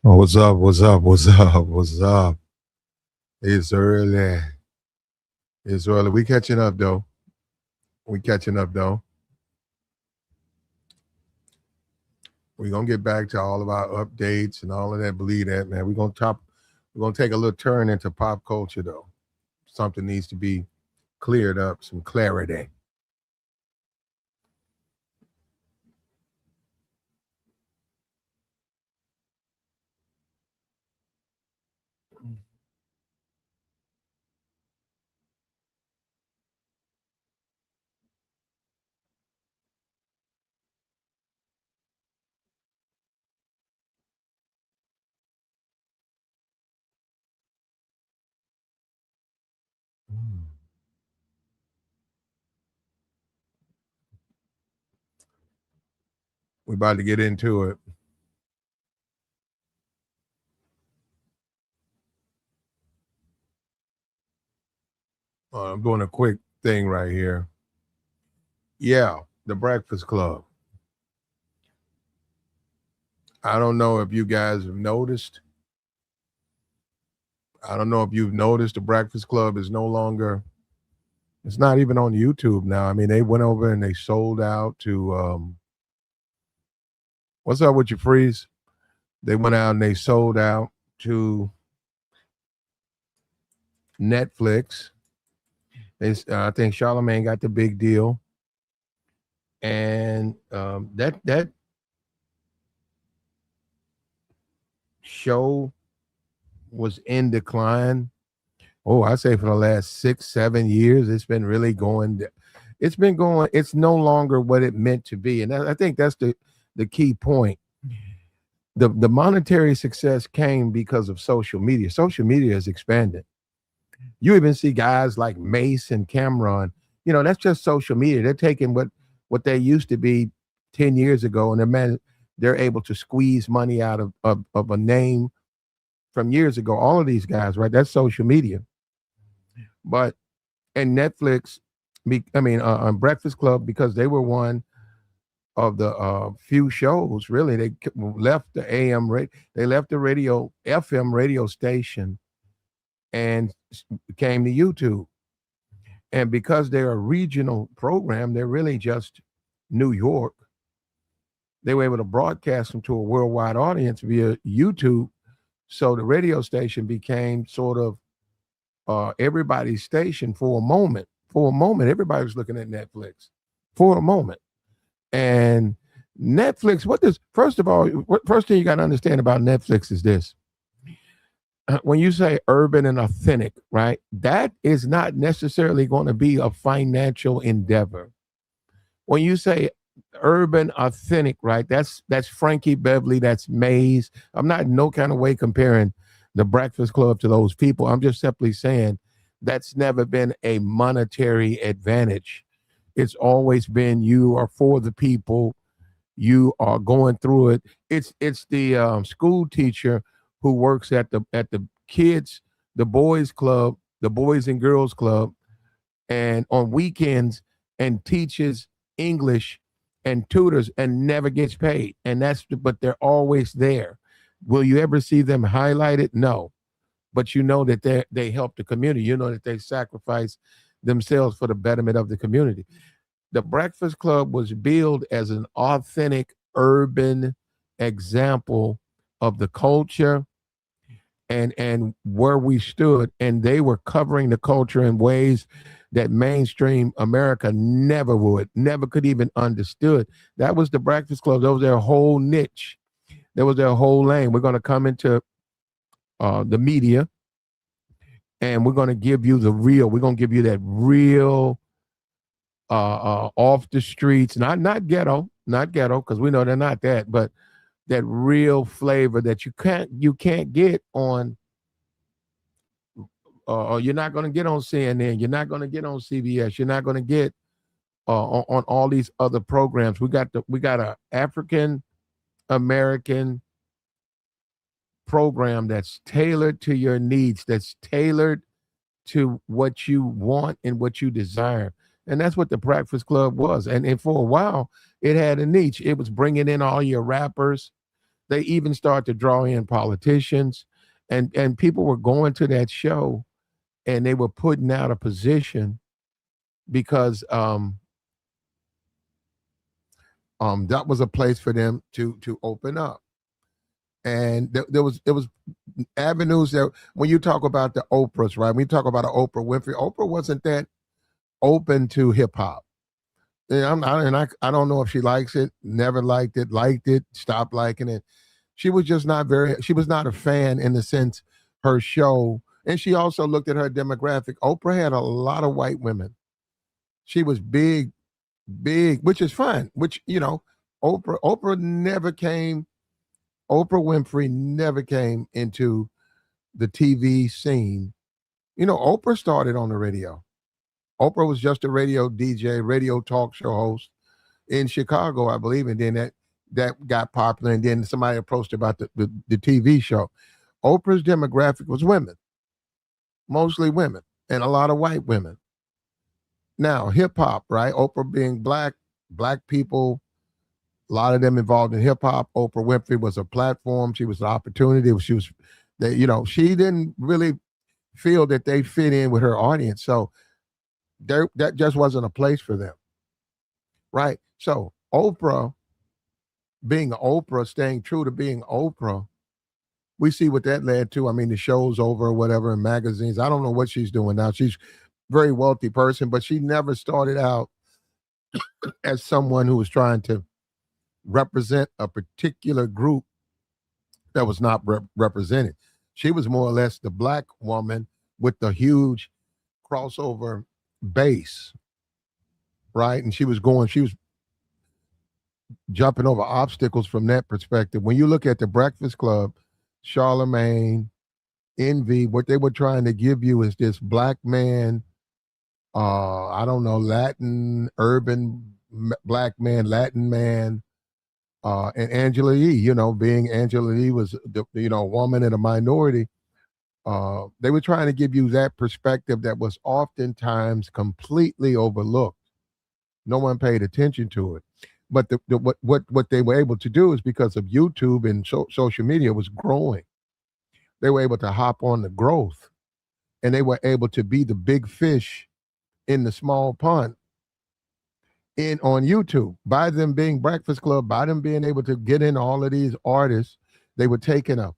Oh, what's up? What's up? What's up? What's up? It's early. It's early. We catching up though. We catching up though. We gonna get back to all of our updates and all of that. Believe that, man. We're gonna take a little turn into pop culture though. Something needs to be cleared up. Some clarity. We about to get into it. I'm doing a quick thing right here. Yeah, the Breakfast Club. I don't know if you guys have noticed. I don't know if you've noticed the Breakfast Club is no longer. It's not even on YouTube now. I mean, they went over and they sold out to what's up with your freeze? They went out and they sold out to Netflix. I think Charlemagne got the big deal, and that show was in decline. Oh, I say for the last 6, 7 years, it's been really going. It's been going. It's no longer what it meant to be, and I think that's the key point. The monetary success came because of social media. Social media has expanded. You even see guys like Mace and Cameron. That's just social media. They're taking what they used to be 10 years ago, and they're able to squeeze money out of a name from years ago. All of these guys, right? That's social media. But and Netflix, on Breakfast Club, because they were one of the few shows. Really, they left the AM rate. They left the radio FM radio station and came to YouTube. And because they're a regional program, they're really just New York. They were able to broadcast them to a worldwide audience via YouTube. So the radio station became sort of everybody's station for a moment. For a moment, everybody was looking at Netflix for a moment. And Netflix, first of all, first thing you got to understand about Netflix is this. When you say urban and authentic, right, that is not necessarily going to be a financial endeavor. When you say urban authentic, right, that's Frankie Beverly, that's Maze. I'm not in no kind of way comparing the Breakfast Club to those people. I'm just simply saying that's never been a monetary advantage. It's always been you are for the people. You are going through it. It's the school teacher who works at the kids, the boys club, the boys and girls club, and on weekends and teaches English and tutors and never gets paid. And but they're always there. Will you ever see them highlighted? No. But you know that they help the community. You know that they sacrifice themselves for the betterment of the community. The Breakfast Club was billed as an authentic urban example of the culture and where we stood, and they were covering the culture in ways that mainstream America never could even understood. That was the Breakfast Club. That was their whole niche. That was their whole lane. We're going to come into the media, and we're going to give you the real. We're going to give you that real off the streets, not ghetto, because we know they're not that, but that real flavor that you can't get on. You're not going to get on CNN. You're not going to get on CBS. You're not going to get on all these other programs. We got a African American program that's tailored to your needs. That's tailored to what you want and what you desire. And that's what the Breakfast Club was. And for a while, it had a niche. It was bringing in all your rappers. They even started to draw in politicians, and people were going to that show, and they were putting out a position because that was a place for them to open up. And there was avenues that when you talk about the Oprahs, right? When you talk about an Oprah Winfrey, Oprah wasn't that open to hip hop. Yeah, I don't know if she likes it, never liked it, stopped liking it. She was just not very, she was not a fan in the sense her show. And she also looked at her demographic. Oprah had a lot of white women. She was big, big, which is fine, which, Oprah never came, Oprah Winfrey never came into the TV scene. Oprah started on the radio. Oprah was just a radio DJ, radio talk show host in Chicago, I believe, and then that got popular, and then somebody approached her about the TV show. Oprah's demographic was women, mostly women, and a lot of white women. Now, hip hop, right? Oprah being black people, a lot of them involved in hip hop. Oprah Winfrey was a platform. She was an opportunity. She didn't really feel that they fit in with her audience. So that just wasn't a place for them. Right. So Oprah, being Oprah, staying true to being Oprah, we see what that led to. I mean, the show's over or whatever in magazines. I don't know what she's doing now. She's a very wealthy person, but she never started out as someone who was trying to represent a particular group that was not represented. She was more or less the black woman with the huge crossover base, right? And she was jumping over obstacles from that perspective. When you look at the Breakfast Club, Charlemagne, Envy, what they were trying to give you is this black man, I don't know, Latin, urban black man, Latin man, and Angela Yee, being Angela Yee was a woman in a minority. They were trying to give you that perspective that was oftentimes completely overlooked. No one paid attention to it. But what they were able to do is because of YouTube and social media was growing. They were able to hop on the growth, and they were able to be the big fish in the small pond on YouTube. By them being Breakfast Club, by them being able to get in all of these artists, they were taking a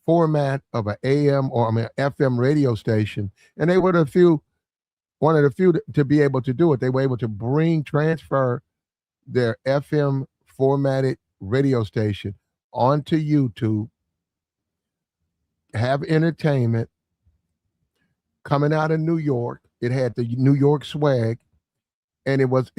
format of an FM radio station, and they were one of the few to be able to do it. They were able to transfer their FM formatted radio station onto YouTube, have entertainment coming out of New York. It had the New York swag, and it was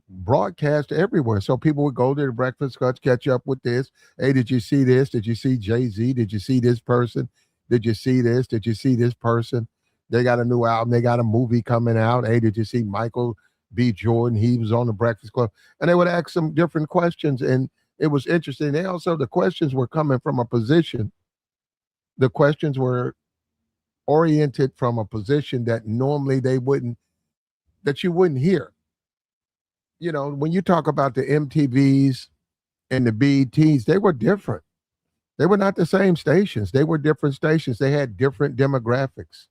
broadcast everywhere. So people would go to the Breakfast Club, catch up with this. Hey, did you see this? Did you see Jay-Z? Did you see this person? Did you see this? Did you see this person? They got a new album. They got a movie coming out. Hey, did you see Michael B. Jordan? He was on the Breakfast Club. And they would ask some different questions, and it was interesting. The questions were coming from a position. The questions were oriented from a position that normally that you wouldn't hear. When you talk about the MTVs and the BETs, they were different. They were not the same stations. They were different stations. They had different demographics.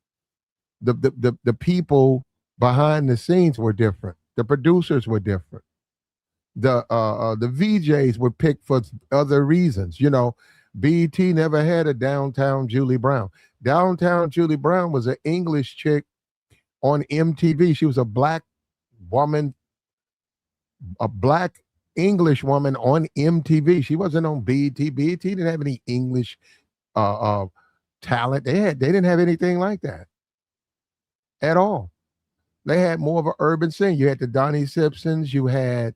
The people behind the scenes were different. The producers were different. The VJs were picked for other reasons. BET never had a Downtown Julie Brown. Downtown Julie Brown was an English chick on MTV. She was a black woman, a black English woman on MTV. She wasn't on BET. BET didn't have any English talent. They didn't have anything like that at all. They had more of an urban scene. You had the Donnie Simpsons. You had,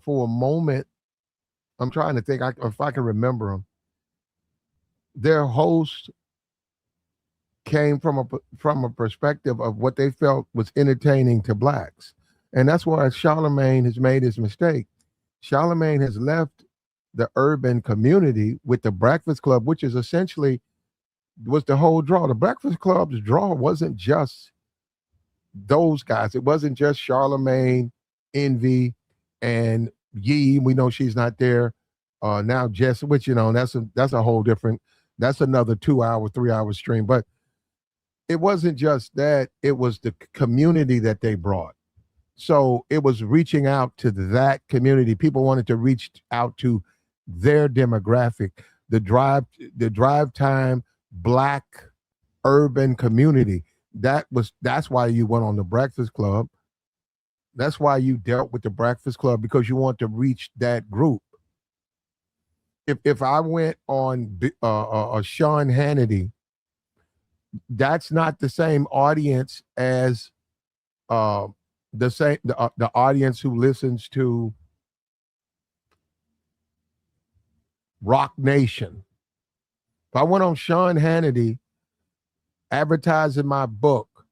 for a moment, I'm trying to think if I can remember them. Their host came from a perspective of what they felt was entertaining to blacks. And that's why Charlemagne has made his mistake. Charlemagne has left the urban community with the Breakfast Club, which is essentially was the whole draw. The Breakfast Club's draw wasn't just those guys. It wasn't just Charlemagne, Envy, and Yee. We know she's not there Now just which that's a whole different. That's another 2 hour, 3 hour stream. But it wasn't just that; it was the community that they brought. So it was reaching out to that community. People wanted to reach out to their demographic, the drive time black urban community. That's why you went on the Breakfast Club. That's why you dealt with the Breakfast Club, because you want to reach that group. If I went on Sean Hannity, that's not the same audience as uh, the audience who listens to Rock Nation. If I went on Sean Hannity advertising my book,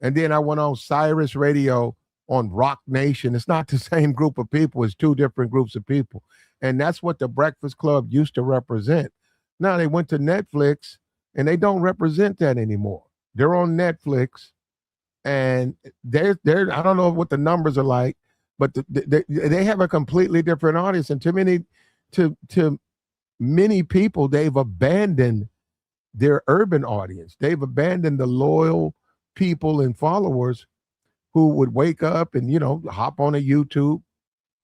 and then I went on Cyrus Radio on Rock Nation, it's not the same group of people. It's two different groups of people. And that's what the Breakfast Club used to represent. Now they went to Netflix and they don't represent that anymore. They're on Netflix and they're I don't know what the numbers are like, but they have a completely different audience. And to many people, they've abandoned their urban audience. They've abandoned the loyal people and followers who would wake up and, hop on a YouTube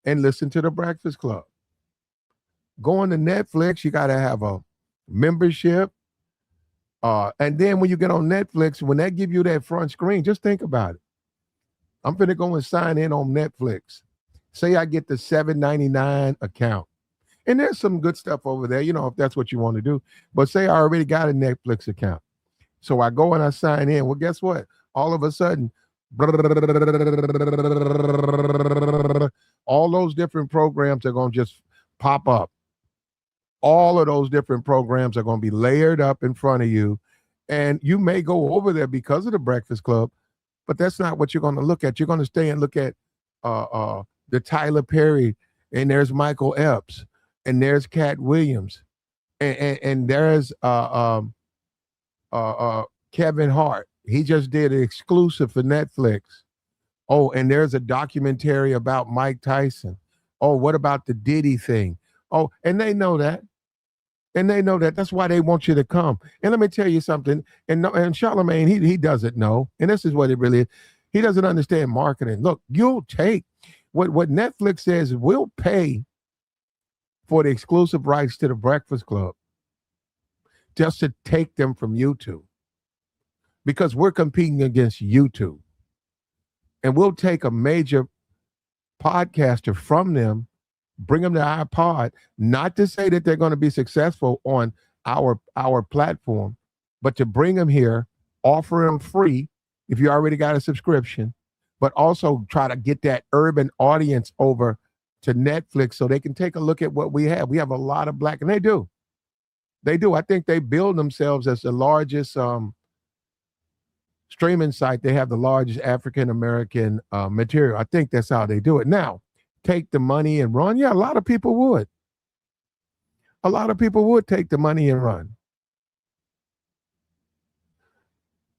and listen to the Breakfast Club. Going to Netflix, you got to have a membership. And then when you get on Netflix, when they give you that front screen, just think about it. I'm going to go and sign in on Netflix. Say I get the $7.99 account. And there's some good stuff over there, if that's what you want to do. But say I already got a Netflix account. So I go and I sign in. Well, guess what? All of a sudden, all those different programs are going to just pop up. All of those different programs are going to be layered up in front of you. And you may go over there because of the Breakfast Club, but that's not what you're going to look at. You're going to stay and look at the Tyler Perry, and there's Michael Epps, and there's Cat Williams, and there's Kevin Hart. He just did an exclusive for Netflix. Oh, and there's a documentary about Mike Tyson. Oh, what about the Diddy thing? Oh, and they know that. And they know that. That's why they want you to come. And let me tell you something. And Charlemagne, he doesn't know. And this is what it really is. He doesn't understand marketing. Look, you'll take what Netflix says, we'll pay for the exclusive rights to the Breakfast Club just to take them from YouTube, because we're competing against YouTube. And we'll take a major podcaster from them, bring them to our pod, not to say that they're going to be successful on our platform, but to bring them here, offer them free if you already got a subscription, but also try to get that urban audience over to Netflix so they can take a look at what we have. We have a lot of black, and they do. They do. I think they build themselves as the largest streaming site. They have the largest African-American material. I think that's how they do it. Now, take the money and run. Yeah, a lot of people would. A lot of people would take the money and run.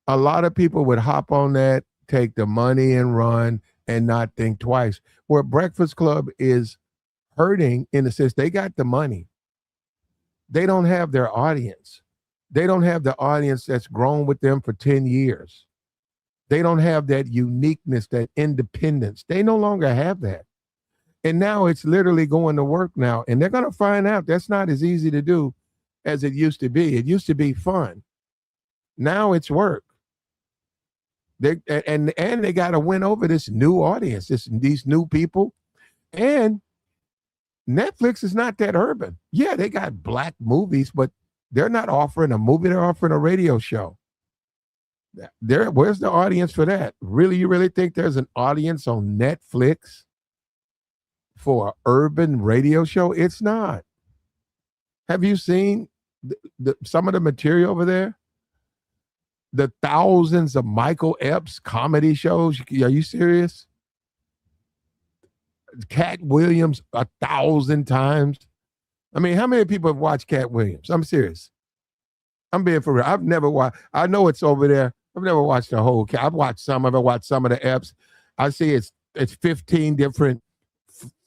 A lot of people would hop on that, take the money and run, and not think twice. Where Breakfast Club is hurting in the sense they got the money. They don't have their audience. They don't have the audience that's grown with them for 10 years. They don't have that uniqueness, that independence. They no longer have that. And now it's literally going to work now. And they're going to find out that's not as easy to do as it used to be. It used to be fun. Now it's work. They got to win over this new audience, these new people. And Netflix is not that urban. Yeah, they got black movies, but they're not offering a movie. They're offering a radio show. Where's the audience for that? Really, you really think there's an audience on Netflix for an urban radio show? It's not. Have you seen some of the material over there? The thousands of Michael Epps comedy shows. Are you serious? Cat Williams 1,000 times. I mean, how many people have watched Cat Williams? I'm serious. I'm being for real. I've never watched. I know it's over there. I've never watched the whole Cat. I've watched some of it. Watched some of the Epps. I see it's 15 different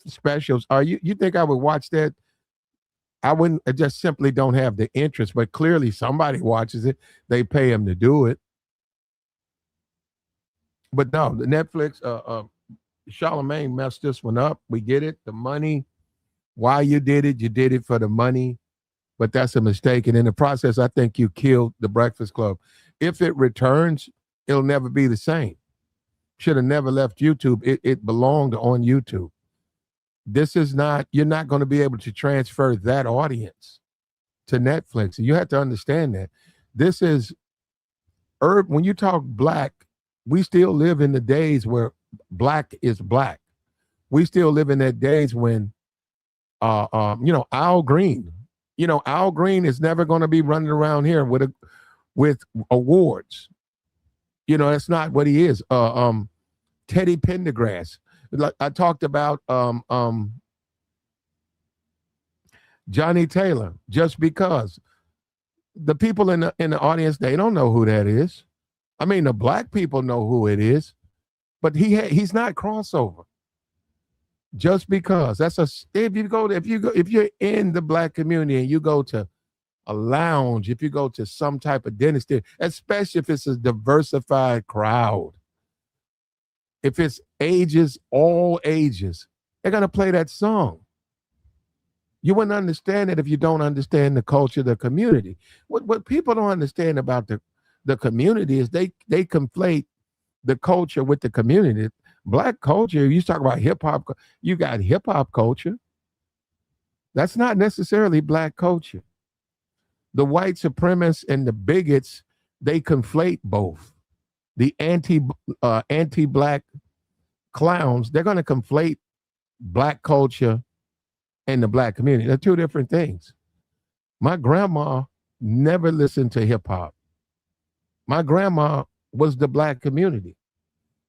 specials. You think I would watch that I just simply don't have the interest, but clearly somebody watches it. They pay him to do it. But no, the Netflix, Charlemagne messed this one up. We get it. The money, why you did it for the money, but that's a mistake. And in the process, I think you killed the Breakfast Club. If it returns, it'll never be the same. Should have never left YouTube. It belonged on YouTube. This is not, you're not going to be able to transfer that audience to Netflix. You have to understand that. This is when you talk black, we still live in the days where black is black. We still live in that days when Al Green, Al Green is never going to be running around here with awards. That's not what he is. Teddy Pendergrass. Like I talked about Johnny Taylor, just because the people in the audience, they don't know who that is. I mean, the black people know who it is, but he's not crossover. Just because if you're in the black community and you go to a lounge, if you go to some type of dentistry, especially if it's a diversified crowd, if it's all ages, they're going to play that song. You wouldn't understand it if you don't understand the culture of the community. What people don't understand about the community is they conflate the culture with the community. Black culture, you talk about hip hop, you got hip hop culture. That's not necessarily black culture. The white supremacists and the bigots, they conflate both. The anti-black clowns, they're going to conflate black culture and the black community. They're two different things. My grandma never listened to hip hop. My grandma was the black community.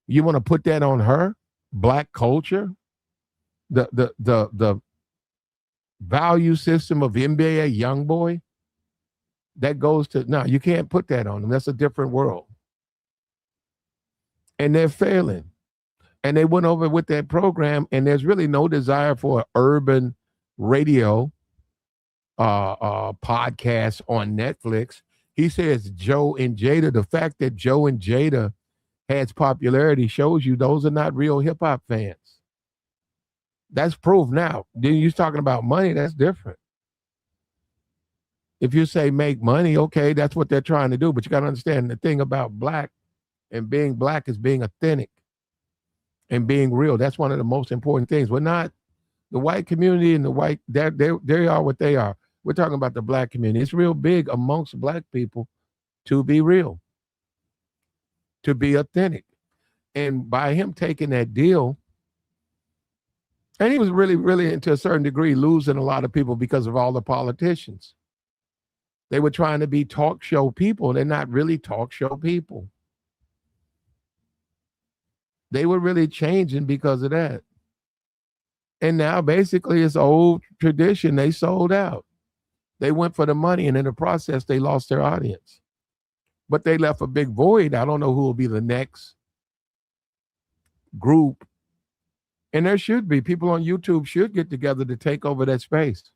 You want to put that on her? Black culture? The value system of NBA Youngboy? That goes to, no, you can't put that on them. That's a different world. And they're failing. And they went over with that program, and there's really no desire for an urban radio podcast on Netflix. He says Joe and Jada. The fact that Joe and Jada has popularity shows you those are not real hip hop fans. That's proof now. Then you're talking about money, that's different. If you say make money, okay, that's what they're trying to do. But you got to understand the thing about black and being black is being authentic and being real. That's one of the most important things. We're not the white community and the white, they are what they are. We're talking about the black community. It's real big amongst black people to be real, to be authentic. And by him taking that deal, and he was really, really, to a certain degree, losing a lot of people because of all the politicians. They were trying to be talk show people. They're not really talk show people. They were really changing because of that. And now basically it's old tradition. They sold out. They went for the money, and in the process, they lost their audience. But they left a big void. I don't know who will be the next group. And there should be. People on YouTube should get together to take over that space.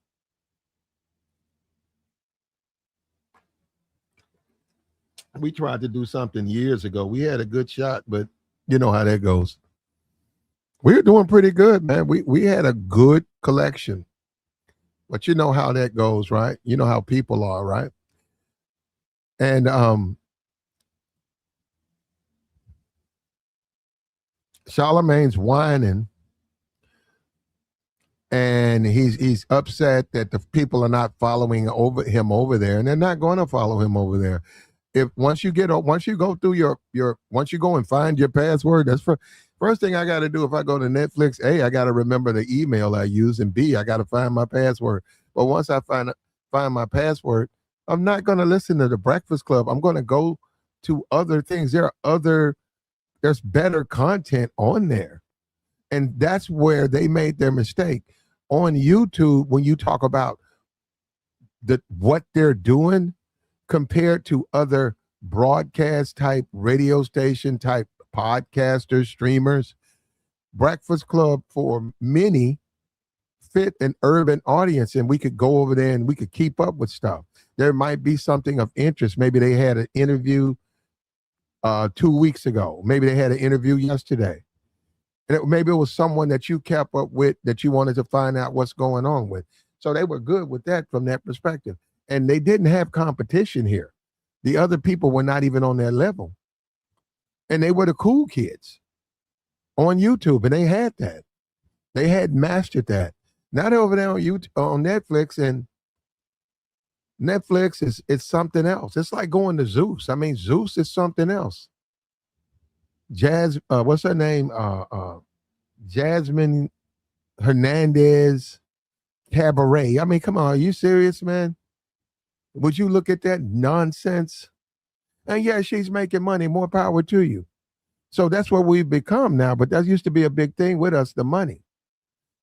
We tried to do something years ago. We had a good shot, but you know how that goes. We were doing pretty good, man. We had a good collection. But you know how that goes, right? You know how people are, right? And Charlemagne's whining, and he's upset that the people are not following him over there, and they're not going to follow him over there. Once you go through once you go and find your password, that's first thing I got to do. If I go to Netflix, A, I got to remember the email I use, and B, I got to find my password. But once I find my password, I'm not going to listen to the Breakfast Club. I'm going to go to other things. There's better content on there. And that's where they made their mistake. On YouTube, when you talk about what they're doing compared to other broadcast type radio station type podcasters, streamers, Breakfast Club for many fit an urban audience and we could go over there and we could keep up with stuff. There might be something of interest. Maybe they had an interview 2 weeks ago. Maybe they had an interview yesterday. And maybe it was someone that you kept up with that you wanted to find out what's going on with. So they were good with that from that perspective. And they didn't have competition here. The other people were not even on their level. And they were the cool kids on YouTube, and they had that. They had mastered that. Now they're over there on YouTube, on Netflix, and Netflix is it's something else. It's like going to Zeus. I mean, Zeus is something else. What's her name? Jasmine Hernandez Cabaret. I mean, come on, are you serious, man? Would you look at that nonsense? And yeah, she's making money. More power to you. So that's what we've become now. But that used to be a big thing with us, the money.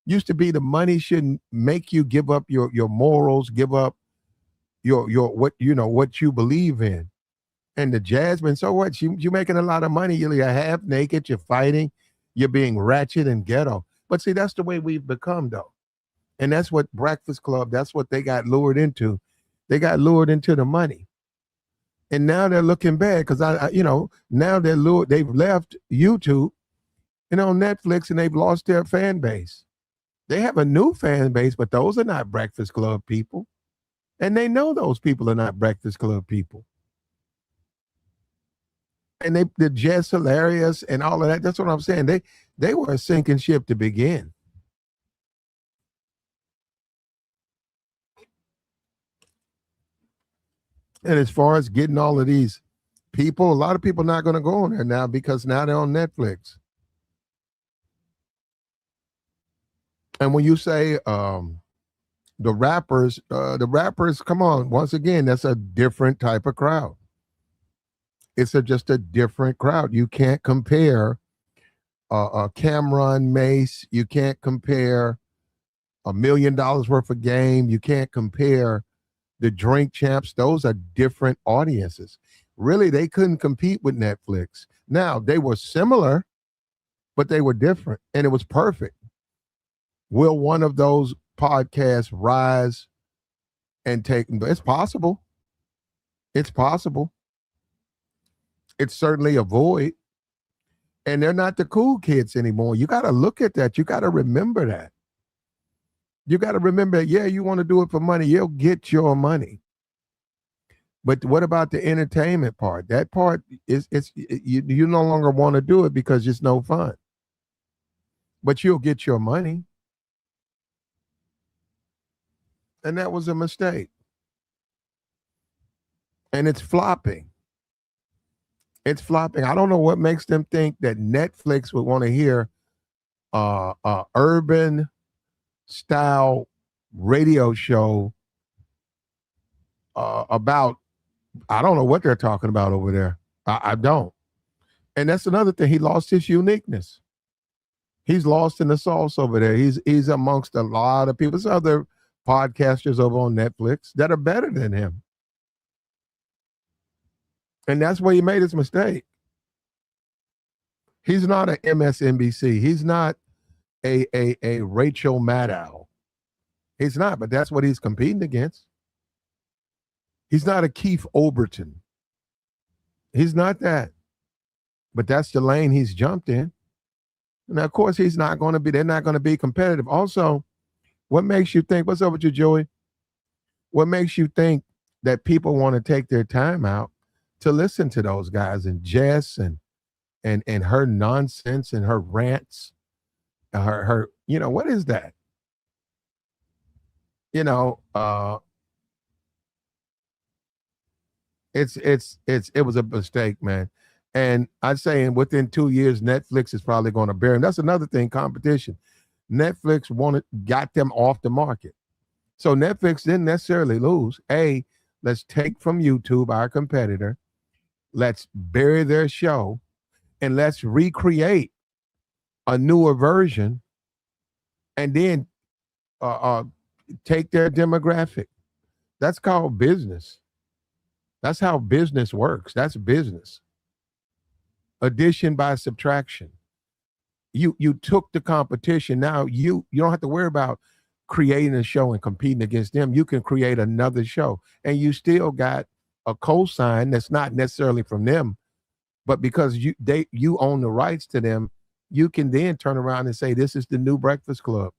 Used to be the money shouldn't make you give up your morals, give up your what you believe in. And the Jasmine, so what? You're making a lot of money. You're half naked. You're fighting. You're being ratchet and ghetto. But see, that's the way we've become, though. And that's what Breakfast Club, that's what they got lured into. They got lured into the money. And now they're looking bad because now they're lured. They've left YouTube and on Netflix and they've lost their fan base. They have a new fan base, but those are not Breakfast Club people. And they know those people are not Breakfast Club people. And they're just hilarious and all of that. That's what I'm saying. They were a sinking ship to begin. And as far as getting all of these people, a lot of people are not going to go on there now because now they're on Netflix. And when you say the rappers, come on, once again, that's a different type of crowd. It's just a different crowd. You can't compare Cameron Mace. You can't compare $1 million worth of game. You can't compare the Drink Champs. Those are different audiences. Really, they couldn't compete with Netflix. Now, they were similar, but they were different, and it was perfect. Will one of those podcasts rise and take? It's possible. It's possible. It's certainly a void. And they're not the cool kids anymore. You got to look at that. You got to remember that. You got to remember, yeah, you want to do it for money. You'll get your money. But what about the entertainment part? That part you no longer want to do it because it's no fun. But you'll get your money. And that was a mistake. And it's flopping. It's flopping. I don't know what makes them think that Netflix would want to hear urban style radio show about, I don't know what they're talking about over there. I don't. And that's another thing. He lost his uniqueness. He's lost in the sauce over there. He's amongst a lot of people. There's other podcasters over on Netflix that are better than him. And that's where he made his mistake. He's not an MSNBC. He's not a Rachel Maddow. He's not, but that's what he's competing against. He's not a Keith Olbermann. He's not that. But that's the lane he's jumped in. And of course, they're not going to be competitive. Also, what makes you think, what's up with you, Joey? What makes you think that people want to take their time out to listen to those guys and Jess and her nonsense and her rants, her what is that? It was a mistake, man. And I'd say within 2 years, Netflix is probably going to bury him. That's another thing, competition. Netflix got them off the market. So Netflix didn't necessarily lose. Let's take from YouTube, our competitor. Let's bury their show and let's recreate a newer version and then take their demographic. That's called business. That's how business works. That's business. Addition by subtraction. You took the competition. Now you don't have to worry about creating a show and competing against them, you can create another show, and you still got a cosign that's not necessarily from them, but because you own the rights to them, you can then turn around and say this is the new Breakfast Club.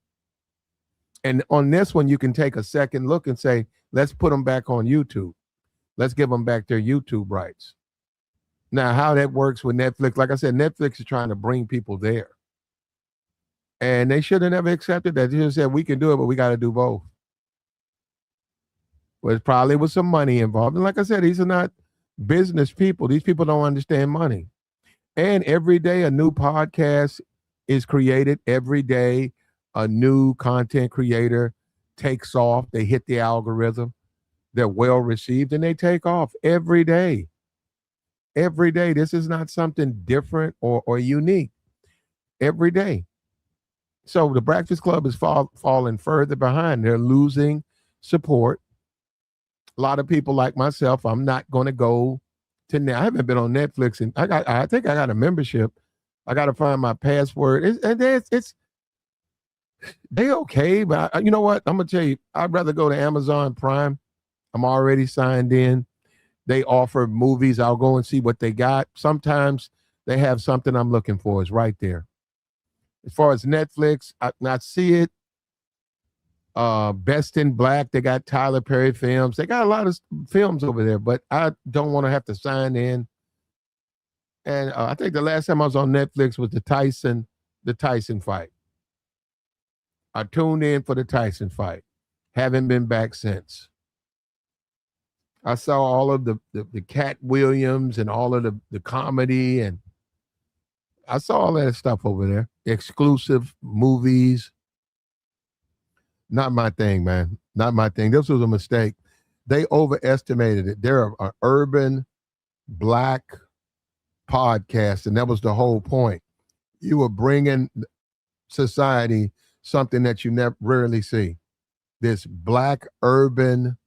And on this one, you can take a second look and say, let's put them back on YouTube. Let's give them back their YouTube rights. Now, how that works with Netflix, like I said, Netflix is trying to bring people there. And they should have never accepted that. They just said, we can do it, but we got to do both. Well, it probably was some money involved. And like I said, these are not business people. These people don't understand money. And every day a new podcast is created. Every day a new content creator takes off. They hit the algorithm. They're well received and they take off every day. Every day. This is not something different or unique. Every day. So the Breakfast Club is falling further behind. They're losing support. A lot of people like myself, I'm not going to go to. I haven't been on Netflix, and I think I got a membership. I got to find my password. It's they okay, but you know what? I'm gonna tell you, I'd rather go to Amazon Prime. I'm already signed in. They offer movies. I'll go and see what they got. Sometimes they have something I'm looking for. It's right there. As far as Netflix, I see it. Best in Black, they got Tyler Perry films. They got a lot of films over there, but I don't want to have to sign in. And I think the last time I was on Netflix was the Tyson fight. I tuned in for the Tyson fight. Haven't been back since. I saw all of the Cat Williams and all of the comedy, and I saw all that stuff over there. Exclusive movies. Not my thing, man. Not my thing. This was a mistake. They overestimated it. They're an urban Black podcast, and that was the whole point. You were bringing society something that you never rarely see. This Black urban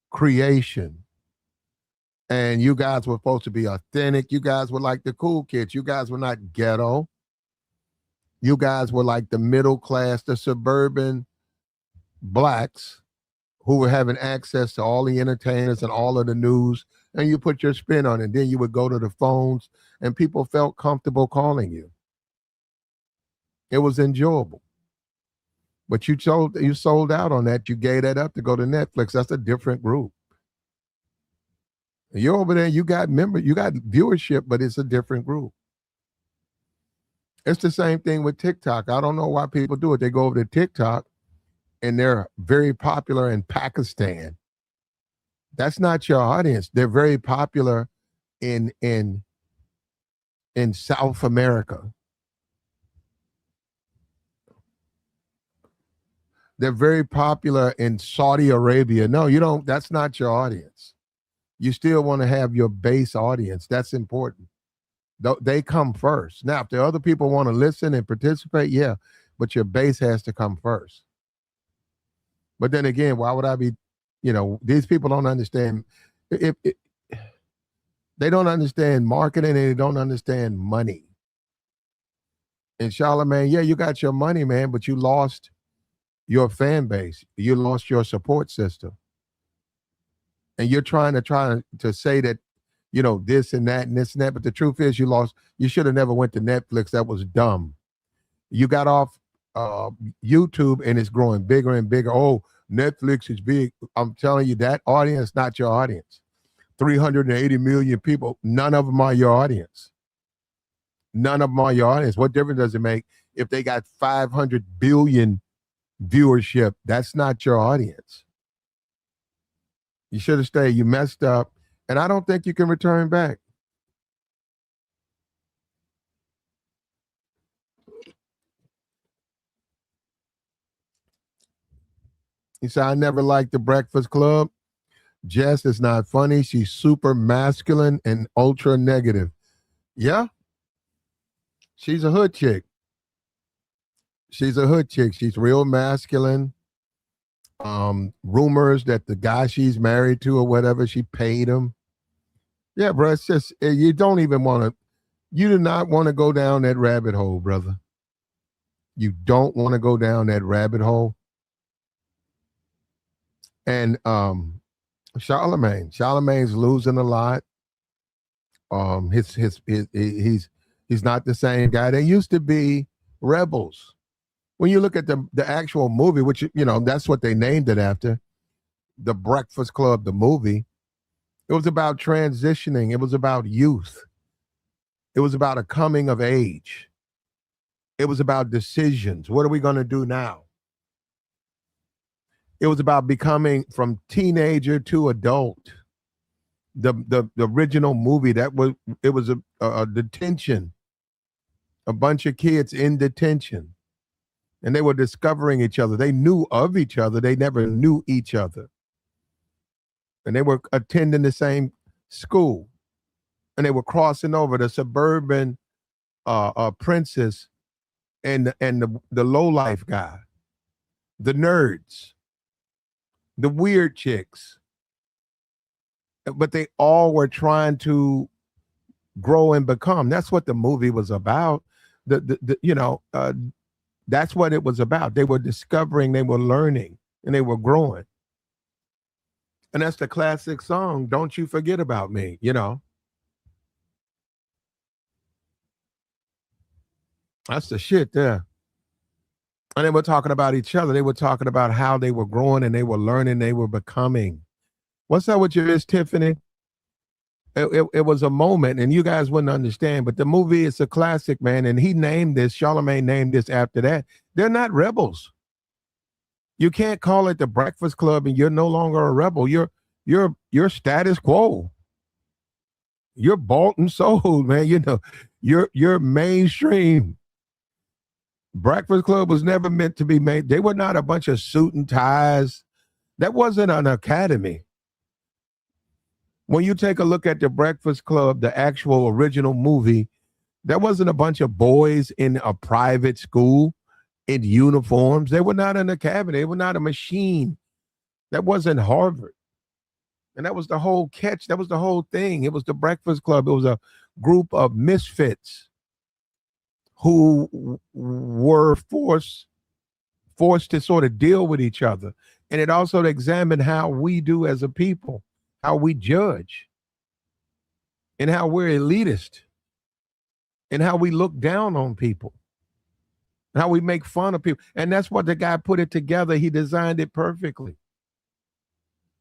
creation. And you guys were supposed to be authentic. You guys were like the cool kids. You guys were not ghetto. You guys were like the middle class, the suburban Blacks who were having access to all the entertainers and all of the news, and you put your spin on it. Then you would go to the phones, and people felt comfortable calling you. It was enjoyable. But you sold out on that. You gave that up to go to Netflix. That's a different group. You're over there, you got viewership, but it's a different group. It's the same thing with TikTok. I don't know why people do it. They go over to TikTok and they're very popular in Pakistan. That's not your audience. They're very popular in South America. They're very popular in Saudi Arabia. No, you don't. That's not your audience. You still want to have your base audience. That's important. They come first. Now, if the other people want to listen and participate, yeah, but your base has to come first. But then again, why would I be, these people don't understand. They don't understand marketing and they don't understand money. And Charlamagne, yeah, you got your money, man, but you lost your fan base. You lost your support system. And you're trying to say that, this and that and this and that. But the truth is you should have never went to Netflix. That was dumb. You got off YouTube and it's growing bigger and bigger. Oh, Netflix is big. I'm telling you, that audience, not your audience. 380 million people. None of them are your audience. None of them are your audience. What difference does it make if they got 500 billion viewership? That's not your audience. You should have stayed. You messed up. And I don't think you can return back. He said, I never liked the Breakfast Club. Jess is not funny. She's super masculine and ultra negative. Yeah. She's a hood chick. She's real masculine. Rumors that the guy she's married to or whatever, she paid him. Yeah, bro, it's just, you do not want to go down that rabbit hole, brother. You don't want to go down that rabbit hole. And Charlemagne's losing a lot. He's not the same guy. They used to be rebels. When you look at the actual movie, which that's what they named it after, The Breakfast Club, the movie. It was about transitioning. It was about youth. It was about a coming of age. It was about decisions. What are we going to do now? It was about becoming from teenager to adult. The original movie it was a detention, a bunch of kids in detention, and they were discovering each other. They knew of each other. They never knew each other, and they were attending the same school, and they were crossing over the suburban princess and the low life guy, the nerds, the weird chicks, but they all were trying to grow and become. That's what the movie was about. That's what it was about. They were discovering, they were learning, and they were growing. And that's the classic song, Don't You Forget About Me, That's the shit there. And they were talking about each other. They were talking about how they were growing and they were learning, they were becoming. What's up with you, Miss Tiffany? It was a moment, and you guys wouldn't understand, but the movie is a classic, man. And Charlemagne named this after that. They're not rebels. You can't call it the Breakfast Club and you're no longer a rebel. You're status quo. You're bought and sold, man. You're mainstream. Breakfast Club was never meant to be made. They were not a bunch of suit and ties. That wasn't an academy. When you take a look at the Breakfast Club, the actual original movie, that wasn't a bunch of boys in a private school in uniforms. They were not an academy. They were not a machine. That wasn't Harvard. And that was the whole catch. That was the whole thing. It was the Breakfast Club. It was a group of misfits who were forced to sort of deal with each other. And it also examined how we do as a people, how we judge, and how we're elitist, and how we look down on people, how we make fun of people. And that's what the guy put it together. He designed it perfectly.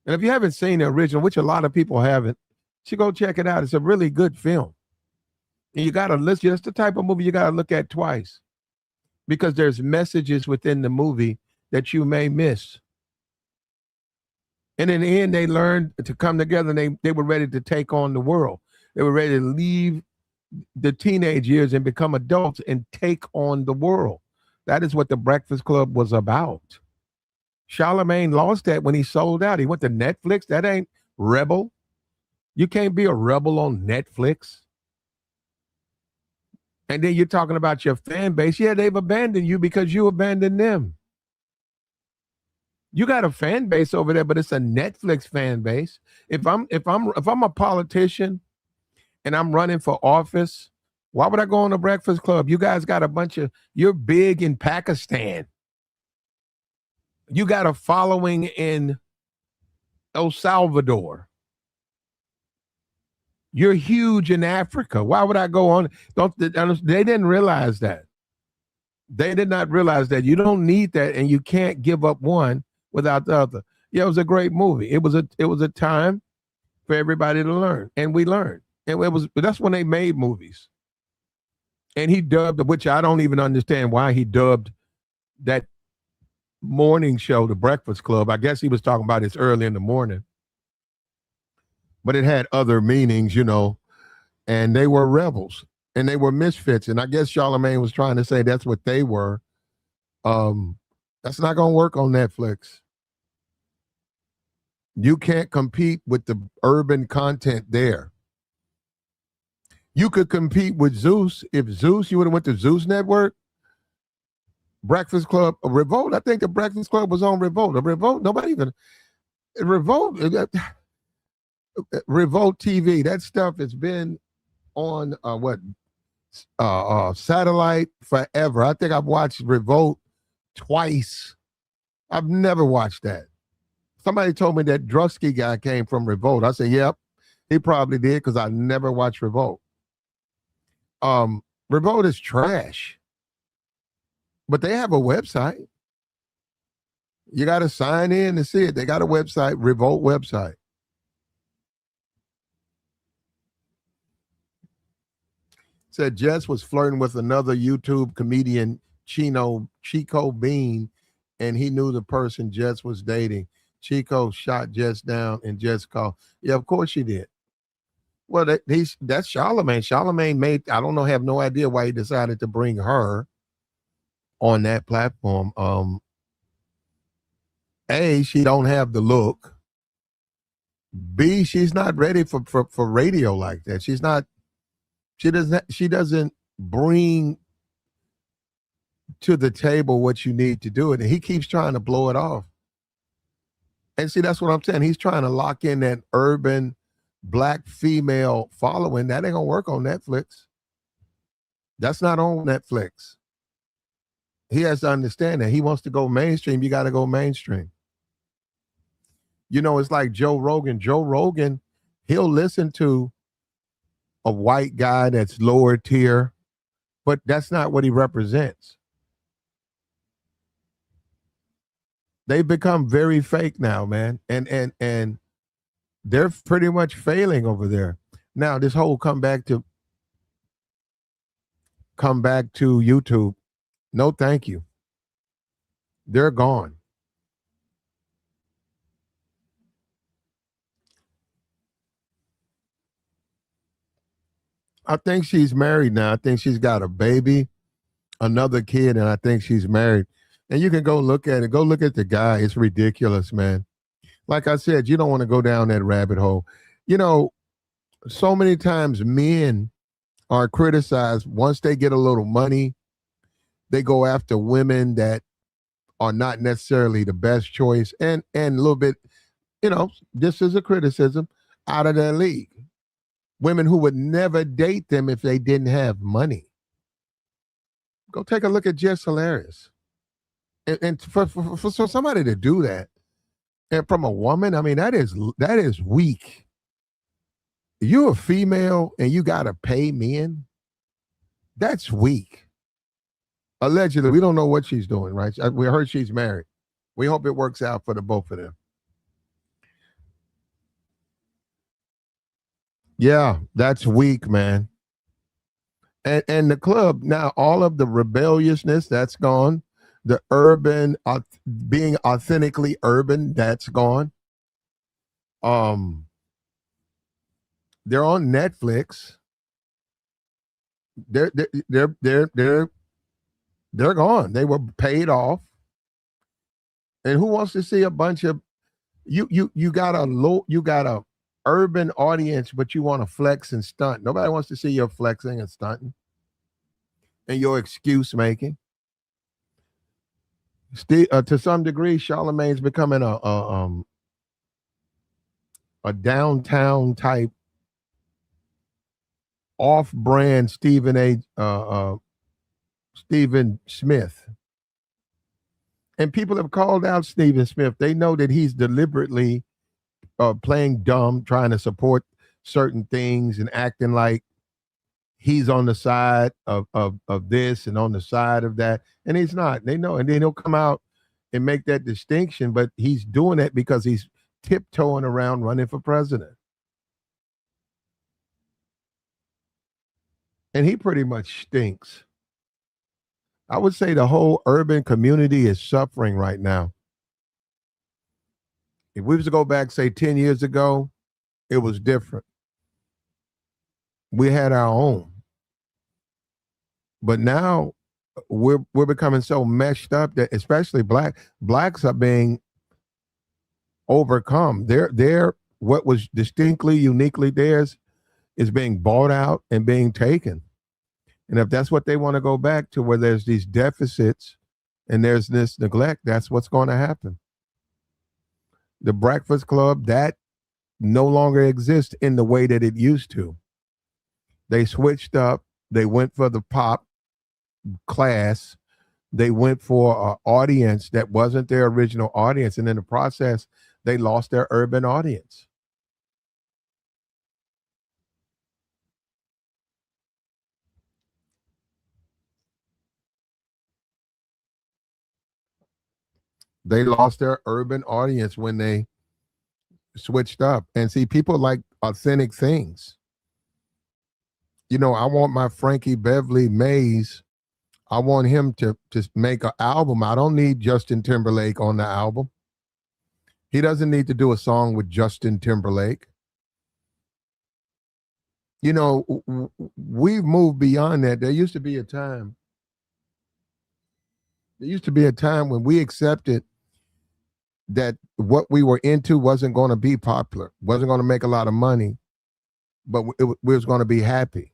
And if you haven't seen the original, which a lot of people haven't, you should go check it out. It's a really good film. And you got to listen. That's the type of movie you got to look at twice, because there's messages within the movie that you may miss. And in the end, they learned to come together, and they were ready to take on the world. They were ready to leave the teenage years and become adults and take on the world. That is what the Breakfast Club was about. Charlemagne lost that when he sold out. He went to Netflix. That ain't rebel. You can't be a rebel on Netflix. And then you're talking about your fan base. Yeah, they've abandoned you because you abandoned them. You got a fan base over there, but it's a Netflix fan base. If I'm a politician and I'm running for office, why would I go on the Breakfast Club? You guys got you're big in Pakistan. You got a following in El Salvador. You're huge in Africa. Why would I go on? They didn't realize that. They did not realize that you don't need that, and you can't give up one without the other. Yeah, it was a great movie. It was a time for everybody to learn, and we learned. And that's when they made movies. And he dubbed, which I don't even understand why he dubbed that morning show, The Breakfast Club. I guess he was talking about it's early in the morning. But it had other meanings, and they were rebels and they were misfits. And I guess Charlemagne was trying to say that's what they were. That's not going to work on Netflix. You can't compete with the urban content there. You could compete with Zeus. If Zeus, you would have went to Zeus Network, Breakfast Club, Revolt. I think the Breakfast Club was on Revolt. Revolt TV. That stuff has been on satellite forever. I think I've watched Revolt twice. I've never watched that. Somebody told me that Drusky guy came from Revolt. I said, yep, he probably did because I never watched Revolt. Revolt is trash, but they have a website. You got to sign in to see it. They got a website, Revolt website. Said Jess was flirting with another YouTube comedian, Chico Bean, and he knew the person Jess was dating. Chico shot Jess down and Jess called. Yeah, of course she did. Well, that's Charlemagne. Charlemagne I don't know, have no idea why he decided to bring her on that platform. A, she don't have the look. B, she's not ready for radio like that. She doesn't bring to the table what you need to do it. And he keeps trying to blow it off. And see, that's what I'm saying. He's trying to lock in that urban Black female following. That ain't gonna work on Netflix. That's not on Netflix. He has to understand that. He wants to go mainstream. You got to go mainstream. You know, it's like Joe Rogan. Joe Rogan, he'll listen to a white guy that's lower tier, but that's not what he represents. They've become very fake now, man. And they're pretty much failing over there. Now, this whole come back to YouTube. No, thank you. They're gone. I think she's married now. I think she's got a baby, another kid, and I think she's married. And you can go look at it. Go look at the guy. It's ridiculous, man. Like I said, you don't want to go down that rabbit hole. You know, so many times men are criticized once they get a little money. They go after women that are not necessarily the best choice and a little bit, you know, this is a criticism, out of their league. Women who would never date them if they didn't have money. Go take a look at Jess Hilarious. And for somebody to do that, and from a woman, I mean, that is weak. You're a female and you got to pay men. That's weak. Allegedly, we don't know what she's doing, right? We heard she's married. We hope it works out for the both of them. Yeah, that's weak, man. And the club, now all of the rebelliousness, that's gone. The urban, being authentically urban, that's gone. They're on Netflix. They're gone. They were paid off. And who wants to see a bunch of you got a urban audience, but you want to flex and stunt. Nobody wants to see your flexing and stunting and your excuse making. To some degree, Charlemagne's becoming a downtown type off-brand Stephen Smith. And people have called out Stephen Smith. They know that he's deliberately playing dumb, trying to support certain things and acting like he's on the side of this and on the side of that. And he's not. They know. And then he'll come out and make that distinction, but he's doing it because he's tiptoeing around running for president. And he pretty much stinks. I would say the whole urban community is suffering right now. If we was to go back, say 10 years ago, it was different. We had our own. But now we're becoming so meshed up that especially blacks are being overcome. They're what was distinctly, uniquely theirs is being bought out and being taken. And if that's what they want to go back to, where there's these deficits and there's this neglect, that's what's going to happen. The Breakfast Club, that no longer exists in the way that it used to. They switched up. They went for the pop class. They went for an audience that wasn't their original audience. And in the process, They lost their urban audience. They lost their urban audience when they switched up. And see, people like authentic things. You know, I want my Frankie Beverly Mays. I want him to make an album. I don't need Justin Timberlake on the album. He doesn't need to do a song with Justin Timberlake. You know, we've moved beyond that. There used to be a time. There used to be a time when we accepted that what we were into wasn't going to be popular, wasn't going to make a lot of money, but we was going to be happy.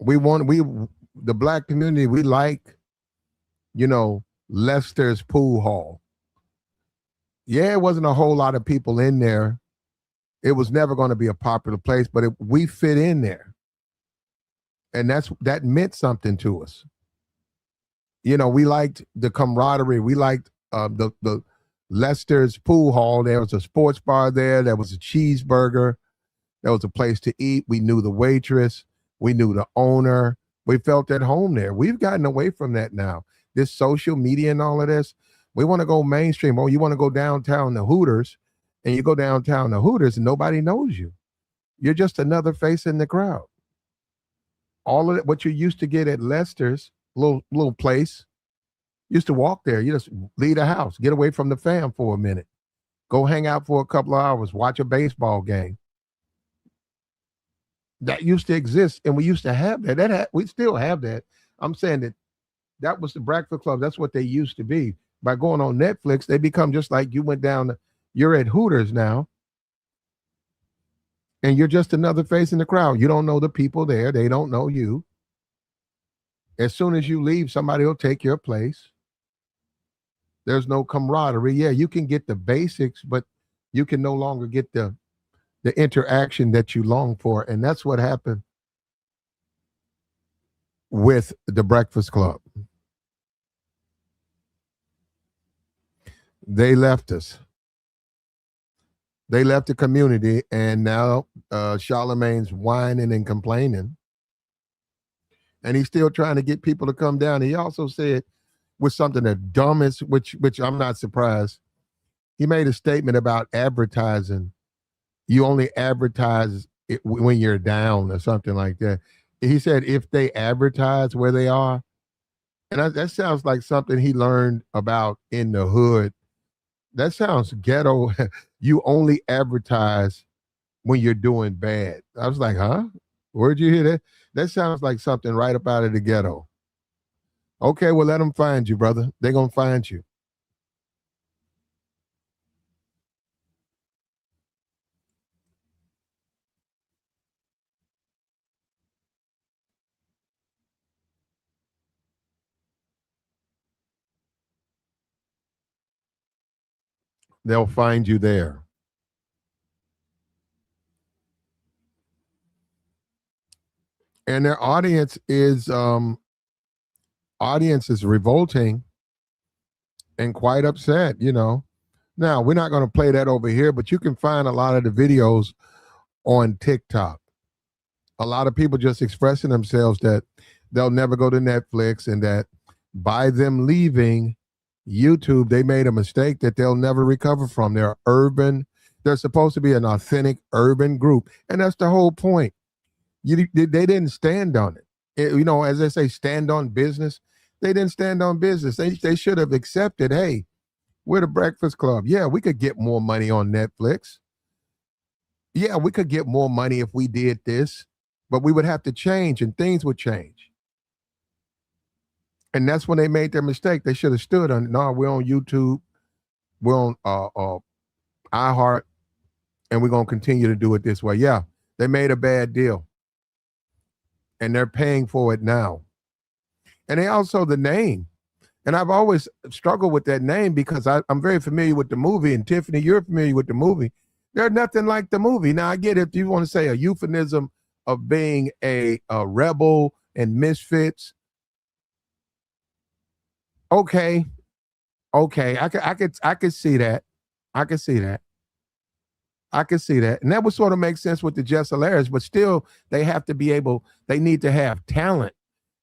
The black community, we like, you know, Lester's Pool Hall. Yeah, it wasn't a whole lot of people in there. It was never going to be a popular place, but we fit in there. And that meant something to us. You know, we liked the camaraderie. We liked the Lester's Pool Hall. There was a sports bar there. There was a cheeseburger. There was a place to eat. We knew the waitress. We knew the owner. We felt at home there. We've gotten away from that now. This social media and all of this, we want to go mainstream. Oh, you want to go downtown to Hooters, and you go downtown to Hooters and nobody knows you. You're just another face in the crowd. All of it, what you used to get at Lester's little place, used to walk there. You just leave the house, get away from the fam for a minute, go hang out for a couple of hours, watch a baseball game. That used to exist, and we used to have that. We still have that. I'm saying that was the Breakfast Club. That's what they used to be. By going on Netflix, they become just like you went down. You're at Hooters now, and you're just another face in the crowd. You don't know the people there. They don't know you. As soon as you leave, somebody will take your place. There's no camaraderie. Yeah, you can get the basics, but you can no longer get the interaction that you long for. And that's what happened with the Breakfast Club. They left us. They left the community, and now Charlemagne's whining and complaining. And he's still trying to get people to come down. He also said, with something the dumbest, which I'm not surprised, he made a statement about advertising. You only advertise it when you're down or something like that. He said if they advertise where they are, and that sounds like something he learned about in the hood. That sounds ghetto. You only advertise when you're doing bad. I was like, huh? Where'd you hear that? That sounds like something right up out of the ghetto. Okay, well, let them find you, brother. They're going to find you. They'll find you there. And their audience is revolting and quite upset, you know. Now, we're not going to play that over here, but you can find a lot of the videos on TikTok. A lot of people just expressing themselves that they'll never go to Netflix, and that by them leaving YouTube, they made a mistake that they'll never recover from. They're supposed to be an authentic urban group. And that's the whole point. They didn't stand on it. You know, as they say, stand on business. They didn't stand on business. They should have accepted, hey, we're the Breakfast Club. Yeah, we could get more money on Netflix. Yeah, we could get more money if we did this, but we would have to change and things would change. And that's when they made their mistake. They should have stood on, no, we're on YouTube, we're on iHeart, and we're going to continue to do it this way. Yeah, they made a bad deal. And they're paying for it now. And they also, the name. And I've always struggled with that name because I'm very familiar with the movie. And Tiffany, you're familiar with the movie. They're nothing like the movie. Now, I get it. If you want to say a euphemism of being a rebel and misfits, okay. Okay, I could see that. I could see that. I could see that. And that would sort of make sense with the Jesselaires, but still they have to be able, they need to have talent.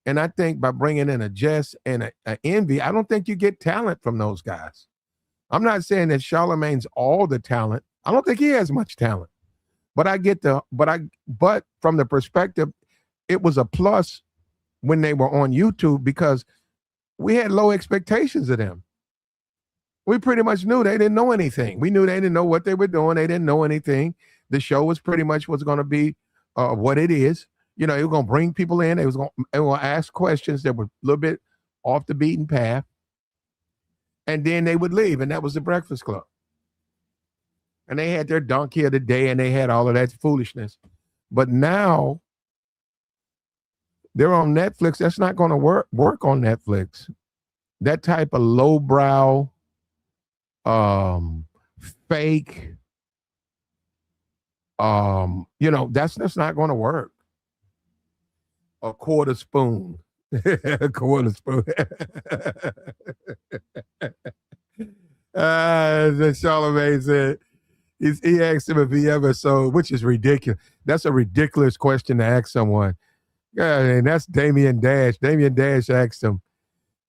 And I think by bringing in a Jess and a Envy, I don't think you get talent from those guys. I'm not saying that Charlemagne's all the talent. I don't think he has much talent. But I get the but from the perspective, it was a plus when they were on YouTube because we had low expectations of them. We pretty much knew they didn't know anything. We knew they didn't know what they were doing. They didn't know anything. The show was pretty much was going to be what it is. You know, it was going to bring people in. They were going to ask questions that were a little bit off the beaten path, and then they would leave, and that was the Breakfast Club. And they had their donkey of the day, and they had all of that foolishness. But now they're on Netflix. That's not going to work on Netflix. That type of lowbrow, fake, you know, that's not going to work. A quarter spoon. A quarter spoon. The Charlemagne said, he asked him if he ever sold, which is ridiculous. That's a ridiculous question to ask someone. Yeah, and that's Damian Dash. Damian Dash asked him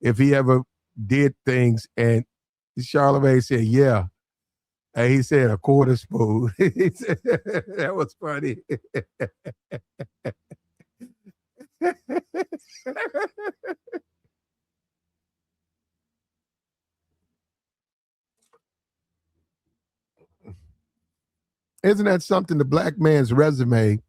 if he ever did things, and Charlemagne said, yeah. And he said a quarter spoon. That was funny. Isn't that something? The black man's resume,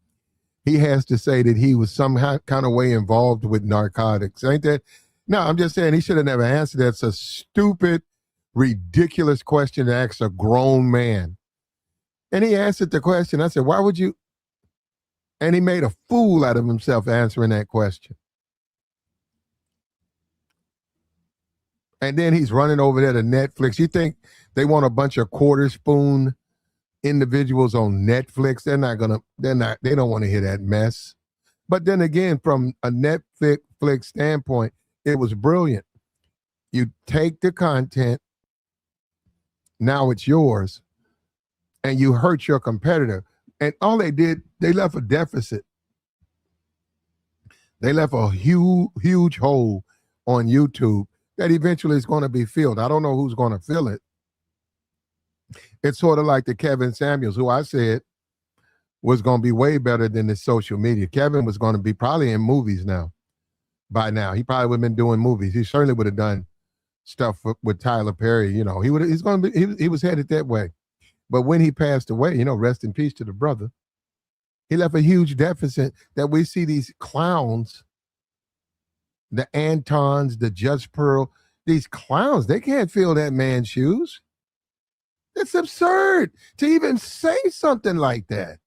he has to say that he was somehow kind of way involved with narcotics. Ain't that? No, I'm just saying he should have never answered that. It's a stupid, ridiculous question to ask a grown man. And he answered the question. I said, why would you? And he made a fool out of himself answering that question. And then he's running over there to Netflix. You think they want a bunch of quarter spoon individuals on Netflix? They don't want to hear that mess. But then again, from a Netflix standpoint, it was brilliant. You take the content, now it's yours, and you hurt your competitor. And all they did, they left a deficit. They left a huge hole on YouTube that eventually is going to be filled. I don't know who's going to fill it. It's sort of like the Kevin Samuels, who I said was going to be way better than the social media. Kevin was going to be probably in movies now. By now, he probably would have been doing movies. He certainly would have done stuff with Tyler Perry. You know, he's going to be. He was headed that way. But when he passed away, you know, rest in peace to the brother. He left a huge deficit that we see these clowns, the Antons, the Judge Pearl, these clowns. They can't fill that man's shoes. It's absurd to even say something like that.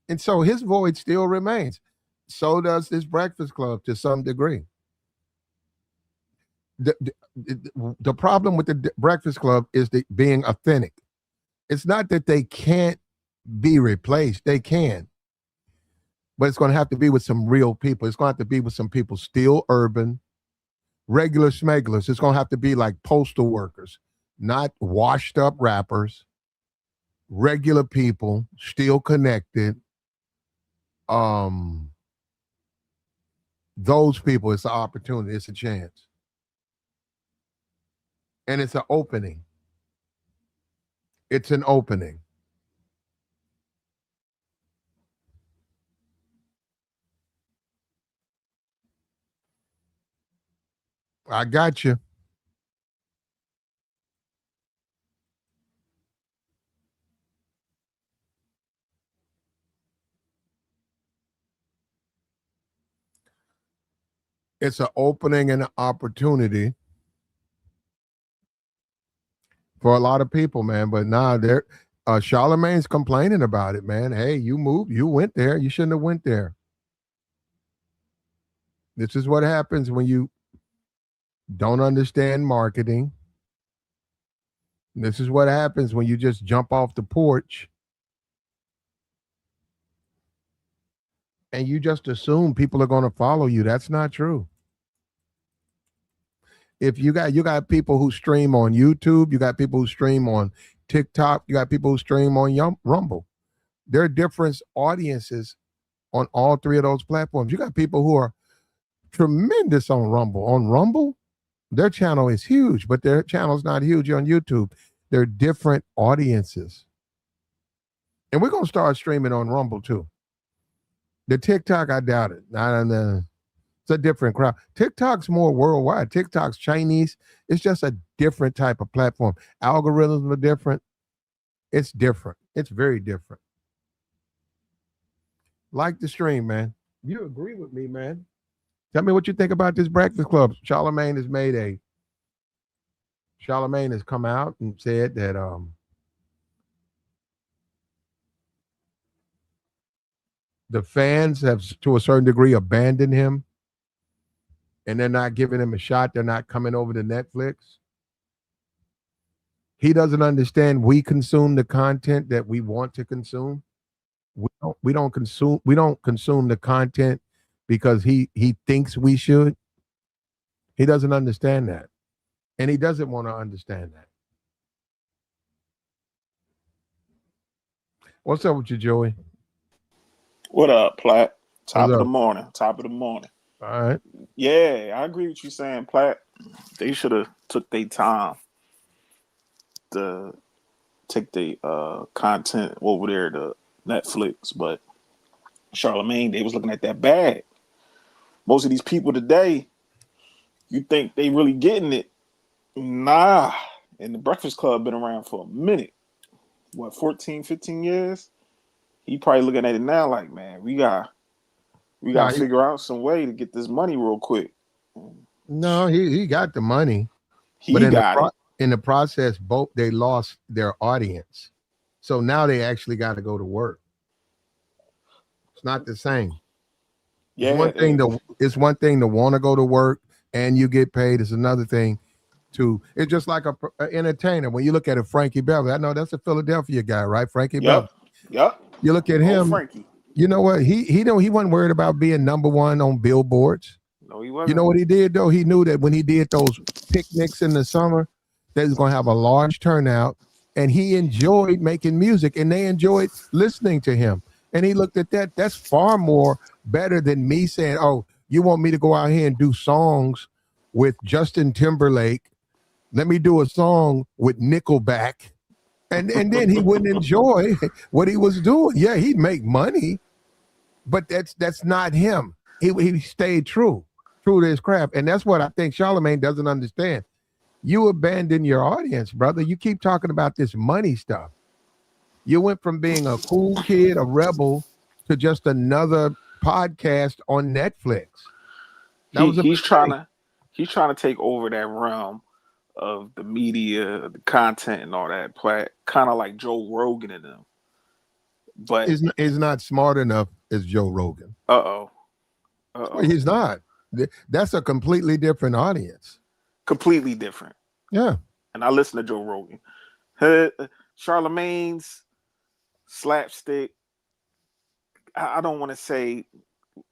And so his void still remains. So does this Breakfast Club to some degree. The problem with the Breakfast Club is being authentic. It's not that they can't be replaced. They can. But it's going to have to be with some real people. It's going to have to be with some people still urban, regular smegglers. It's going to have to be like postal workers, not washed up rappers, regular people, still connected. Those people, it's an opportunity, it's a chance. And it's an opening. It's an opening. I got you. It's an opening and an opportunity for a lot of people, man. But now they're Charlemagne's complaining about it, man. Hey, you moved, you went there. You shouldn't have went there. This is what happens when you don't understand marketing. This is what happens when you just jump off the porch and you just assume people are going to follow you. That's not true. If you got people who stream on YouTube, you got people who stream on TikTok, you got people who stream on Rumble. There are different audiences on all three of those platforms. You got people who are tremendous on Rumble. On Rumble, their channel is huge, but their channel's not huge on YouTube. They're different audiences. And we're gonna start streaming on Rumble too. The TikTok, I doubt it. It's a different crowd. TikTok's more worldwide. TikTok's Chinese. It's just a different type of platform. Algorithms are different. It's different. It's very different. Like the stream, man. You agree with me, man. Tell me what you think about this Breakfast Club. Charlamagne has come out and said that the fans have, to a certain degree, abandoned him, and they're not giving him a shot. They're not coming over to Netflix. He doesn't understand we consume the content that we want to consume. We don't consume the content because he thinks we should. He doesn't understand that. And he doesn't want to understand that. What's up with you, Joey? What up, Platt? Top of the morning. All right. Yeah, I agree with you saying, Platt. They should have took their time to take the content over there to Netflix, but Charlamagne, they was looking at that bag. Most of these people today, you think they really getting it? Nah. And the Breakfast Club been around for a minute. What, 14, 15 years? He probably looking at it now like, man, we got to figure out some way to get this money real quick. No, he got the money. In the process, both they lost their audience. So now they actually got to go to work. It's not the same. Yeah, it's one thing to want to go to work and you get paid. It's another thing it's just like a entertainer. When you look at a Frankie Beverly, I know that's a Philadelphia guy, right? Frankie Beverly. Yep. You look at him. Frankie. You know what? He wasn't worried about being number one on billboards. No, he wasn't. You know what he did though? He knew that when he did those picnics in the summer, they was gonna have a large turnout, and he enjoyed making music, and they enjoyed listening to him. And he looked at that. That's far more better than me saying, "Oh, you want me to go out here and do songs with Justin Timberlake? Let me do a song with Nickelback." And then he wouldn't enjoy what he was doing. Yeah, he'd make money, but that's not him. He stayed true to his craft. And that's what I think Charlamagne doesn't understand. You abandon your audience, brother. You keep talking about this money stuff. You went from being a cool kid, a rebel, to just another podcast on Netflix. He's trying to take over that realm of the media, the content, and all that. Kind of like Joe Rogan and them. But he's not smart enough as Joe Rogan. He's not. That's a completely different audience. Completely different. Yeah. And I listen to Joe Rogan. Charlamagne's slapstick. I don't want to say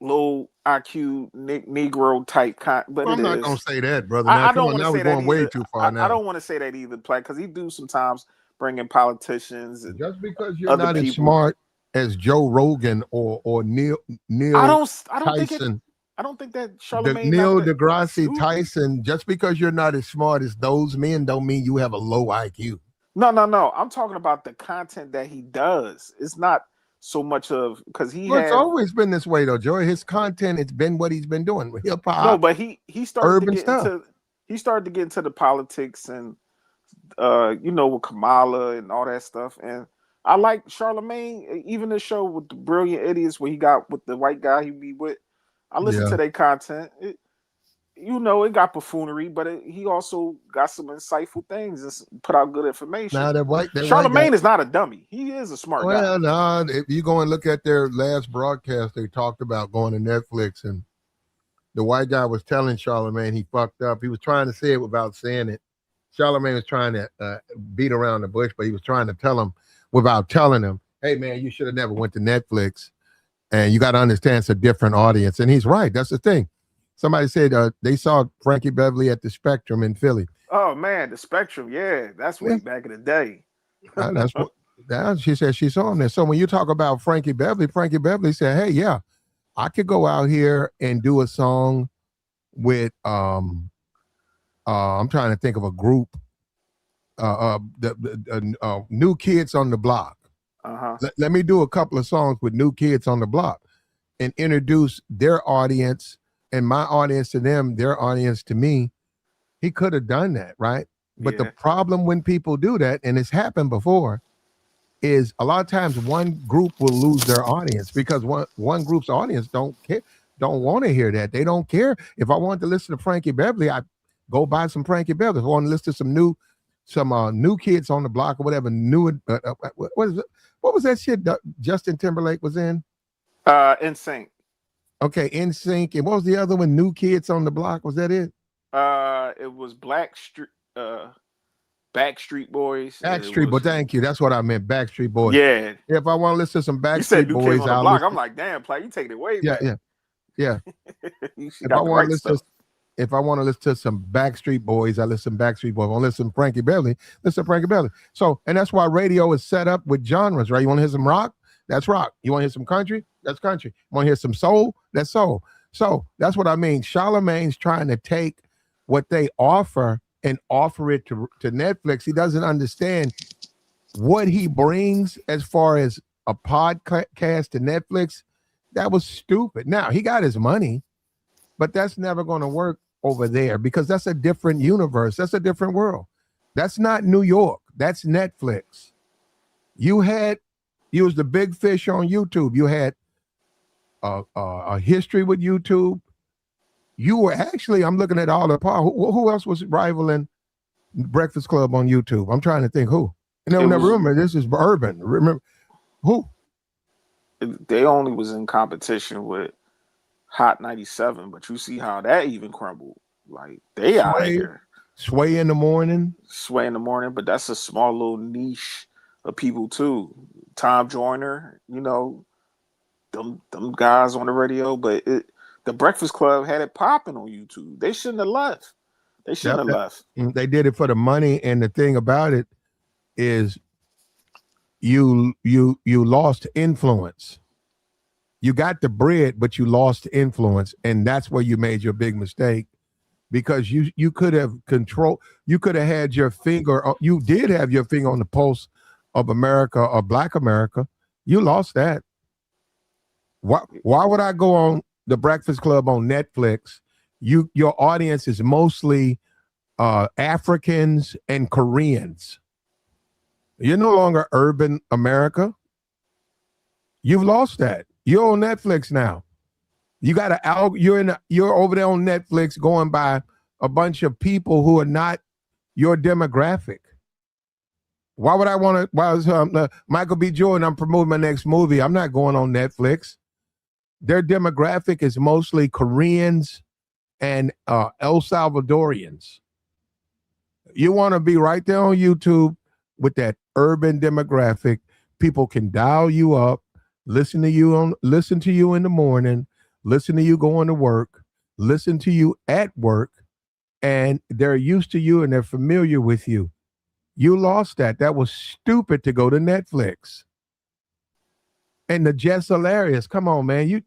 low IQ Negro type, but I'm not gonna say that, brother. Now, I don't want to say that. Going way too far now. I don't want to say that either, because he do sometimes bring in politicians. And just because you're not as smart as Joe Rogan or Neil I don't Tyson. I don't think that Charlamagne Neil deGrasse Tyson. Just because you're not as smart as those men, don't mean you have a low IQ. No. I'm talking about the content that he does. It's not so much of because it's always been this way though, Joey. His content, it's been what he's been doing with hip hop. No, but he started to get into the politics and with Kamala and all that stuff. And I like Charlamagne, even the show with the Brilliant Idiots where he got with the white guy he be with. I listen to their content. It got buffoonery, but he also got some insightful things and put out good information. Now, Charlamagne is not a dummy. He is a smart guy. Well, no, if you go and look at their last broadcast, they talked about going to Netflix, and the white guy was telling Charlamagne he fucked up. He was trying to say it without saying it. Charlamagne was trying to beat around the bush, but he was trying to tell him without telling him, "Hey, man, you should have never went to Netflix, and you got to understand it's a different audience." And he's right. That's the thing. Somebody said they saw Frankie Beverly at the Spectrum in Philly. Oh man, the Spectrum, yeah, that's Yeah, way back in the day. that's what. She said she saw him there. So when you talk about Frankie Beverly said, "Hey, yeah, I could go out here and do a song with I'm trying to think of a group, the New Kids on the Block. Uh-huh. Let me do a couple of songs with New Kids on the Block and introduce their audience and my audience to them, their audience to me." He could have done that, right? But the Yeah. problem when people do that, and it's happened before, is a lot of times one group will lose their audience because one group's audience don't care, don't want to hear that. They don't care. If I wanted to listen to Frankie Beverly, I go buy some Frankie Beverly. If I want to listen to some new Kids on the Block or whatever new what is it? What was that shit Justin Timberlake was in? In Sync. Okay, In Sync. And what was the other one? New Kids on the Block. Was that it? It was Backstreet Boys. Backstreet Boys. Thank you. That's what I meant. Backstreet Boys. Yeah. If I want to listen to some You said Backstreet New Kids Boys, on the I'll Block. listen. I'm like, damn, play, you taking it way Yeah, back. yeah. You If got I the want right to listen, stuff. if I want to listen to some Backstreet Boys, I listen to Backstreet Boys. If I want to listen to Frankie Beverly, listen to Frankie Beverly. So, and that's why radio is set up with genres, right? You want to hear some rock? That's rock. You want to hear some country? That's country. You want to hear some soul? That's soul. So that's what I mean. Charlemagne's trying to take what they offer and offer it to Netflix. He doesn't understand what he brings as far as a podcast to Netflix. That was stupid. Now he got his money, but that's never going to work over there because that's a different universe. That's a different world. That's not New York. That's Netflix. You was the big fish on YouTube. You had a history with YouTube. You were actually, I'm looking at all the power. Who else was rivaling Breakfast Club on YouTube? I'm trying to think who. No, remember, this is urban. Remember who? They only was in competition with Hot 97, but you see how that even crumbled. Like they out here. Sway in the morning. Sway in the morning, but that's a small little niche of people too. Tom Joyner, them guys on the radio, but the Breakfast Club had it popping on YouTube. They shouldn't have left. They did it for the money, and the thing about it is you lost influence. You got the bread, but you lost influence, and that's where you made your big mistake because you could have you could have had your finger, you did have your finger on the pulse of America or Black America. You lost that. Why would I go on the Breakfast Club on Netflix? Your audience is mostly Africans and Koreans. You're no longer urban America. You've lost that. You're on Netflix now. You got you're over there on Netflix going by a bunch of people who are not your demographic. Why would I want to? Why is Michael B. Jordan? I'm promoting my next movie. I'm not going on Netflix. Their demographic is mostly Koreans and El Salvadorians. You want to be right there on YouTube with that urban demographic. People can dial you up, listen to you in the morning, listen to you going to work, listen to you at work, and they're used to you and they're familiar with you. You lost that. That was stupid to go to Netflix. And the Jess hilarious. Come on, man.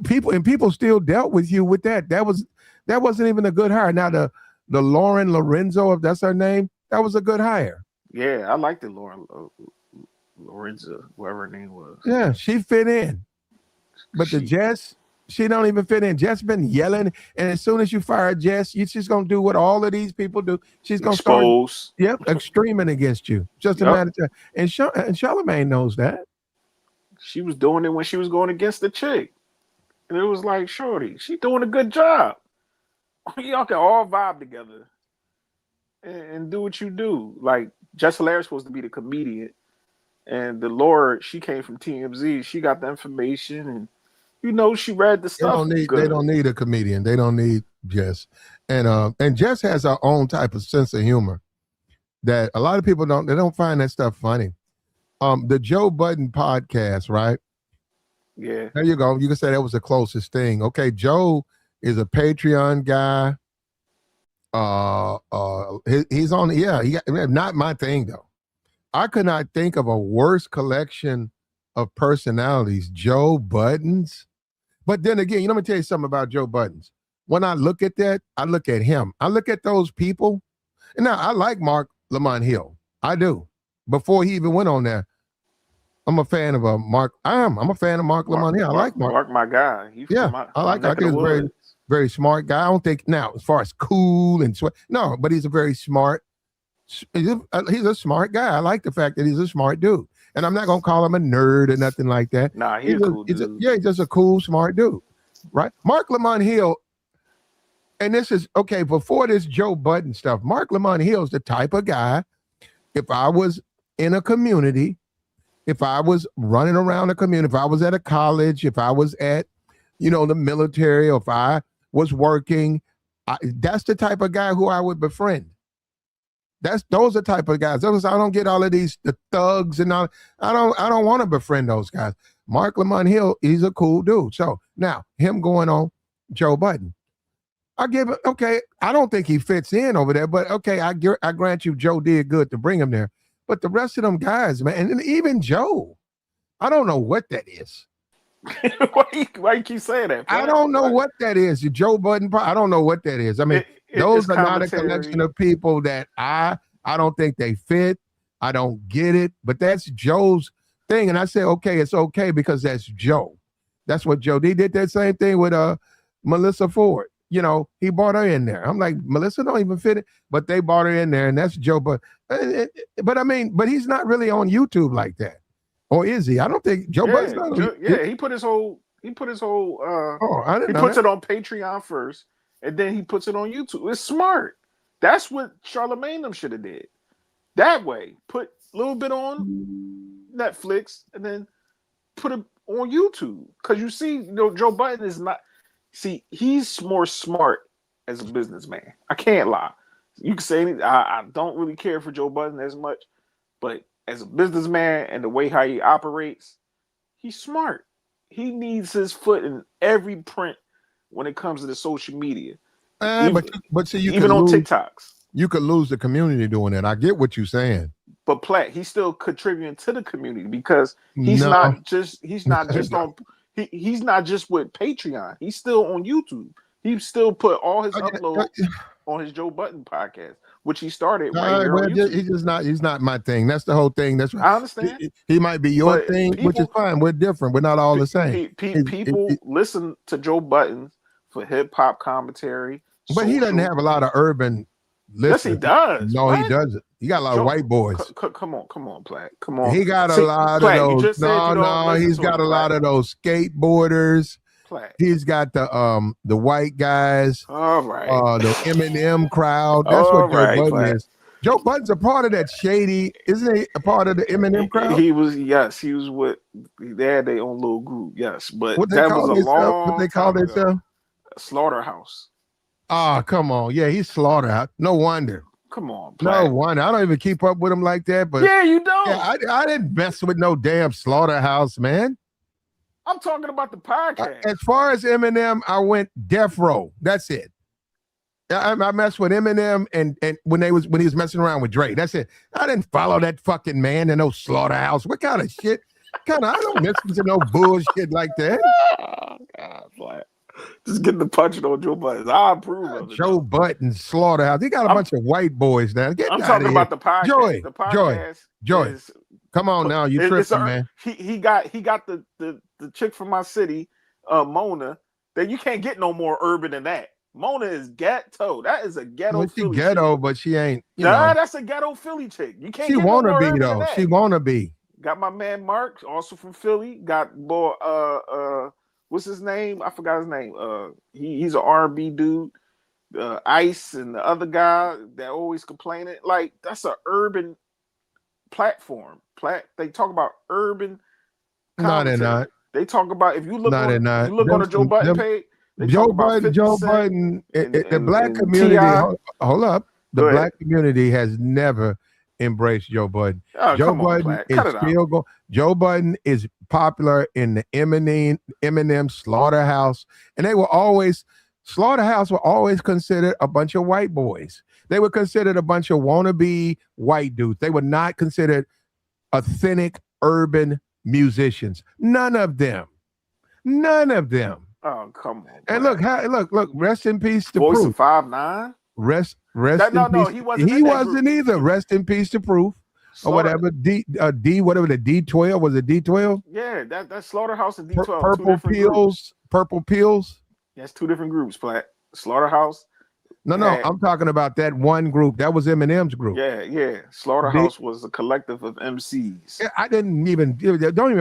People still dealt with you with that. That wasn't even a good hire. Now the Lauren Lorenzo, if that's her name, that was a good hire. Yeah, I liked the Lauren Lorenzo, whoever her name was. Yeah, she fit in. But the Jess, she don't even fit in. Jess been yelling, and as soon as you fire Jess, she's gonna do what all of these people do. She's gonna expose. Extreming against you. Just a matter of time. And Charlemagne knows that. She was doing it when she was going against the chick. And it was like, shorty, she doing a good job. Y'all can all vibe together and do what you do. Like, Jess Hilarious supposed to be the comedian. And the Lord, she came from TMZ. She got the information and, she read the stuff. They don't need a comedian. They don't need Jess. And Jess has her own type of sense of humor that a lot of people don't find that stuff funny. The Joe Budden podcast, right? Yeah. There you go. You can say that was the closest thing. Okay, Joe is a Patreon guy. He's on. Yeah, not my thing though. I could not think of a worse collection of personalities. Joe Buttons. But then again, let me tell you something about Joe Buttons. When I look at that, I look at him. I look at those people. And now I like Mark Lamont Hill. I do. Before he even went on there, I'm a fan of Mark. I'm a fan of Mark Lamont Hill. I like Mark. Mark, my guy. I like. I think he's a very, very smart guy. I don't think now as far as cool and sweat. No, but he's a very smart. He's a smart guy. I like the fact that he's a smart dude. And I'm not gonna call him a nerd or nothing like that. Nah, he's a cool dude. He's just a cool, smart dude, right? Mark Lamont Hill. And this is okay. Before this Joe Budden stuff, Mark Lamont Hill is the type of guy. If I was in a community, if I was running around a community, if I was at a college, if I was at, the military, or if I was working, that's the type of guy who I would befriend. Those are the type of guys. I don't get all of the thugs and all. I don't want to befriend those guys. Mark Lamont Hill, he's a cool dude. So now him going on Joe Budden. I give it, okay, I don't think he fits in over there, but okay, I grant you Joe did good to bring him there. But the rest of them guys, man, and even Joe, I don't know what that is. Why you keep saying that? I don't know what that is. Joe Budden, I don't know what that is. I mean, those are not a collection of people that I don't think they fit. I don't get it, but that's Joe's thing. And I say, okay, it's okay because that's Joe. That's what Joe did. He did that same thing with Melissa Ford. He brought her in there. I'm like, Melissa don't even fit it, but they brought her in there, and that's Joe. But I mean, but he's not really on YouTube like that, or is he? I don't think Joe Budden's not. He put his whole. He puts it on Patreon first, and then he puts it on YouTube. It's smart. That's what Charlamagne them should have did. That way, put a little bit on Netflix, and then put it on YouTube. Because you see, Joe Budden is not. See, he's more smart as a businessman. I can't lie. You can say anything. I don't really care for Joe Budden as much, but as a businessman and the way how he operates, he's smart. He needs his foot in every print when it comes to the social media. But see, even on TikToks. You could lose the community doing that. I get what you're saying. But Platt, he's still contributing to the community because he's not just on. He's not just with Patreon. He's still on YouTube. He still put all his uploads on his Joe Budden podcast, which he started right here on YouTube. He's not my thing. That's the whole thing. That's what I understand. He might be your thing, which is fine. We're different. We're not all the same. People listen to Joe Budden for hip hop commentary. But he doesn't have a lot of urban listeners. Yes, he does. No, he doesn't. He got a lot of white boys. Come on, Platt. Come on. He got a lot of those. No, he's got a lot of those skateboarders. Platt. He's got the white guys. All right. The Eminem crowd. That's what Joe Budden is. Joe Budden's a part of that shady, isn't he? A part of the Eminem crowd. He was with. They had their own little group. Yes, but that was a long. What they call themselves? Slaughterhouse. Oh, come on. Yeah, he's Slaughterhouse. No wonder. Come on, Platt. No wonder. I don't even keep up with him like that. But yeah, you don't. Yeah, I didn't mess with no damn Slaughterhouse, man. I'm talking about the podcast. As far as Eminem, I went Death Row. That's it. I messed with Eminem and when he was messing around with Dre. That's it. I didn't follow that fucking man in no Slaughterhouse. What kind of shit? I don't listen to no bullshit like that. Oh, God, Platt. Just getting the punching on Joe Budden. I approve of it. Joe Budden, Slaughterhouse. He got a bunch of white boys now. I'm talking about the podcast. Joy, the podcast Joy. Come on now, you tripping, man. He got the chick from my city, Mona. That you can't get no more urban than that. Mona is ghetto. That is a ghetto. She ghetto, but she ain't. That's a ghetto Philly chick. You can't. She wanna be though. She wanna be. Got my man Mark, also from Philly. Got boy, what's his name? I forgot his name. He's an R&B dude. Ice and the other guy that always complaining. Like that's an urban platform. They talk about urban. No, they're not. They talk about if you look on the Joe Budden page. Joe Budden, the black community. Hold up, the black community has never embraced Joe Budden. Oh, Joe Budden is still going. Joe Budden is popular in the Eminem Slaughterhouse, and they were always Slaughterhouse were always considered a bunch of white boys. They were considered a bunch of wannabe white dudes. They were not considered authentic urban musicians. None of them. None of them. Oh, come on. And Black. look. Rest in peace to Voice Proof. of 5'9"? Rest No, in peace. he wasn't. He wasn't either. Rest in peace to Proof. Or whatever. Whatever the D12 was. It D12? Yeah, that's Slaughterhouse and D12. Purple Pills. Purple Pills. That's two different groups, Platt. Slaughterhouse. No, I'm talking about that one group. That was Eminem's group. Yeah. Slaughterhouse was a collective of MCs. I don't even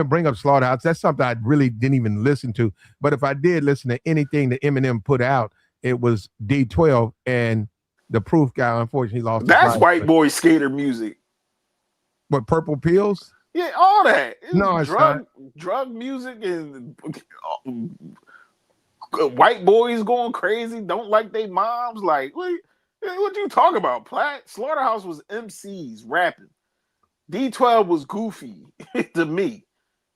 bring up Slaughterhouse. That's something I really didn't even listen to. But if I did listen to anything that Eminem put out, it was D12, and the Proof guy unfortunately lost. That's white boy skater music. What, Purple Pills? Yeah, all that. It's drug music and white boys going crazy, don't like their moms. Like, what you talking about, Platt? Slaughterhouse was MCs rapping. D12 was goofy to me.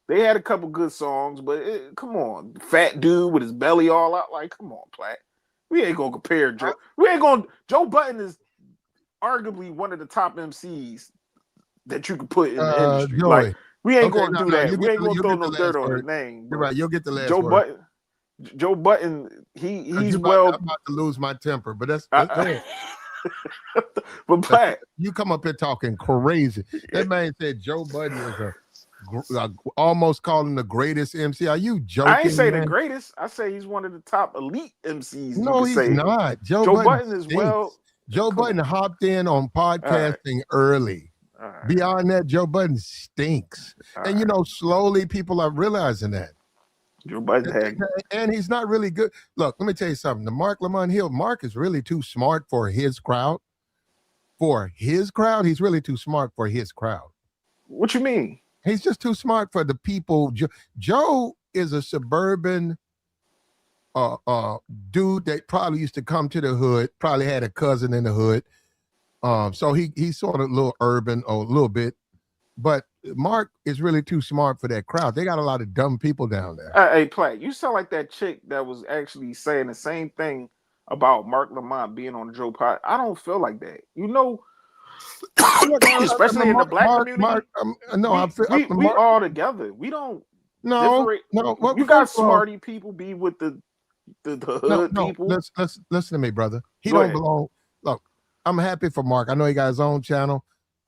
They had a couple good songs, but come on. Fat dude with his belly all out. Like, come on, Platt. We ain't going to compare Joe. Joe Budden is arguably one of the top MCs that you could put in the industry. Joey. Like, we ain't going to do that. We ain't going to throw no dirt on his name. You're right. You'll get the last Joe word. Budden. Joe Budden, he's I'm about to lose my temper, but that's but Platt, you come up here talking crazy. That man said Joe Budden is almost calling the greatest MC. Are you joking? I ain't say the greatest. I say he's one of the top elite MCs. No, he's not. Joe Budden is well. Joe Budden hopped in on podcasting early. Right. Beyond that, Joe Budden stinks. And slowly people are realizing that. Joe Budden and he's not really good. Look, let me tell you something. The Mark Lamont Hill, Mark is really too smart for his crowd. For his crowd, he's really too smart for his crowd. What you mean? He's just too smart for the people. Joe is a suburban dude that probably used to come to the hood, probably had a cousin in the hood. So he's sort of a little urban or a little bit. But Mark is really too smart for that crowd. They got a lot of dumb people down there. Hey, Platt, you sound like that chick that was actually saying the same thing about Mark Lamont being on Joe Pot. I don't feel like that. Especially in the black community. We all together. We don't. No. You got smarty people be with the hood people. Listen to me, brother. He don't belong. Look, I'm happy for Mark. I know he got his own channel.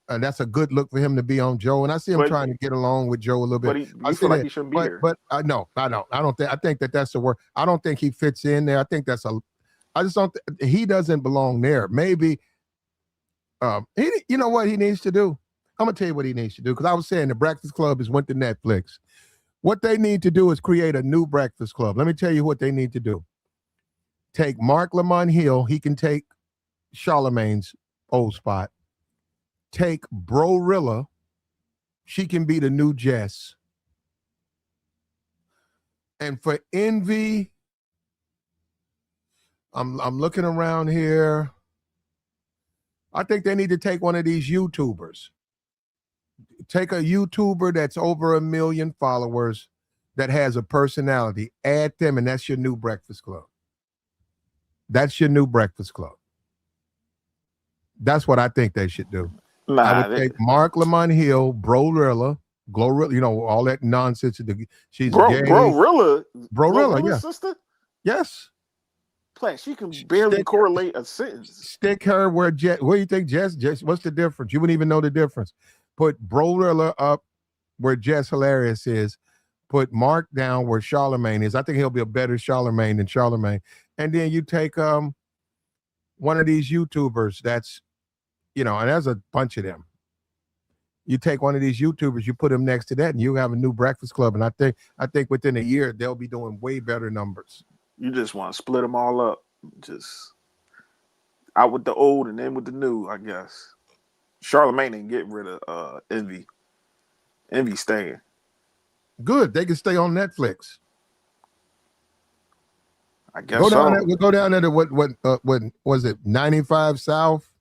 And that's a good look for him to be on Joe. And I see him trying to get along with Joe a little bit. But I feel like he shouldn't be here. But I don't. I think that's the word. I don't think he fits in there. I think I just don't. He doesn't belong there. Maybe. You know what he needs to do? I'm gonna tell you what he needs to do, because I was saying the Breakfast Club went to Netflix. What they need to do is create a new Breakfast Club. Let me tell you what they need to do. Take Mark Lamont Hill. He can take Charlemagne's old spot. Take Brorilla. She can be the new Jess. And for Envy, I'm looking around here. I think they need to take one of these YouTubers. Take a YouTuber that's over 1 million followers that has a personality. Add them, and that's your new Breakfast Club. That's your new Breakfast Club. That's what I think they should do. I would take Mark Lamont Hill, Brorilla, Glorilla, all that nonsense. She's gay. Brorilla, yeah. Sister? Yes. Plus, she can barely correlate a sentence. Stick her where do you think Jess? What's the difference? You wouldn't even know the difference. Put Brorilla up where Jess Hilarious is. Put Mark down where Charlemagne is. I think he'll be a better Charlemagne than Charlemagne. And then you take one of these YouTubers that's, and there's a bunch of them. You take one of these YouTubers, you put them next to that, and you have a new Breakfast Club. And I think within a year they'll be doing way better numbers. You just want to split them all up, just out with the old and in with the new, I guess. Charlemagne ain't getting rid of Envy. Envy staying. Good, they can stay on Netflix. I guess we'll go down there to what was it? 95 South.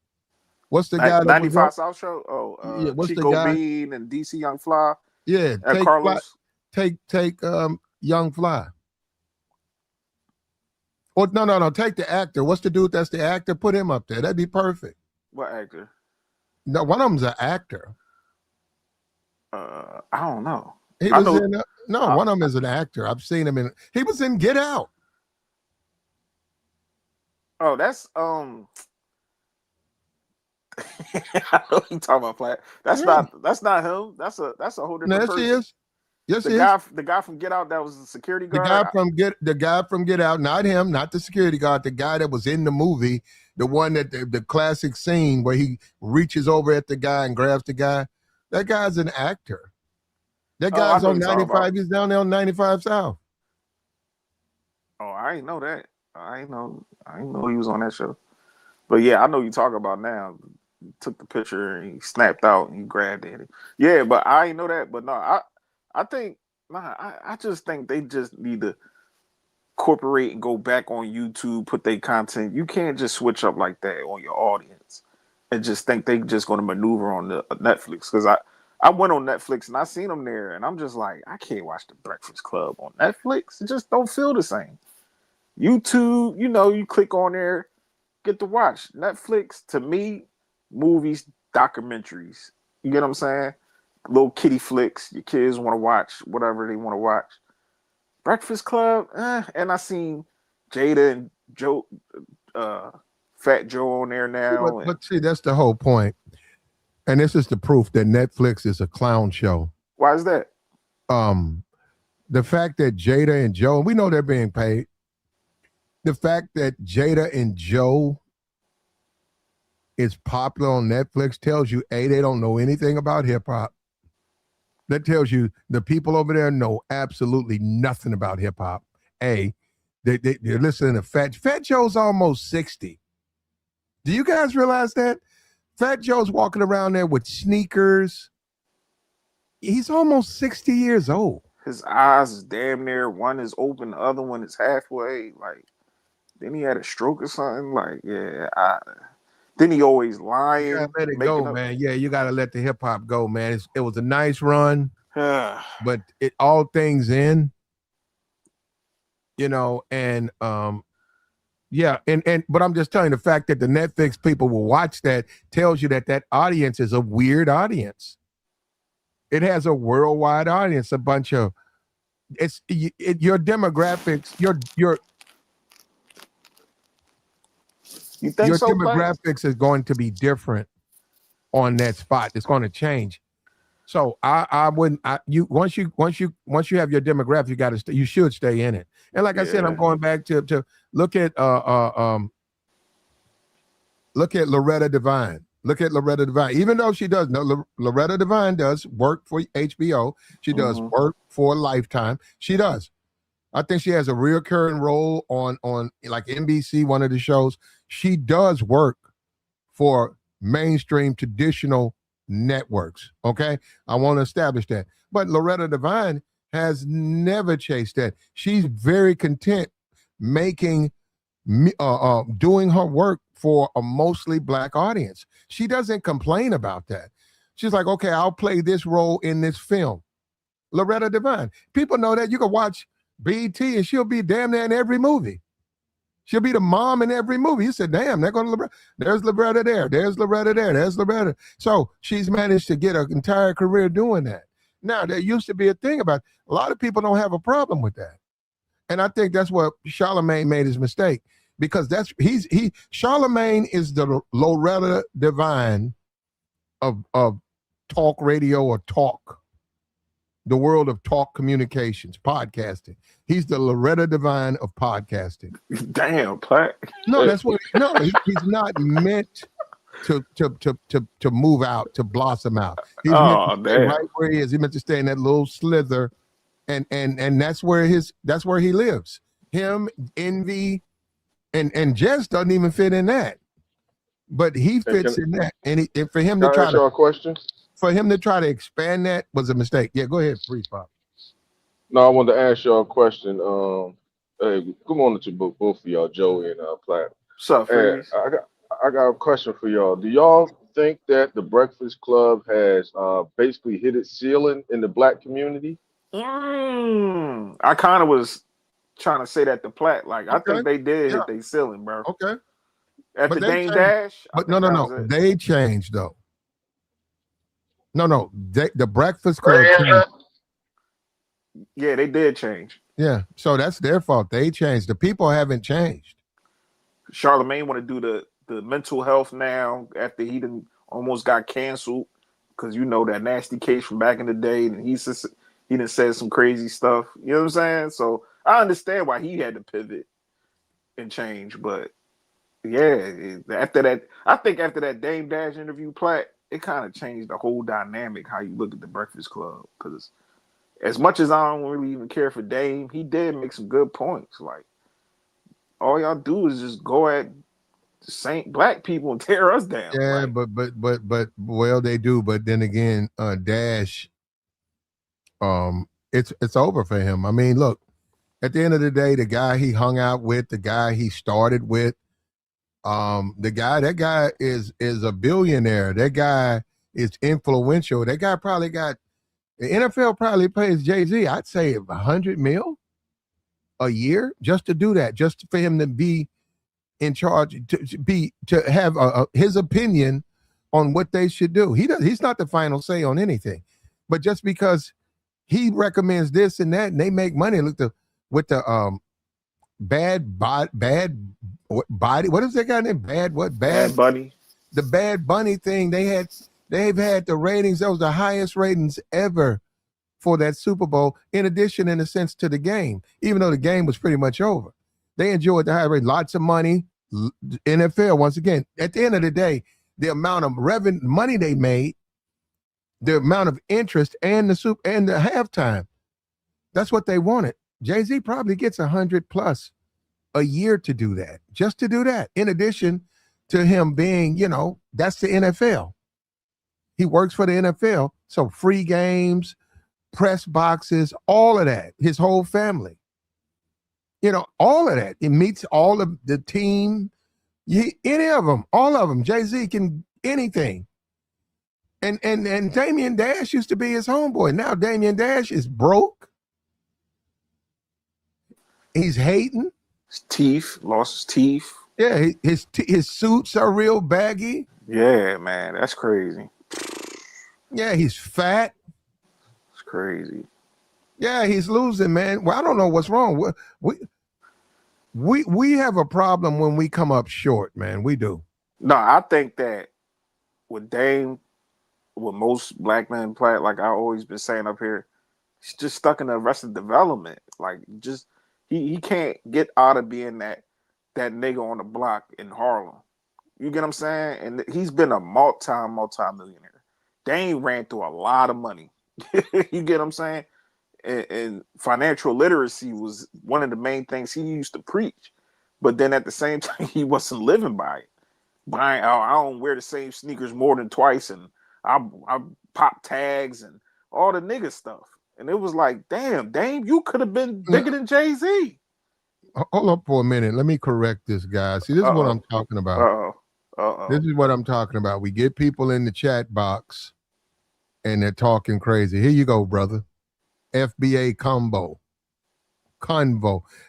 What's the guy? 95 South Show. Oh, what's Chico the guy? Bean and DC Young Fly. Yeah, Carlos. Take Young Fly. Oh no. Take the actor. What's the dude that's the actor? Put him up there. That'd be perfect. What actor? No, one of them's an actor. I don't know. He I was know. in. No, one of them is an actor. I've seen him in. He was in Get Out. Oh, that's I know you talking about Flat. That's Yeah. not him. That's a whole different Yes, he person. is. Yes, he is. The guy from Get Out that was the security The guard. guy from Get Out, not him, not the security guard, the guy that was in the movie, the one that the classic scene where he reaches over at the guy and grabs the guy. That guy's an actor. That Oh, I guy's know on you're talking 95. about. He's down there on 95 South. Oh, I ain't know that. I ain't know he was on that show. But yeah, I know you talking about now. He took the picture and he snapped out and he grabbed it. Yeah, but I ain't know that. But no, I think I just think they just need to incorporate and go back on YouTube, put their content. You can't just switch up like that on your audience and just think they just going to maneuver on the Netflix. Because I went on Netflix and I seen them there, and I'm just like, I can't watch the Breakfast Club on Netflix. It just don't feel the same. YouTube, you click on there, get to watch. Netflix, to me, movies, documentaries. You get what I'm saying? Little kitty flicks. Your kids want to watch whatever they want to watch. Breakfast Club, and I seen Jada and Joe, Fat Joe on there now. But see, that's the whole point. And this is the proof that Netflix is a clown show. Why is that? The fact that Jada and Joe, and we know they're being paid. The fact that Jada and Joe is popular on Netflix tells you, A, they don't know anything about hip hop. That tells you the people over there know absolutely nothing about hip hop. A, they're listening to Fat Joe's almost 60. Do you guys realize that? Fat Joe's walking around there with sneakers. He's almost 60 years old. His eyes is damn near, one is open, the other one is halfway. Like, then he had a stroke or something. Like, yeah, then he always lying. You gotta let it go, man. Yeah, you gotta let the hip hop go, man. It was a nice run, but it all things in, and yeah, but I'm just telling you, the fact that the Netflix people will watch that tells you that audience is a weird audience. It has a worldwide audience, a bunch of your demographics, your you think so, demographics is going to be different on that spot. It's going to change. So I wouldn't. Once you have your demographic, you should stay in it. And like I said, I'm going back to look at Loretta Devine. Look at Loretta Devine. Even though she does, Loretta Devine does work for HBO. She does work for Lifetime. She does. I think she has a recurring role on like NBC, one of the shows. She does work for mainstream traditional networks. Okay, I want to establish that. But Loretta Devine has never chased that. She's very content making, doing her work for a mostly Black audience. She doesn't complain about that. She's like, okay, I'll play this role in this film. Loretta Devine. People know that. You can watch BET and she'll be damn near in every movie. She'll be the mom in every movie. You said, damn, they're going to Loretta. There's Loretta there. There's Loretta there. There's Loretta. So she's managed to get an entire career doing that. Now, there used to be a thing about a lot of people don't have a problem with that. And I think that's what Charlemagne made his mistake, because Charlemagne is the Loretta Devine of talk radio or talk. The world of talk communications, podcasting. He's the Loretta Devine of podcasting. Damn, Platt. No, that's what. No, he's not meant to move out, to blossom out. He's meant to stay right where he is. He's meant to stay in that little slither, and that's where he lives. Him, Envy, and Jess doesn't even fit in that, but he fits in that. And for him to try to a question. For him to try to expand that was a mistake. Yeah, go ahead, Freeze Pop. No, I wanted to ask y'all a question. Hey, good morning to both of y'all, Joey and Platt. What's up, Freeze? I got a question for y'all. Do y'all think that the Breakfast Club has basically hit its ceiling in the Black community? I kind of was trying to say that to Platt. Like I Okay. think they did Yeah. hit their ceiling, bro. Okay. At But the they Dame changed. Dash, I But no, think no, that no. was it. They changed though. No. The Breakfast Club changed. Yeah, they did change. Yeah. So that's their fault. They changed. The people haven't changed. Charlemagne want to do the mental health now after he done almost got canceled because you know that nasty case from back in the day, and he done said some crazy stuff. You know what I'm saying? So I understand why he had to pivot and change, but yeah, after that, I think after that Dame Dash interview, Platt, it kind of changed the whole dynamic how you look at the Breakfast Club. Because as much as I don't really even care for Dame, he did make some good points. Like all y'all do is just go at Saint black people and tear us down. Yeah, Like but well, they do. But then again, Dash, it's over for him. I mean, look, at the end of the day, the guy he hung out with, the guy he started with, that guy is a billionaire. That guy is influential. That guy probably got the NFL probably pays Jay-Z, I'd say $100 million a year just to do that, just for him to be in charge, to have his opinion on what they should do. He's not the final say on anything, but just because he recommends this and that, and they make money. Look, with the bad body. What is that guy named? Bad Bunny. The Bad Bunny thing. They've had the ratings. That was the highest ratings ever for that Super Bowl. In addition, in a sense, to the game, even though the game was pretty much over, they enjoyed the high rate. Lots of money. NFL, once again, at the end of the day, the amount of money they made, the amount of interest, and the halftime. That's what they wanted. Jay-Z probably gets 100+ a year to do that, just to do that. In addition to him being, that's the NFL. He works for the NFL. So free games, press boxes, all of that, his whole family. All of that. It meets all of the team, any of them, all of them. Jay-Z can anything. And Damian Dash used to be his homeboy. Now Damian Dash is broke. He's hating. His teeth, lost his teeth. Yeah, his suits are real baggy. Yeah, man, that's crazy. Yeah, he's fat. It's crazy. Yeah, he's losing, man. Well, I don't know what's wrong. We have a problem when we come up short, man. We do. No, I think that with Dame, with most black men play, like I always been saying up here, he's just stuck in Arrested Development. Like just he can't get out of being that nigga on the block in Harlem. You get what I'm saying? And he's been a multi-millionaire. Dame ran through a lot of money. You get what I'm saying? And financial literacy was one of the main things he used to preach. But then at the same time, he wasn't living by it. I don't wear the same sneakers more than twice, and I pop tags and all the nigga stuff. And it was like, damn, Dame, you could have been bigger than Jay-Z. Hold up for a minute. Let me correct this guy. See, this is what I'm talking about. This is what I'm talking about. We get people in the chat box and they're talking crazy. Here you go, brother. FBA convo.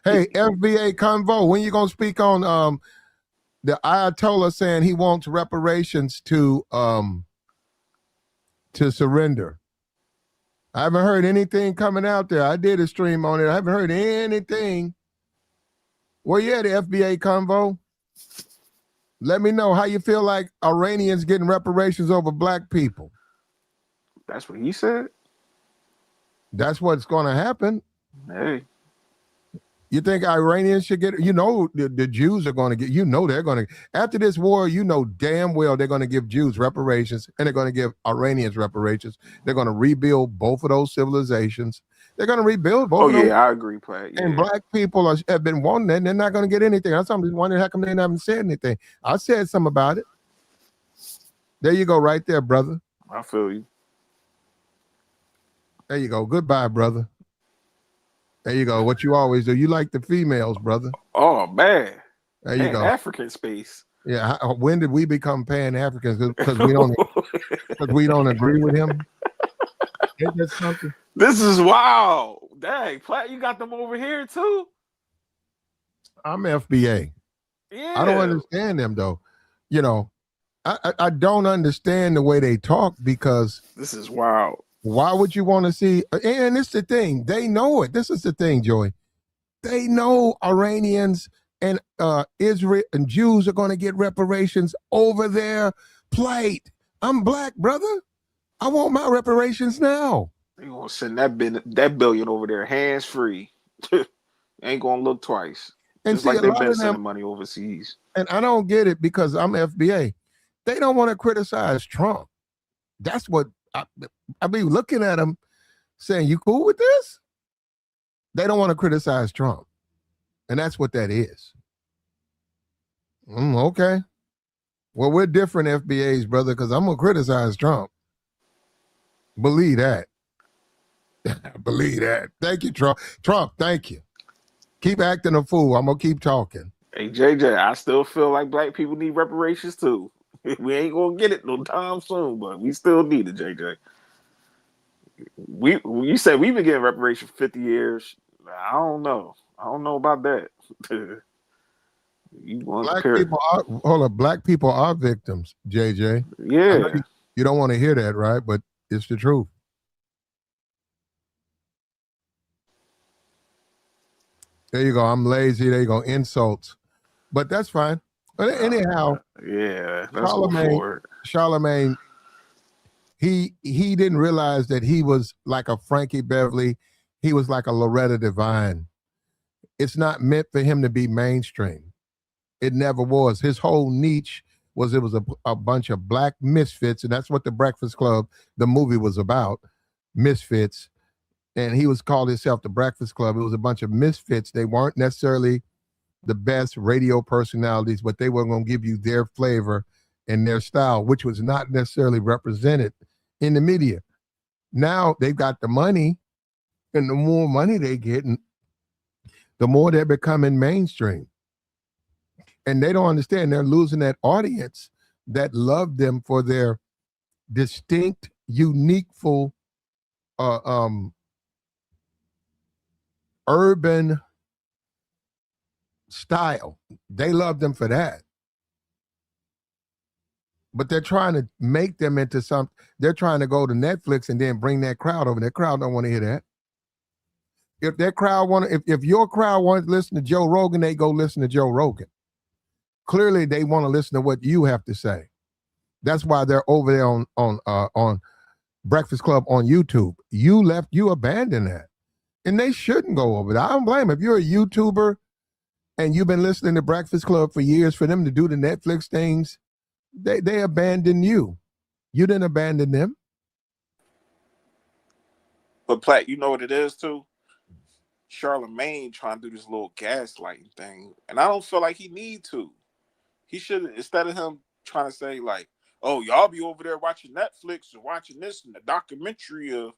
Hey, FBA convo. When you gonna speak on the Ayatollah saying he wants reparations to surrender? I haven't heard anything coming out there. I did a stream on it. I haven't heard anything. Where you at, the FBA convo? Let me know how you feel like Iranians getting reparations over black people. That's what he said. That's what's going to happen. Hey. You think Iranians should get, the Jews are going to get, they're going to, after this war, damn well they're going to give Jews reparations and they're going to give Iranians reparations. They're going to rebuild both of those civilizations. They're going to rebuild both of those. Oh, yeah, I agree, Platt. Yeah. And black people have been wanting that and they're not going to get anything. I'm just wondering how come they haven't said anything. I said something about it. There you go, right there, brother. I feel you. There you go. Goodbye, brother. There you go. What you always do. You like the females, brother. Oh, man. There you go. African space. Yeah. When did we become Pan-Africans? Because we don't agree with him? Isn't that something? This is wild. Dang, Platt, you got them over here too? I'm FBA. I don't Yeah, understand them though. You know, I don't understand the way they talk because this is wild. why would you want to see? And it's the thing. They know it. This is the thing, Joey. They know Iranians and Israel and Jews are going to get reparations over their plight. I'm black, brother. I want my reparations now. They gonna send that billion over there hands free. Ain't gonna look twice. And Just see, like a they've lot been of them, sending money overseas. and I don't get it because I'm FBA. They don't want to criticize Trump. That's what I be looking at them saying, you cool with this? They don't want to criticize Trump. And that's what that is. Okay. Well, we're different FBAs, brother, because I'm going to criticize Trump. Believe that. Believe that. Thank you, Trump. Trump, thank you. Keep acting a fool. I'm going to keep talking. Hey JJ, I still feel like black people need reparations too. We ain't gonna get it no time soon, but we still need it, JJ. You said we've been getting reparations for 50 years. I don't know. I don't know about that. You want Black compare? people are, hold up, black people are victims, JJ. I know Yeah. you don't want to hear that, right? But it's the truth. There you go. I'm lazy. There you go. Insults. But that's fine. But anyhow, Yeah. Let's go forward. Charlemagne, he didn't realize that he was like a Frankie Beverly. He was like a Loretta Devine. It's not meant for him to be mainstream. It never was. His whole niche was it was a bunch of black misfits, and that's what the Breakfast Club, the movie, was about. Misfits. And he was called himself the Breakfast Club. It was a bunch of misfits. They weren't necessarily the best radio personalities, but they were going to give you their flavor and their style, which was not necessarily represented in the media. Now they've got the money, and the more money they get, the more they're becoming mainstream. And they don't understand they're losing that audience that loved them for their distinct, uniqueful, urban style. They love them for that. But they're trying to make them into something. They're trying to go to Netflix and then bring that crowd over. That crowd don't want to hear that. If that crowd want to, if your crowd wants to listen to Joe Rogan, they go listen to Joe Rogan. Clearly, they want to listen to what you have to say. That's why they're over there on Breakfast Club on YouTube. You abandoned that, and they shouldn't go over there. I don't blame them. If you're a YouTuber and you've been listening to Breakfast Club for years, for them to do the Netflix things, they abandoned you. You didn't abandon them. But Platt, you know what it is too? Charlemagne trying to do this little gaslighting thing. And I don't feel like he need to. He should, instead of him trying to say like, oh, y'all be over there watching Netflix or watching this and the documentary of,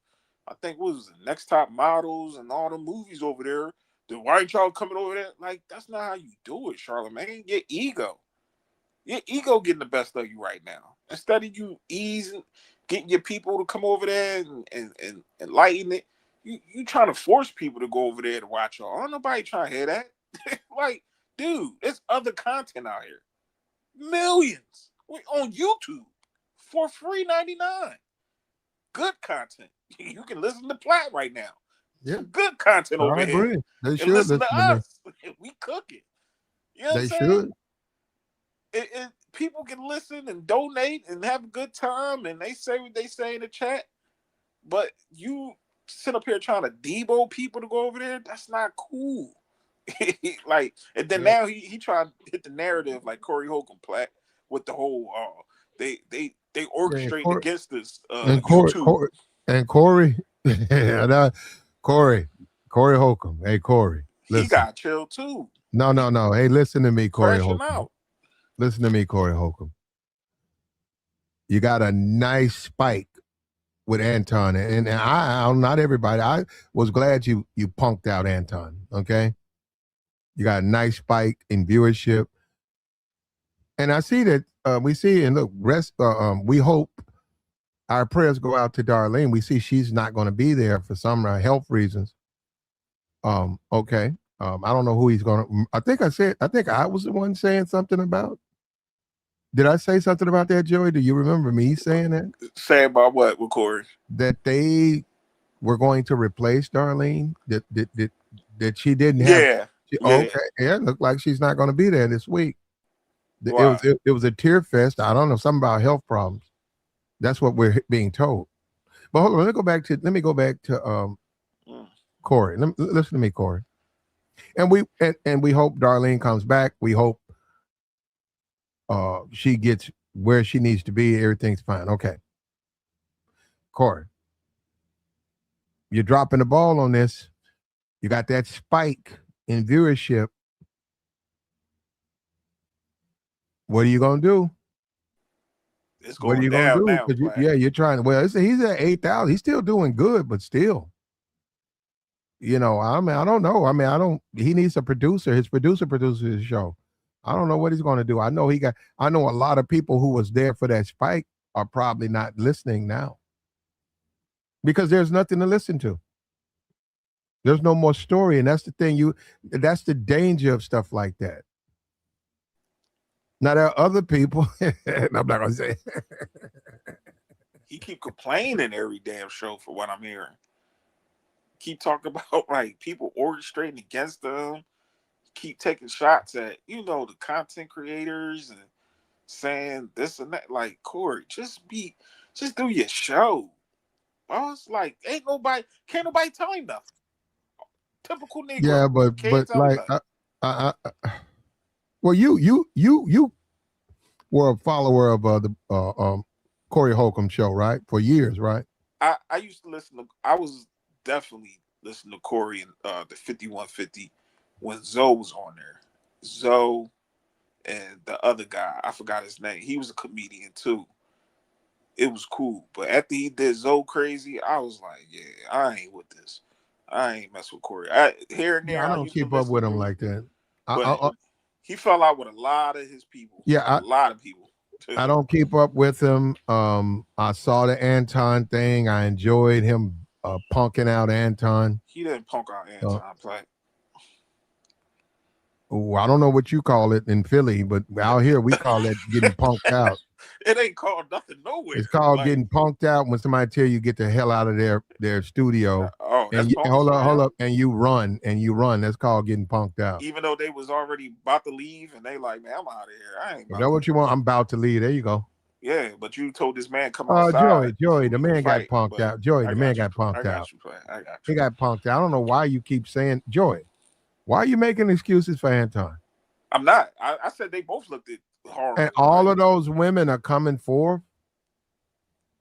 I think what was it, Next Top Models and all the movies over there. Then why ain't y'all coming over there? Like, that's not how you do it, Charlemagne. Your ego getting the best of you right now. Instead of you easing, getting your people to come over there and lighten it, you trying to force people to go over there to watch y'all. Ain't nobody trying to hear that. Like, dude, there's other content out here. Millions on YouTube for free 99. Good content. You can listen to Platt right now. Yeah, Some good content over I here. agree. They And should listen to listen to me. us. We cook it. You know what I'm They saying? should. People can listen and donate and have a good time, and they say what they say in the chat. But you sit up here trying to debo people to go over there. That's not cool. Like, and then now he trying to hit the narrative like Corey Holcomb Platt with the whole they orchestrating against this and YouTube. Corey, Corey Holcomb. Hey, Corey, listen. He got chilled too. No. Hey, listen to me, Corey Crashing Holcomb. out. Listen to me, Corey Holcomb. You got a nice spike with Anton, and I'm not everybody. I was glad you punked out Anton. Okay, you got a nice spike in viewership, and I see that we see and look. We hope our prayers go out to Darlene. We see she's not going to be there for some health reasons. Okay, I don't know who he's gonna. I think I was the one saying something about. Did I say something about that, Joey? Do you remember me saying that? Say about what with Corey? That they were going to replace Darlene. That she didn't have. Yeah, yeah. Okay, yeah, it looked like she's not going to be there this week. It Why? was it was a tear fest. I don't know, something about health problems. That's what we're being told. But hold on, let me go back to Mm. Corey. Listen to me, Corey. And we hope Darlene comes back. We hope she gets where she needs to be. Everything's fine. Okay. Corey, you're dropping the ball on this. You got that spike in viewership. What are you gonna do? It's What are going you gonna down do? now, Because Black. you're trying. Well, he's at 8,000. He's still doing good, but still, I mean, I don't know. I mean, I don't. He needs a producer. His producer produces his show. I don't know what he's going to do. I know I know a lot of people who was there for that spike are probably not listening now because there's nothing to listen to. There's no more story, and that's the thing. That's the danger of stuff like that. Now there are other people, and I'm not going to say. He keep complaining every damn show for what I'm hearing. Keep talking about like people orchestrating against them. Keep taking shots at the content creators and saying this and that. Like Corey, just do your show. Boss, like can't nobody tell him nothing. Typical Yeah, Negro, can't but tell him like, nothing. well, you were a follower of the Corey Holcomb show, right? For years, right? I used to listen to. I was definitely listening to Corey and the 5150 when Zoe was on there. Zoe and the other guy, I forgot his name. He was a comedian too. It was cool, but after he did Zoe crazy, I was like, yeah, I ain't with this. I ain't mess with Corey. Here and Yeah, there, I I don't used to keep up listen with him to it, like that. but he fell out with a lot of his people. A Yeah, lot of people. I don't keep up with him. I saw the Anton thing. I enjoyed him punking out Anton. He didn't punk out Uh, Anton Play. I don't know what you call it in Philly, but out here we call it getting punked out. It ain't called nothing nowhere. It's called Like, getting punked out when somebody tell you get the hell out of their studio. that's And punkish for hold him. up, and you run. That's called getting punked out. Even though they was already about to leave, and they like, man, I'm out of here. I ain't Is about that to. what you want? I'm about to leave. There you go. Yeah, but you told this man come outside Joey, so the we can man got fight. punked But out. Joey, I the man got you. got I punked out. got you, play. I got He you. got punked out. I don't know why you keep saying, Joey, why are you making excuses for Anton? I'm not. I said they both looked at And horrible. all Like, of those women are coming forth.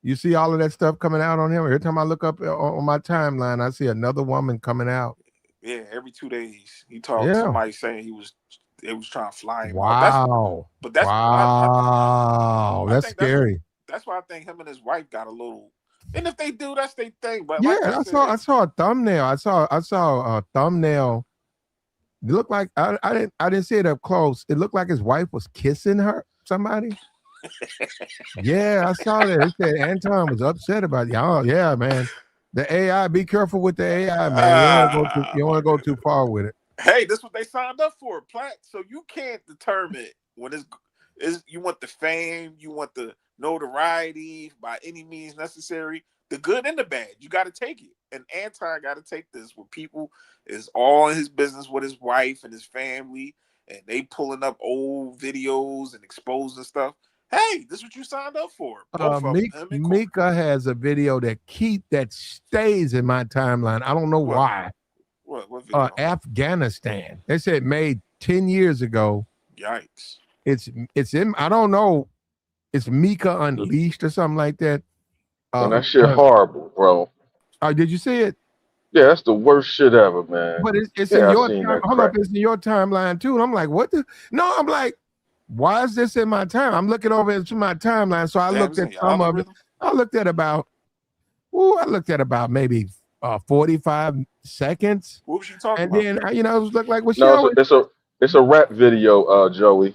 You see all of that stuff coming out on him. Every time I look up on my timeline, I see another woman coming out. yeah, every 2 days he talked. Yeah. Somebody saying they was trying to fly him out. Wow. That's Wow. I That's think scary. that's why I think him and his wife got a little. And if they do, that's their thing. But like I Yeah, said, I saw a thumbnail. I saw a thumbnail. It looked like I didn't see it up close. It looked like his wife was kissing somebody. Yeah, I saw that. It said Anton was upset about it. Oh, yeah, man. The AI, be careful with the AI, man. You don't want to my go too goodness. far with it. Hey, this is what they signed up for, Platt. So you can't determine when is you want the fame, you want the notoriety by any means necessary, the good and the bad. You got to take it. And Anton got to take this where people is all in his business with his wife and his family, and they pulling up old videos and exposing stuff. Hey, this is what you signed up for. Both of them, him and Corey. Mika has a video that stays in my timeline. I don't know What? why. What video? Afghanistan. They said made 10 years ago. Yikes. It's in, I don't know. It's Mika Unleashed or something like that. And that shit horrible, bro. Did you see it? Yeah, that's the worst shit ever, man. But it's in Yeah, I your seen time. that Hold up, crap. it's in your timeline too. And I'm like, what the? No, I'm like, why is this in my time? I'm looking over into my timeline. So I Damn, looked it's at in your some of it. algorithm? I looked at about maybe 45 seconds. What was you talking And about? then, it was look like, well, she No, always, it's a rap video, Joey.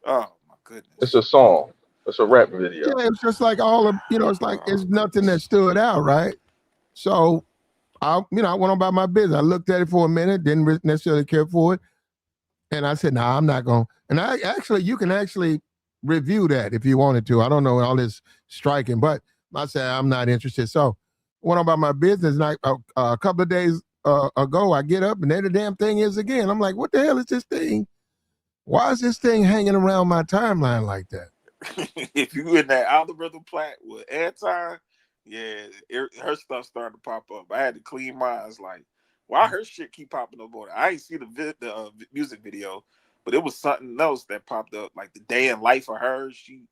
Oh my It's a goodness. song. It's a rap video. yeah, it's just like all of, it's like, it's nothing that stood out, right? So I went on about my business. I looked at it for a minute, didn't necessarily care for it. And I said, nah, I'm not going. And you can actually review that if you wanted to. I don't know all this striking, but I said, I'm not interested. So went on about my business. And a couple of days ago, I get up and there the damn thing is again. I'm like, what the hell is this thing? Why is this thing hanging around my timeline like that? If you in that algorithm plat with airtime, yeah, her stuff started to pop up. I had to clean mine. I was like, why her shit keep popping up on it? I ain't see the music video, but it was something else that popped up, like the day in life of her. She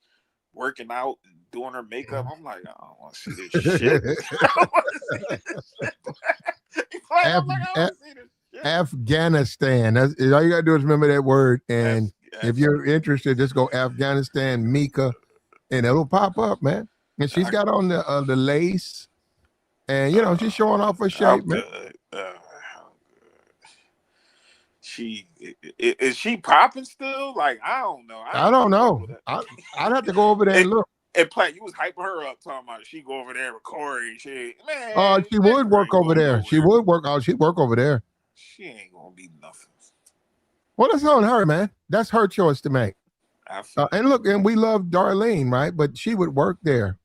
working out and doing her makeup. I'm like, I don't want to see this shit. I don't want to see this shit. I'm like, I want to see this shit. Afghanistan. All you gotta do is remember that word. And if you're interested, just go Afghanistan Mika, and it'll pop up, man. And she's got on the lace, and she's showing off her shape, man. Is she popping still? Like, I don't know. I don't know. I'd have to go over there and look. And Platt, you was hyping her up, talking about she go over there with Corey and shit. Man, she would work over there. She would work. Oh, she'd work over there. She ain't gonna be nothing. Well, that's on her, man. That's her choice to make. And look, and we love Darlene, right? But she would work there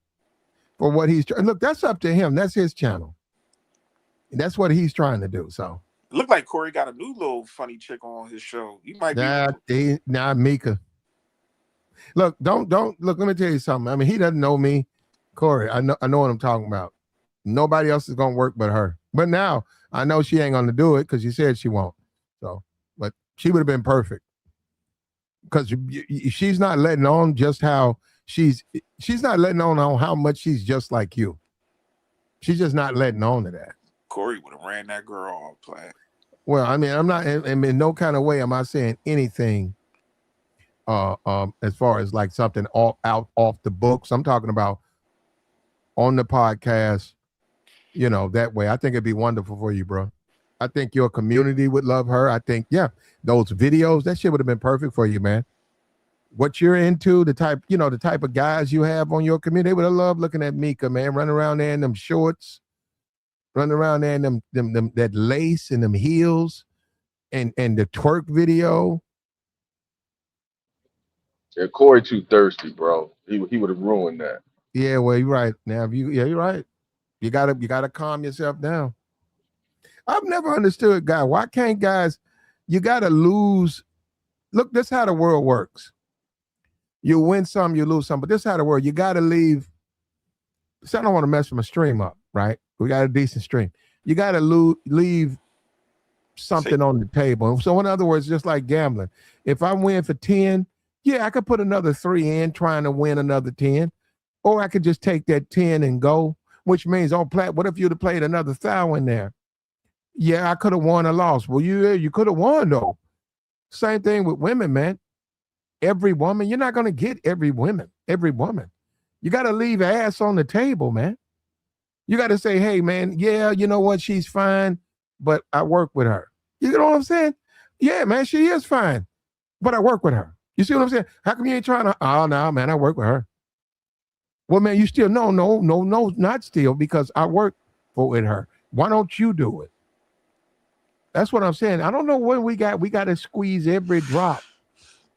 for what he's trying. Look, that's up to him. That's his channel. That's what he's trying to do. So it looked like Corey got a new little funny chick on his show. You might be Mika. Look, don't look. Let me tell you something. I mean, he doesn't know me, Corey. I know what I'm talking about. Nobody else is gonna work but her. But now I know she ain't gonna do it because she said she won't. So, but she would have been perfect because she's not letting on just how she's not letting on how much she's just like you. She's just not letting on to that. Corey would have ran that girl off, Platt. Well, I mean, I'm not in no kind of way am I saying anything as far as like something off the books. I'm talking about on the podcast, that way. I think it'd be wonderful for you, bro. I think your community would love her. I think, those videos, that shit would have been perfect for you, man. What you're into, the type of guys you have on your community, they would have loved looking at Mika, man, running around there in them shorts, running around there in them that lace and them heels and the twerk video. Yeah, Corey too thirsty, bro. He would have ruined that. Yeah, well, you're right. Now, you're right. You gotta calm yourself down. I've never understood, guy. Why can't guys? You gotta lose. Look, this is how the world works. You win some, you lose some, but this is how the world. You gotta leave. So I don't want to mess my stream up, right? We got a decent stream. You gotta leave something on the table. So in other words, just like gambling, if I win for 10. Yeah, I could put another 3 in trying to win another 10. Or I could just take that 10 and go, which means, Platt, what if you'd have played another 1,000 there? Yeah, I could have won or lost. Well, you could have won, though. Same thing with women, man. Every woman, you're not going to get every woman. You got to leave ass on the table, man. You got to say, hey, man, yeah, you know what? She's fine, but I work with her. You know what I'm saying? Yeah, man, she is fine, but I work with her. You see what I'm saying? How come you ain't trying to? Oh, no, man, I work with her. Well, man, you still no, not still because I work with her. Why don't you do it? That's what I'm saying. I don't know when we got to squeeze every drop.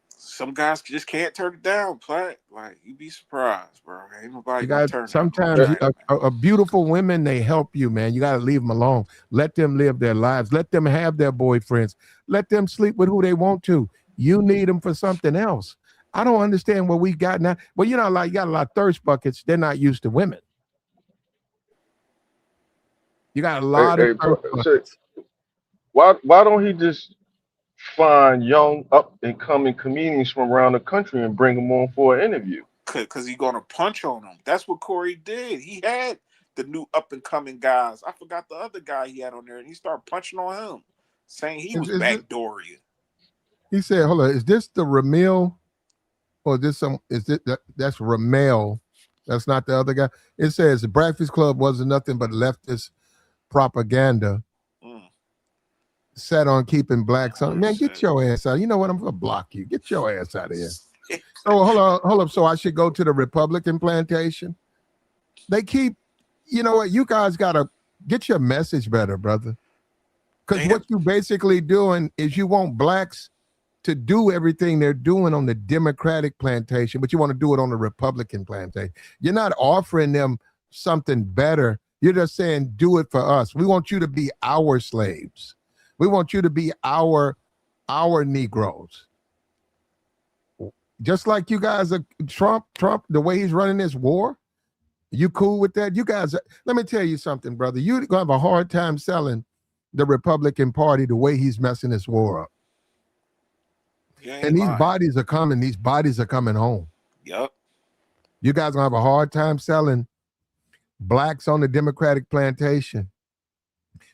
Some guys just can't turn it down, Platt. Like, you'd be surprised, bro. Ain't nobody gonna turn sometimes a beautiful women, they help you, man. You got to leave them alone. Let them live their lives. Let them have their boyfriends. Let them sleep with who they want to. You need them for something else. I don't understand what we got now. Well, you got a lot of thirst buckets. They're not used to women. You got a lot of thirst buckets. Why don't he just find young up and coming comedians from around the country and bring them on for an interview? Because he's gonna punch on them. That's what Corey did. He had the new up and coming guys. I forgot the other guy he had on there, and he started punching on him, saying he was backdooring. He said, hold on, is this the Ramil? Or that's Ramel? That's not the other guy. It says the Breakfast Club wasn't nothing but leftist propaganda set on keeping blacks on. Man, get your ass out. You know what? I'm gonna block you. Get your ass out of here. So hold up. So I should go to the Republican plantation. They keep, you know what? You guys gotta Get your message better, brother. Because They what have, you basically doing is you want blacks to do everything they're doing on the Democratic plantation, but you want to do it on the Republican plantation. You're not offering them something better. You're just saying, do it for us. We want you to be our slaves. We want you to be our Negroes. Just like you guys are Trump, the way he's running this war. You cool with that? You guys, let me tell you something, brother. You're going to have a hard time selling the Republican Party the way he's messing this war up. you And ain't these lying. bodies are coming. These bodies are coming home. Yep. You guys going to have a hard time selling blacks on the Democratic plantation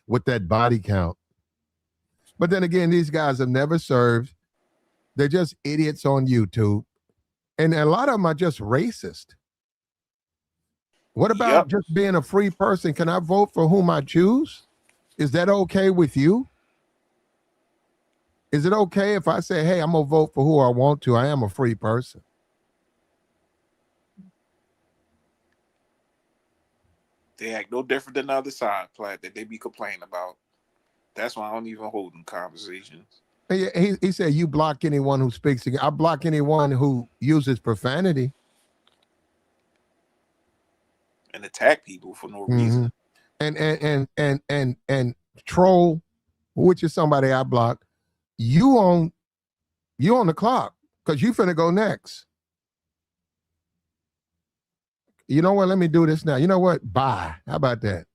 with that body count. But then again, these guys have never served. They're just idiots on YouTube. And a lot of them are just racist. What about Yep. just being a free person? Can I vote for whom I choose? Is that okay with you? Is it okay if I say, hey, I'm going to vote for who I want to? I am a free person. They act no different than the other side, Platt, that they be complaining about. That's why I don't even hold them conversations. He said, you block anyone who speaks again. I block anyone who uses profanity. And attack people for no Mm-hmm. reason. And troll, which is somebody I block. You on the clock because you finna go next. You know what? Let me do this now. You know what? Bye. How about that?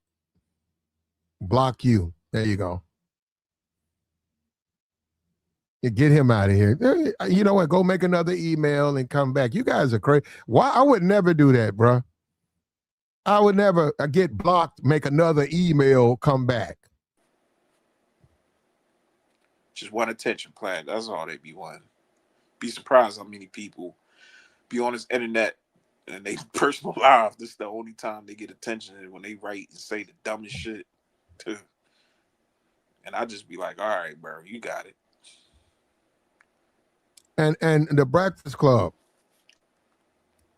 Block you. There you go. You get him out of here. You know what? Go make another email and come back. You guys are crazy. Why? I would never do that, bro. I would never get blocked, make another email, come back. Just want attention, Platt. That's all they be wanting. Be surprised how many people be on this internet and they personal lives. This is the only time they get attention, and when they write and say the dumbest shit too. And I just be like, all right, bro, you got it. And the Breakfast Club.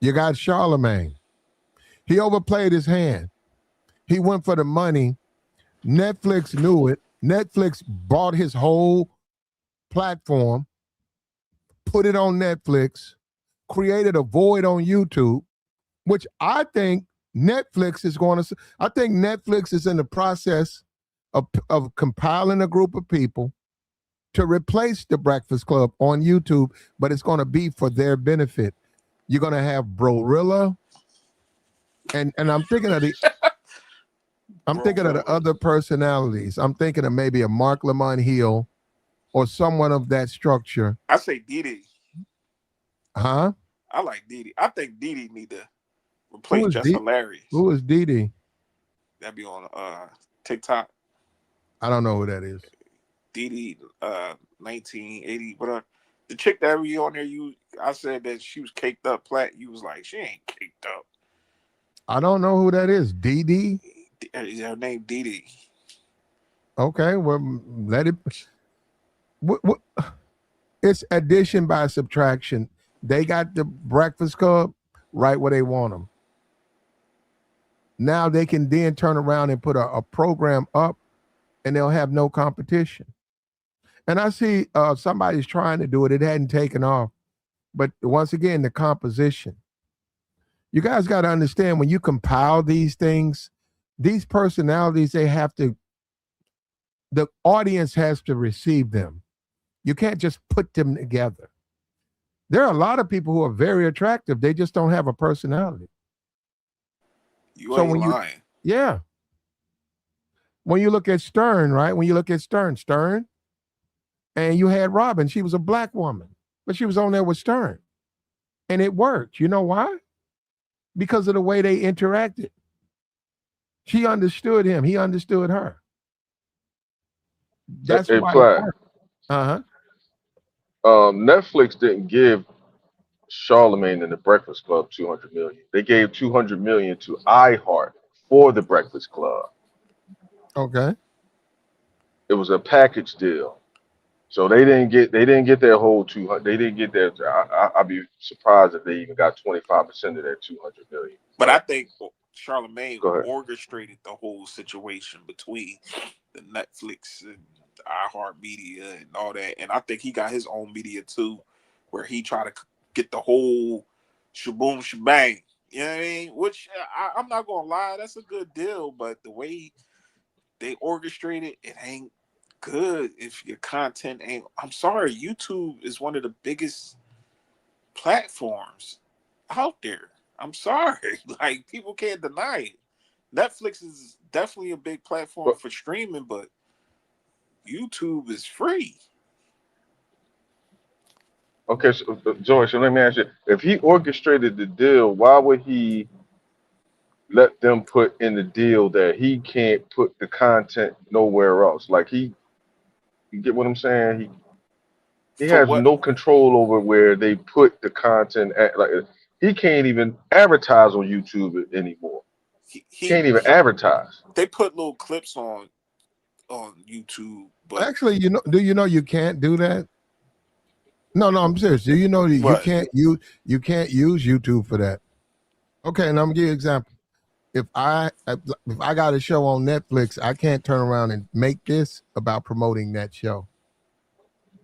You got Charlemagne. He overplayed his hand. He went for the money. Netflix knew it. Netflix bought his whole platform, put it on Netflix, created a void on YouTube, which I think Netflix is going to. I think Netflix is in the process of compiling a group of people to replace the Breakfast Club on YouTube, but it's going to be for their benefit. You're going to have Brorilla, and I'm thinking of the other personalities. I'm thinking of maybe a Mark Lamont Hill or someone of that structure. I say Didi. Huh? I like Didi. I think Didi need to replace Just Hilarious. Who is Didi? That'd be on TikTok. I don't know who that is. Didi 1980. But the chick that we on there, I said that she was caked up, Platt. You was like, she ain't caked up. I don't know who that is. Didi? Her name Didi. Okay, well, let it. What? It's addition by subtraction. They got the Breakfast Club right where they want them. Now they can then turn around and put a program up, and they'll have no competition. And I see somebody's trying to do it. It hadn't taken off. But once again, the composition. You guys got to understand when you compile these things, these personalities, the audience has to receive them. You can't just put them together. There are a lot of people who are very attractive. They just don't have a personality. You ain't lying. Yeah. When you look at Stern, right? When you look at Stern, and you had Robin, she was a black woman, but she was on there with Stern. And it worked. You know why? Because of the way they interacted. She understood him. He understood her. That's why it worked. Uh-huh. Netflix didn't give Charlemagne and the Breakfast Club 200 million. They gave 200 million to iHeart for the Breakfast Club. Okay. It was a package deal. So they didn't get their whole 200. They didn't get their. I'd be surprised if they even got 25% of that 200 million. But I think Charlemagne Go ahead. orchestrated the whole situation between the Netflix and iHeartMedia and all that. And I think he got his own media too, where he tried to get the whole shaboom shebang. You know what I mean? Which I'm not gonna lie, that's a good deal, but the way they orchestrate it, it ain't good if your content ain't. I'm sorry, YouTube is one of the biggest platforms out there. I'm sorry, like people can't deny it. Netflix is definitely a big platform But for streaming, but YouTube is free. okay, so, Joey, so let me ask you: if he orchestrated the deal, why would he let them put in the deal that he can't put the content nowhere else? Like you get what I'm saying? He For has what no control over where they put the content at. Like he can't even advertise on YouTube anymore. he Can't even advertise. they put little clips on YouTube, but Actually, do you know you can't do that? No, I'm serious. Do you know that what you can't use YouTube for that? Okay, and I'm gonna give you an example. If I got a show on Netflix, I can't turn around and make this about promoting that show.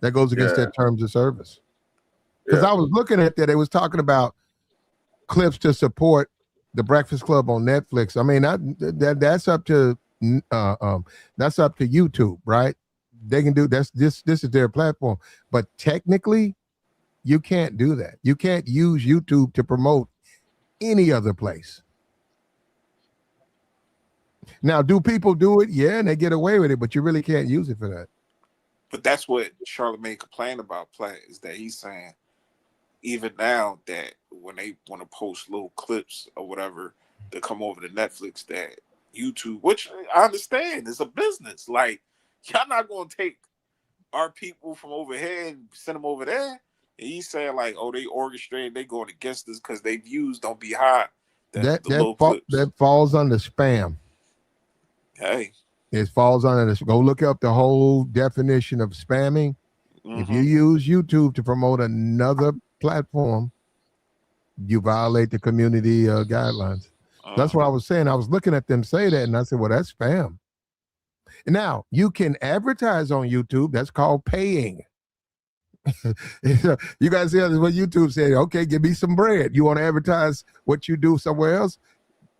That goes against Yeah, their terms of service. Because yeah. I was looking at that, they was talking about clips to support the Breakfast Club on Netflix. I mean, that's up to uh, um, that's up to YouTube, right? They can do this is their platform, but technically, you can't do that. You can't use YouTube to promote any other place. Now, do people do it? Yeah, and they get away with it, but you really can't use it for that. but that's what Charlemagne complained about. Platt is that he's saying even now that when they want to post little clips or whatever to come over to Netflix, that YouTube, which I understand, is a business. Like y'all not gonna take our people from over here and send them over there. And he's saying like, oh, they orchestrated, they going against us because their views don't be high. The little clips. That falls under spam. Hey. It falls under this. Go look up the whole definition of spamming. If you Mm-hmm. use YouTube to promote another platform, you violate the community guidelines. That's what I was saying. I was looking at them say that, and I said, "Well, that's spam." Now you can advertise on YouTube. That's called paying. You guys see what YouTube said? Okay, give me some bread. You want to advertise what you do somewhere else?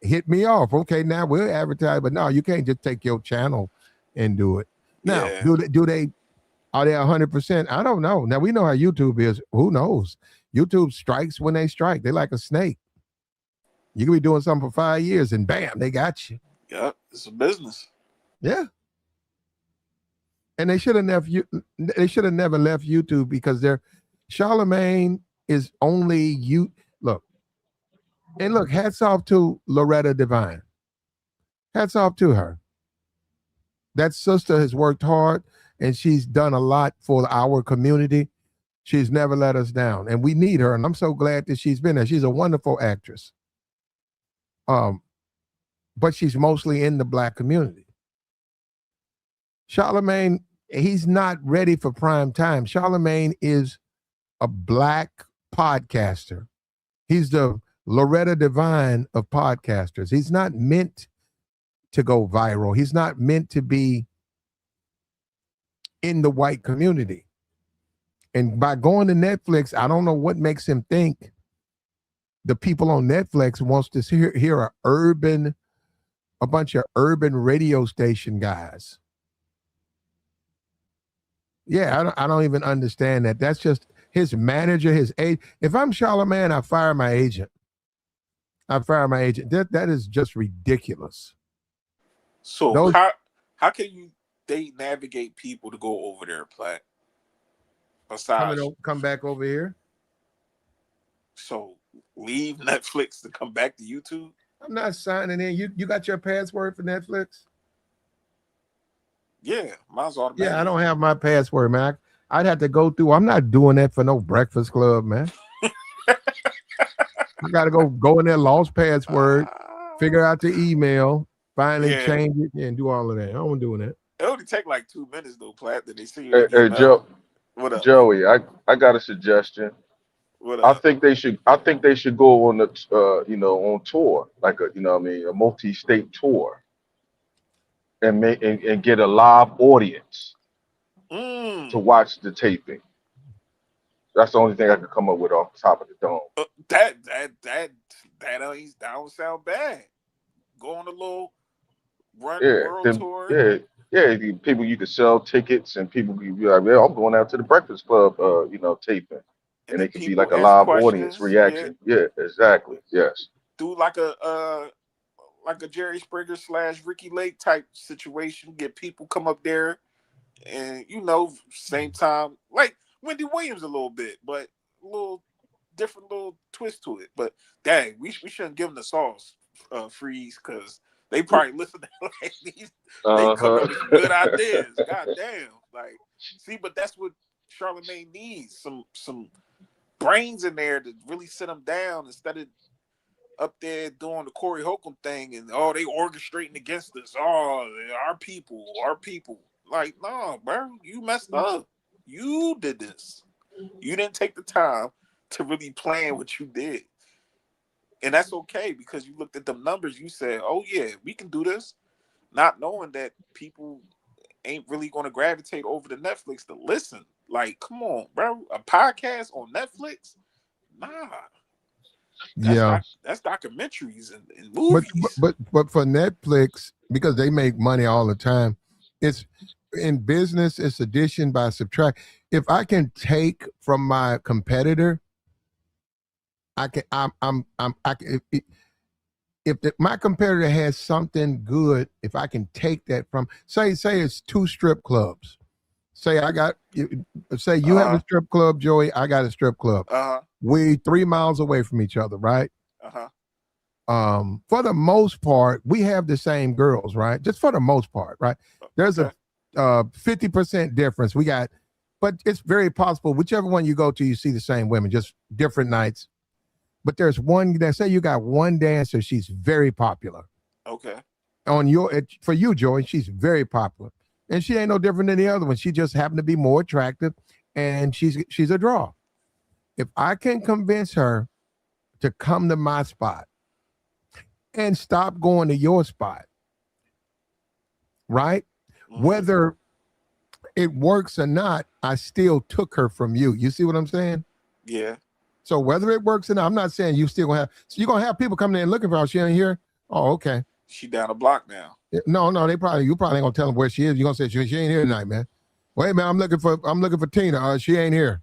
Hit me off. Okay, now we'll advertise, but no, you can't just take your channel and do it. Now, Yeah. do they are they 100%? I don't know. Now we know how YouTube is. Who knows? YouTube strikes when they strike. They like a snake. You can be doing something for 5 years and bam, they got you. Yep. It's a business. Yeah. And they should have never left YouTube because they're Charlemagne is only you look. And look, hats off to Loretta Devine. Hats off to her. That sister has worked hard and she's done a lot for our community. She's never let us down. And we need her. And I'm so glad that she's been there. She's a wonderful actress. But she's mostly in the Black community. Charlemagne, he's not ready for prime time. Charlemagne is a Black podcaster. He's the Loretta Devine of podcasters. He's not meant to go viral. He's not meant to be in the white community. And by going to Netflix, I don't know what makes him think the people on Netflix wants to hear a bunch of urban radio station guys. Yeah, I don't even understand that. That's just his manager, his agent. If I'm Charlemagne, I fire my agent. That is just ridiculous. So Those how can they navigate people to go over there, Platt? Besides, come back over here. so leave Netflix to come back to YouTube. I'm not signing in. You got your password for Netflix? Yeah, mine's automatic. Yeah, I don't have my password, man. I'd have to go through. I'm not doing that for no Breakfast Club, man. I got to go in there, lost password, figure out the email, finally change it, and do all of that. I don't doing that. It only take like 2 minutes though, Platt. Then they see Hey, your email. Joe, What up? Joey, I got a suggestion. What I up? think they should. I think they should go on the, on tour, like a multi-state tour, and and get a live audience to Mm. watch the taping. That's the only thing I could come up with off the top of the dome. That don't sound bad. Go on a little run Yeah, world then tour. yeah, people you could sell tickets and people could be like, yeah, I'm going out to the Breakfast Club, taping, And and then it could be like people a ask live audience questions. Yeah, reaction. Yeah, exactly. Yes. do like a Jerry Springer / Ricky Lake type situation. Get people come up there, and same time like Wendy Williams a little bit, but a little different little twist to it. But dang, we shouldn't give them the sauce freeze because they probably listen to like these. They coming up with some good Uh-huh. ideas. God damn, like see, but that's what Charlamagne needs some brains in there to really sit them down instead of up there doing the Corey Holcomb thing and they orchestrating against us. Oh, our people, our people. Like, no, bro, you messed up. You did this. You didn't take the time to really plan what you did. And that's okay because you looked at the numbers, you said, oh yeah, we can do this. Not knowing that people ain't really gonna gravitate over to Netflix to listen. Like, come on, bro. A podcast on Netflix? Nah. Yeah. That's documentaries and But movies. but for Netflix, because they make money all the time, it's in business, it's addition by subtract. If I can take from my competitor, I can I'm I can my competitor has something good, if I can take that from say it's 2 strip clubs. Say you have a Uh-huh. strip club, Joey, I got a strip club. Uh-huh. We 3 miles away from each other, right? Uh-huh. For the most part, we have the same girls, right? Just for the most part, right? There's a Okay. 50% difference. But it's very possible, whichever one you go to, you see the same women, just different nights. But there's one that say you got one dancer, she's very popular. Okay. For you, Joy, she's very popular. And she ain't no different than the other one. She just happened to be more attractive and she's a draw. If I can convince her to come to my spot and stop going to your spot, right? Mm-hmm. Whether it works or not, I still took her from you. You see what I'm saying? Yeah. So whether it works or not, I'm not saying you still gonna have. So you're gonna have people coming in looking for her. She ain't here. Oh, okay. She down a block now. No, you probably ain't gonna tell them where she is. You're gonna say she ain't here tonight, man. Wait, man, I'm looking for Tina. She ain't here.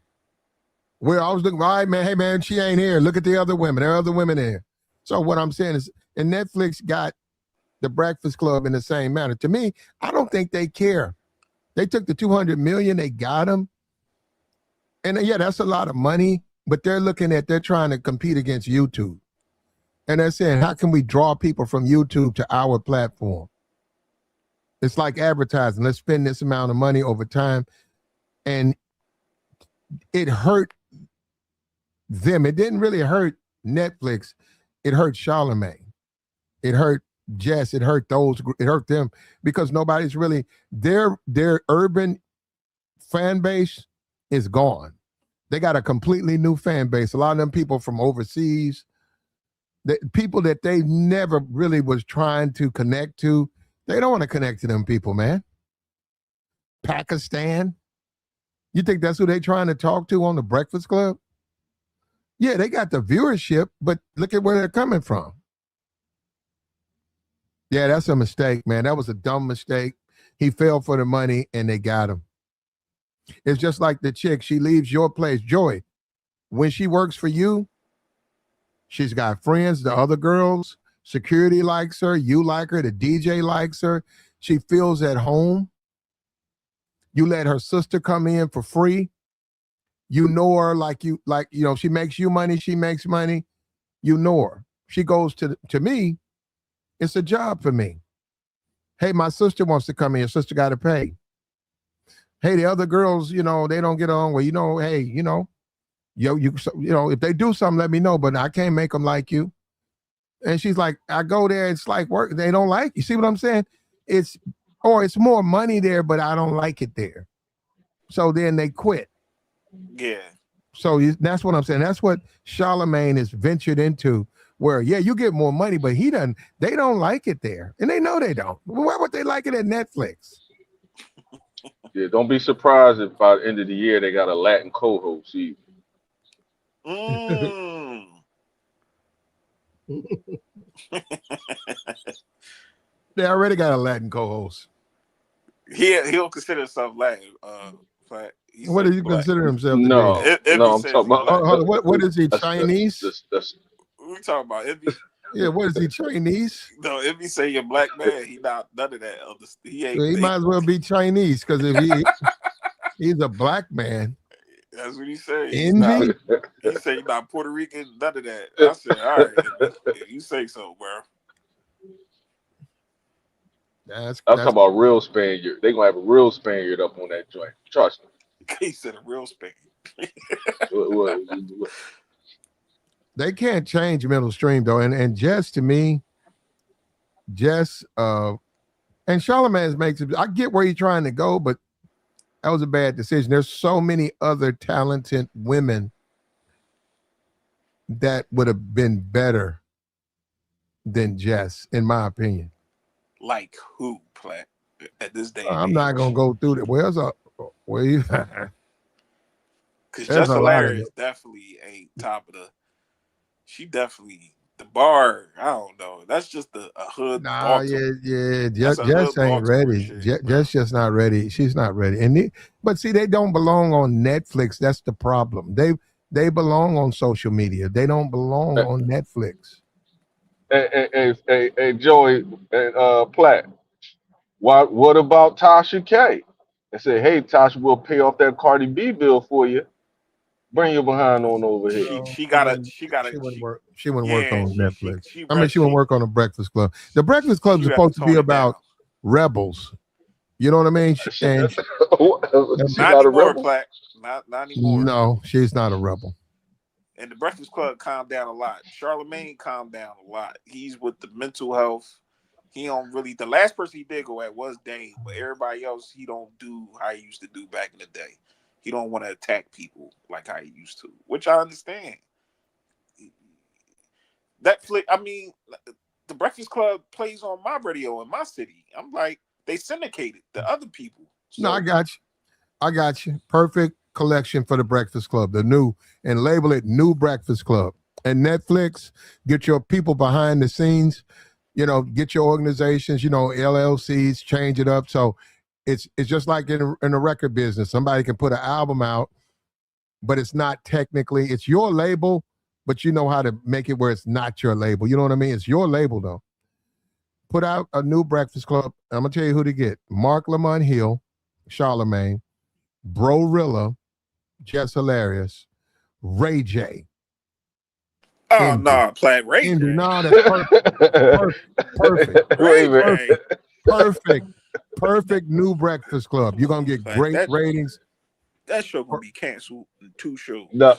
Where I was looking. All right, man. Hey, man, she ain't here. Look at the other women. There are other women there. So what I'm saying is, and Netflix got the Breakfast Club in the same manner. To me, I don't think they care. They took the 200 million, they got them, and yeah, that's a lot of money. But they're trying to compete against YouTube, and they're saying, how can we draw people from YouTube to our platform? It's like advertising. Let's spend this amount of money over time, and it hurt them. It didn't really hurt Netflix. It hurt Charlamagne. It hurt Jess. It hurt those. It hurt them because nobody's really their urban fan base is gone. They got a completely new fan base. A lot of them people from overseas, people that they never really was trying to connect to. They don't want to connect to them people, man. Pakistan. You think that's who they trying to talk to on the Breakfast Club? Yeah, they got the viewership, but look at where they're coming from. Yeah, that's a mistake, man. That was a dumb mistake. He fell for the money and they got him. It's just like the chick. She leaves your place. Joy, when she works for you, she's got friends, the other girls, security likes her, you like her, the DJ likes her. She feels at home. You let her sister come in for free. You know her she makes you money, she makes money. You know her. She goes to me, it's a job for me. Hey, my sister wants to come in. Your sister got to pay. Hey, the other girls, they don't get on. Well, hey, if they do something, let me know. But I can't make them like you. And she's like, I go there. It's like work. They don't like you. See what I'm saying? It's more money there, but I don't like it there. So then they quit. Yeah. So that's what I'm saying. That's what Charlemagne has ventured into. Where you get more money, but he doesn't. They don't like it there, and they know they don't. Why would they like it at Netflix? Yeah, don't be surprised if by the end of the year they got a Latin co-host. See, Mm. They already got a Latin co-host. He'll consider himself Latin. But What does he consider himself to be? no, If no, he I'm says talking he about. black. What is he, Chinese? We talking about Yeah, what is he, Chinese? no, if he say you're black man, he not none of that. He ain't. Well, he might as well be Chinese because if he's a black man. That's what he said. Envy? He said he's not Puerto Rican, none of that. I said, all right, if you say so, bro. I'm talking about real Spaniard. They gonna have a real Spaniard up on that joint. Trust me. He said a real Spaniard. What? They can't change middle stream though, and Jess to me, and Charlemagne makes it. I get where you're trying to go, but that was a bad decision. There's so many other talented women that would have been better than Jess, in my opinion. Like who, Platt? At this day, I'm not gonna go through that. Where you? Because Jess Hilarious definitely ain't top of the. She definitely the bar. I don't know. That's just a hood. Nah, yeah. Jess ain't ready. Jess just not ready. She's not ready. But see, they don't belong on Netflix. That's the problem. They belong on social media. They don't belong on Netflix. Hey, Joey and Platt. What about Tasha K? And say, hey, Tasha, we'll pay off that Cardi B bill for you. Bring your behind on over here. She wouldn't work. She wouldn't work on Netflix. She wouldn't work on the Breakfast Club. The Breakfast Club is supposed to be about rebels. You know what I mean? She's not anymore, a rebel. Platt. Not anymore. No, she's not a rebel. And the Breakfast Club calmed down a lot. Charlemagne calmed down a lot. He's with the mental health. He don't really. The last person he did go at was Dane, but everybody else he don't do how he used to do back in the day. He don't want to attack people like how he used to, which I understand. Netflix. I mean, the Breakfast Club plays on my radio in my city. I'm like, they syndicated the other people. So, no, I got you. Perfect collection for the Breakfast Club, the new, and label it New Breakfast Club. And Netflix, get your people behind the scenes, get your organizations, LLCs, change it up. So it's just like in the record business. Somebody can put an album out, but it's not technically, it's your label, but you know how to make it where it's not your label. You know what I mean? It's your label though. Put out a New Breakfast Club. I'm going to tell you who to get. Mark Lamont Hill, Charlemagne, Brorilla, Jess Hilarious, Ray J. Oh, no, Platt Ray J. No, that's perfect. Perfect New Breakfast Club. You're going to get great ratings. That show going to be canceled in 2 shows. No,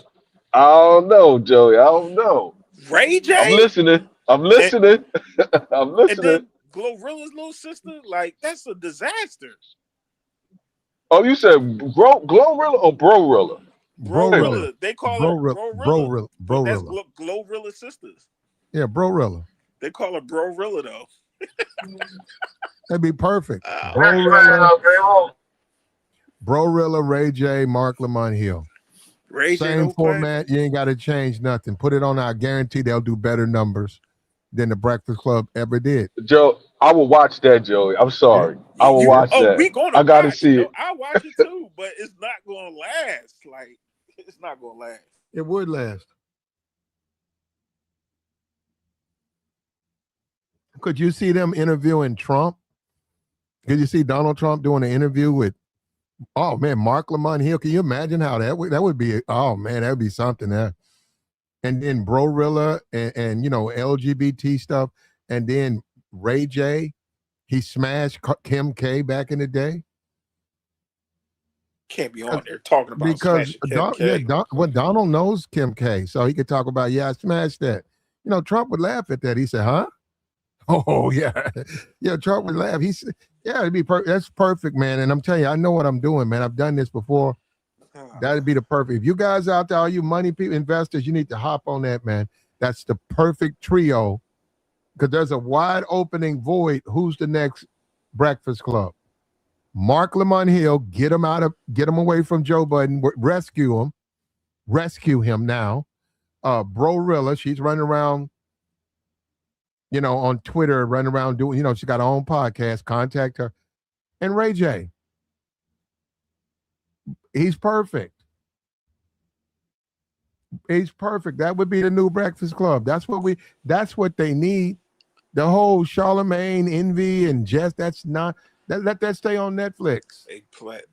I don't know, Joey. I don't know. Ray J? I'm listening. I'm listening. And then Glorilla's little sister, like, that's a disaster. Oh, you said Glorilla or Brorilla? Brorilla. They call her Brorilla. That's Glorilla sisters. Yeah, Brorilla. They call her Brorilla, though. That'd be perfect. Brorilla, Ray J, Mark Lamont Hill. Same format. You ain't got to change nothing. Put it on. I guarantee they'll do better numbers than the Breakfast Club ever did. Joe, I will watch that, Joey. I'm sorry. I will watch that. I got to see it. I watch it too, but it's not going to last. Like, it's not going to last. It would last. Could you see them interviewing Trump? Could you see Donald Trump doing an interview with, oh man, Mark Lamont Hill? Can you imagine how that would be? Oh man, that would be something there. And then Brorilla and LGBT stuff, and then Ray J, he smashed Kim K back in the day. Can't be on there talking about because Donald knows Kim K, so he could talk about I smashed that. Trump would laugh at that. He said, "Huh? Oh yeah, yeah." Trump would laugh. He said, "Yeah, it'd be that's perfect, man." And I'm telling you, I know what I'm doing, man. I've done this before. That'd be the perfect. If you guys out there, all you money people, investors, you need to hop on that, man. That's the perfect trio because there's a wide opening void. Who's the next Breakfast Club? Mark Lamont Hill, get him away from Joe Budden, rescue him now. Bro Rilla, she's running around, on Twitter, running around doing, she got her own podcast. Contact her. And Ray J, he's perfect. He's perfect. That would be the new Breakfast Club. That's what they need. The whole Charlemagne, Envy, and Jess, let that stay on Netflix.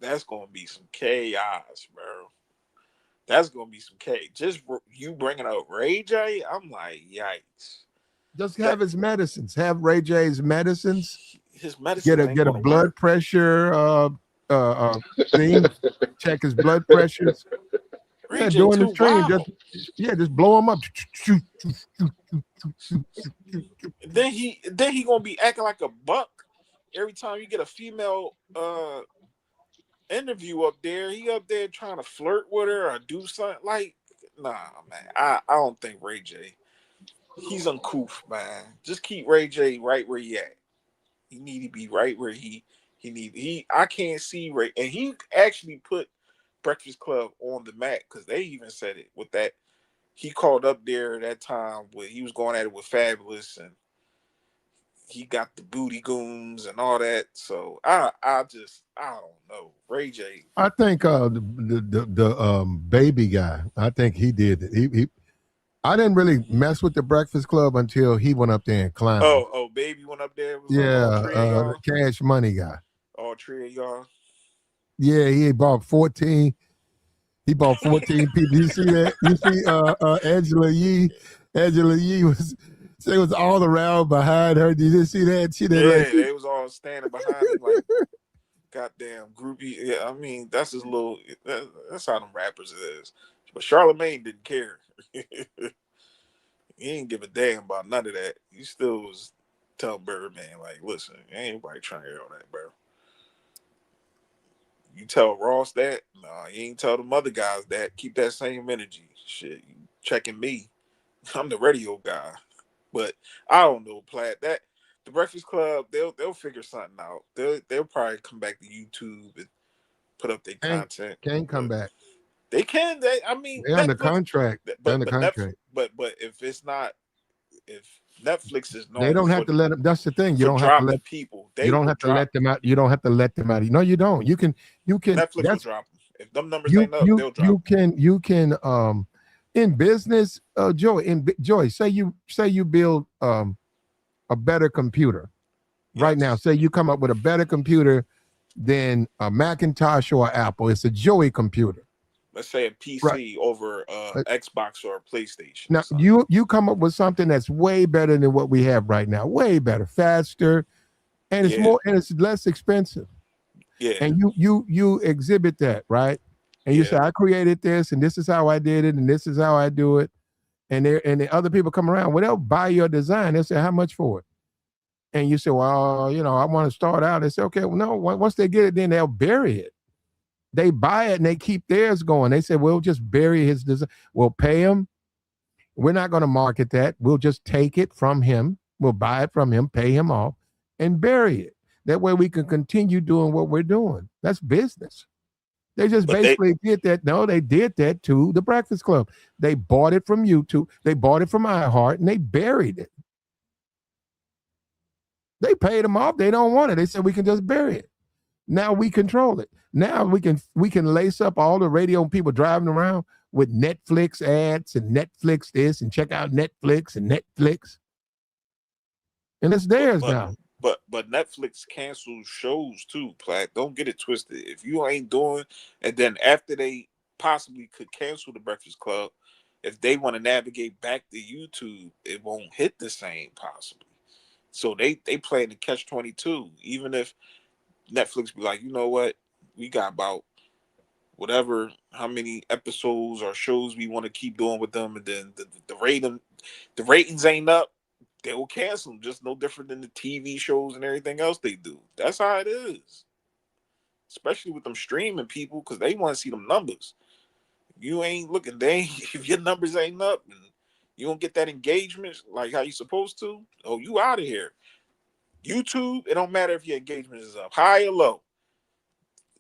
That's gonna be some chaos, bro. That's gonna be some chaos. Just you bringing up Ray J, I'm like, yikes. Just have his medicines. Have Ray J's medicines. His medicine Get a blood pressure thing. Check his blood pressures. Ray J during the too stream, wild. just blow him up. Then he gonna be acting like a buck every time you get a female interview up there. He up there trying to flirt with her or do something like, nah, man. I don't think Ray J. He's uncouth, man. Just keep Ray J right where he at. He need to be right where he need. I can't see Ray, and he actually put Breakfast Club on the map because they even said it with that. He called up there that time when he was going at it with Fabulous, and he got the booty goons and all that. So I don't know. Ray J. I think the baby guy. I think he did it. I didn't really mess with the Breakfast Club until he went up there and climbed. Oh, baby went up there. The Cash Money guy. All three of y'all. Yeah, he bought 14. He bought 14 people. You see that? You see Angela Yee. Angela Yee was all around behind her. Did you see that? They was all standing behind him like goddamn groupie. Yeah, I mean that's his little. That's how them rappers is. But Charlemagne didn't care. He didn't give a damn about none of that. He still was telling Birdman like, "Listen, ain't anybody trying to hear all that, bro." You tell Ross that, nah, you ain't tell them other guys that. Keep that same energy. Shit, you checking me. I'm the radio guy. But I don't know, Platt. That the Breakfast Club, they'll figure something out. They'll probably come back to YouTube and put up their content. Can come back. They can. They're under contract. But if it's not, if Netflix is known, they don't have to let them. That's the thing. You don't have to let people. You don't have to let them out. You don't have to let them out. No, you don't. You can. Netflix will drop them. If them numbers ain't up, they'll drop. You can. In business, Joy. Say you build a better computer. Yes. Right now, say you come up with a better computer than a Macintosh or Apple. It's a Joey computer. Let's say a PC over Xbox or a PlayStation. Now you come up with something that's way better than what we have right now. Way better, faster, and it's more and it's less expensive. Yeah. And you exhibit that, right? And you say, I created this, and this is how I did it, and this is how I do it. And the other people come around, well, they'll buy your design. They'll say, how much for it? And you say, well, I want to start out. They say, okay, well, no, once they get it, then they'll bury it. They buy it and they keep theirs going. They say, we'll just bury his design. We'll pay him. We're not going to market that. We'll just take it from him. We'll buy it from him, pay him off, and bury it. That way we can continue doing what we're doing. That's business. They just did that. No, they did that to the Breakfast Club. They bought it from YouTube. They bought it from iHeart, and they buried it. They paid them off. They don't want it. They said we can just bury it. Now we control it. Now we can lace up all the radio people driving around with Netflix ads and Netflix this and check out Netflix and Netflix. And it's theirs now. But Netflix cancels shows too, Platt. Don't get it twisted. If you ain't doing, and then after they possibly could cancel the Breakfast Club, if they want to navigate back to YouTube, it won't hit the same possibly. So they play in the catch-22. Even if Netflix be like, you know what, we got about whatever, how many episodes or shows we want to keep doing with them, and then the ratings ain't up. They will cancel them, just no different than the TV shows and everything else they do. That's how it is. Especially with them streaming people, because they want to see them numbers. you ain't looking. They ain't, if your numbers ain't up and you don't get that engagement like how you supposed to, oh, you out of here. YouTube, it don't matter if your engagement is up high or low.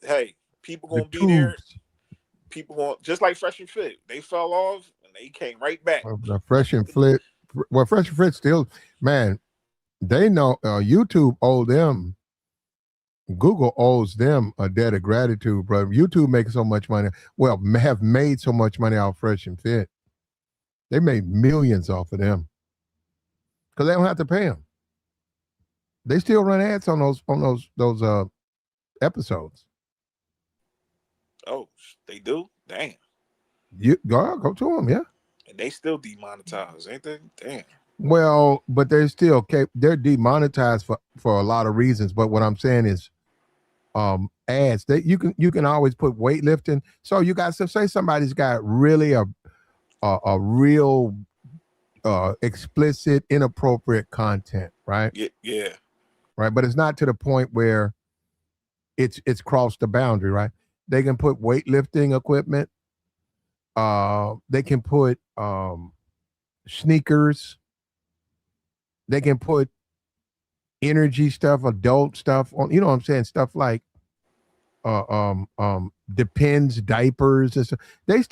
Hey, people The gonna be there. tubes, People going just like Fresh and Fit. They fell off and they came right back. the Fresh and Fit. Well, Fresh and Fit still, man. They know YouTube owe them. Google owes them a debt of gratitude, bro. YouTube making so much money. Well, have made so much money off Fresh and Fit. They made millions off of them because they don't have to pay them. They still run ads on those episodes. Oh, they do? Damn. You go to them, yeah. And they still demonetized, ain't they? Damn. Well, but they're still they're demonetized for a lot of reasons. But what I'm saying is, ads that you can always put weightlifting. So you got to say somebody's got really a real explicit, inappropriate content, right? Yeah. Right, but it's not to the point where it's crossed the boundary, right? They can put weightlifting equipment. They can put sneakers. They can put energy stuff, adult stuff on. You know what I'm saying? Stuff like Depends diapers and stuff. They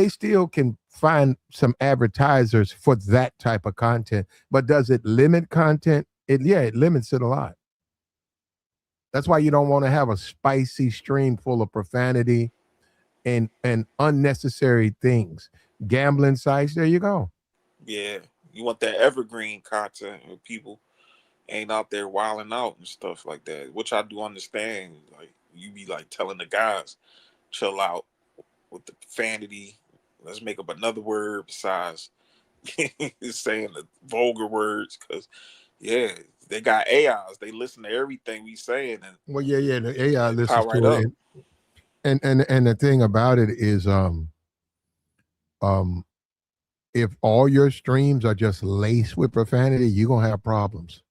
still can find some advertisers for that type of content. But does it limit content? It limits it a lot. That's why you don't want to have a spicy stream full of profanity and unnecessary things. Gambling sites, there you go. Yeah. You want that evergreen content where people ain't out there wilding out and stuff like that, which I do understand. Like you be like telling the guys, chill out with the profanity. Let's make up another word besides saying the vulgar words, because yeah, they got AIs. They listen to everything we saying and Well, yeah, the AI listens pop right to up. it, and the thing about it is, if all your streams are just laced with profanity, you're gonna have problems.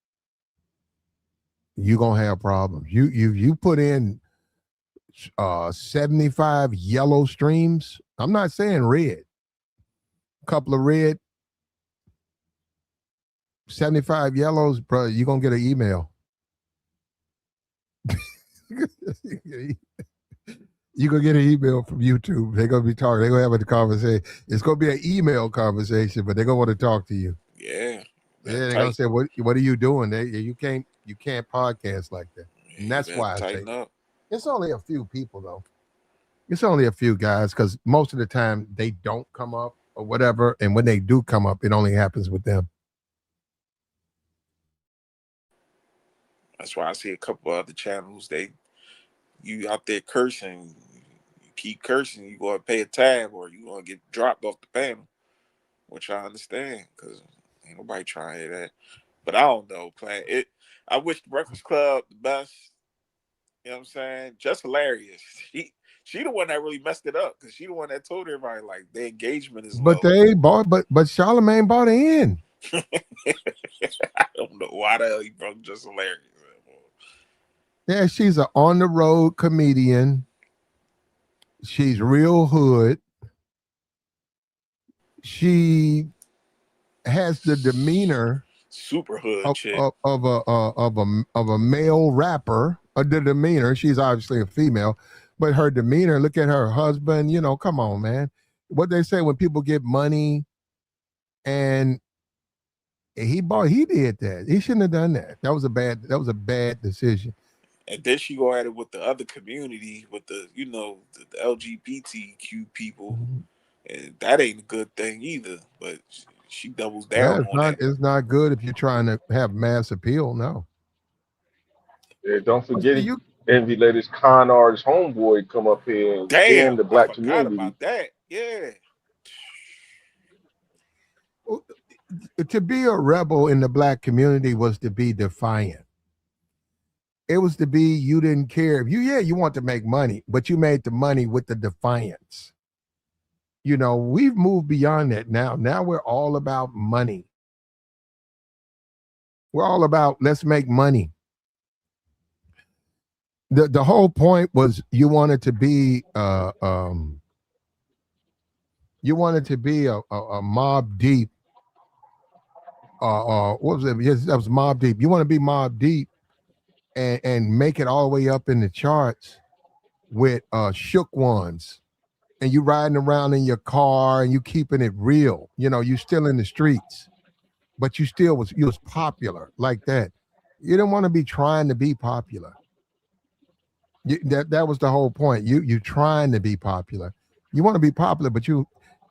You're gonna have problems. You put in 75 yellow streams. I'm not saying red. A couple of red, 75 yellows, bro. You're gonna get an email. You're gonna get an email from YouTube. They're gonna be talking, they're gonna have a conversation. It's gonna be an email conversation, but they're gonna want to talk to you. Yeah. Yeah, they're gonna say, what are you doing? You can't podcast like that. And that's why I say up. it's only a few people though. It's only a few guys because most of the time they don't come up or whatever. And when they do come up, it only happens with them. That's why I see a couple of other channels. You out there cursing, you keep cursing, you gonna pay a tab or you gonna get dropped off the panel, which I understand because ain't nobody trying to hear that. But I don't know, plan it. I wish the Breakfast Club the best. You know what I'm saying? Just hilarious. She the one that really messed it up because she the one that told everybody like the engagement is But low. they bought, but Charlamagne bought in. I don't know why the hell he broke Just Hilarious. Yeah, she's an on the road comedian. She's real hood. She has the demeanor Super hood of, chick. of a male rapper. The demeanor. She's obviously a female, but her demeanor. Look at her husband. You know, come on, man. What they say when people get money, and he did that. He shouldn't have done that. That was a bad decision. And then she go at it with the other community, with the the LGBTQ people, and that ain't a good thing either. But she doubles Yeah, down on that. it's not good if you're trying to have mass appeal. No. Yeah, don't But forget see, he you envy let his con artist homeboy come up here and Damn, scan the I black forgot community. about that. Yeah, to be a rebel in the black community was to be defiant. It was to be you didn't care if you want to make money, but you made the money with the defiance. You know, we've moved beyond that now. Now we're all about money. We're all about let's make money. The whole point was you wanted to be You wanted to be a Mob Deep. What was it? Yes, that was Mob Deep. You want to be Mob Deep and make it all the way up in the charts with Shook Ones, and you riding around in your car and you keeping it real. You know, you still in the streets, but you was popular like that. You didn't want to be trying to be popular. That was the whole point. You trying to be popular. You want to be popular, but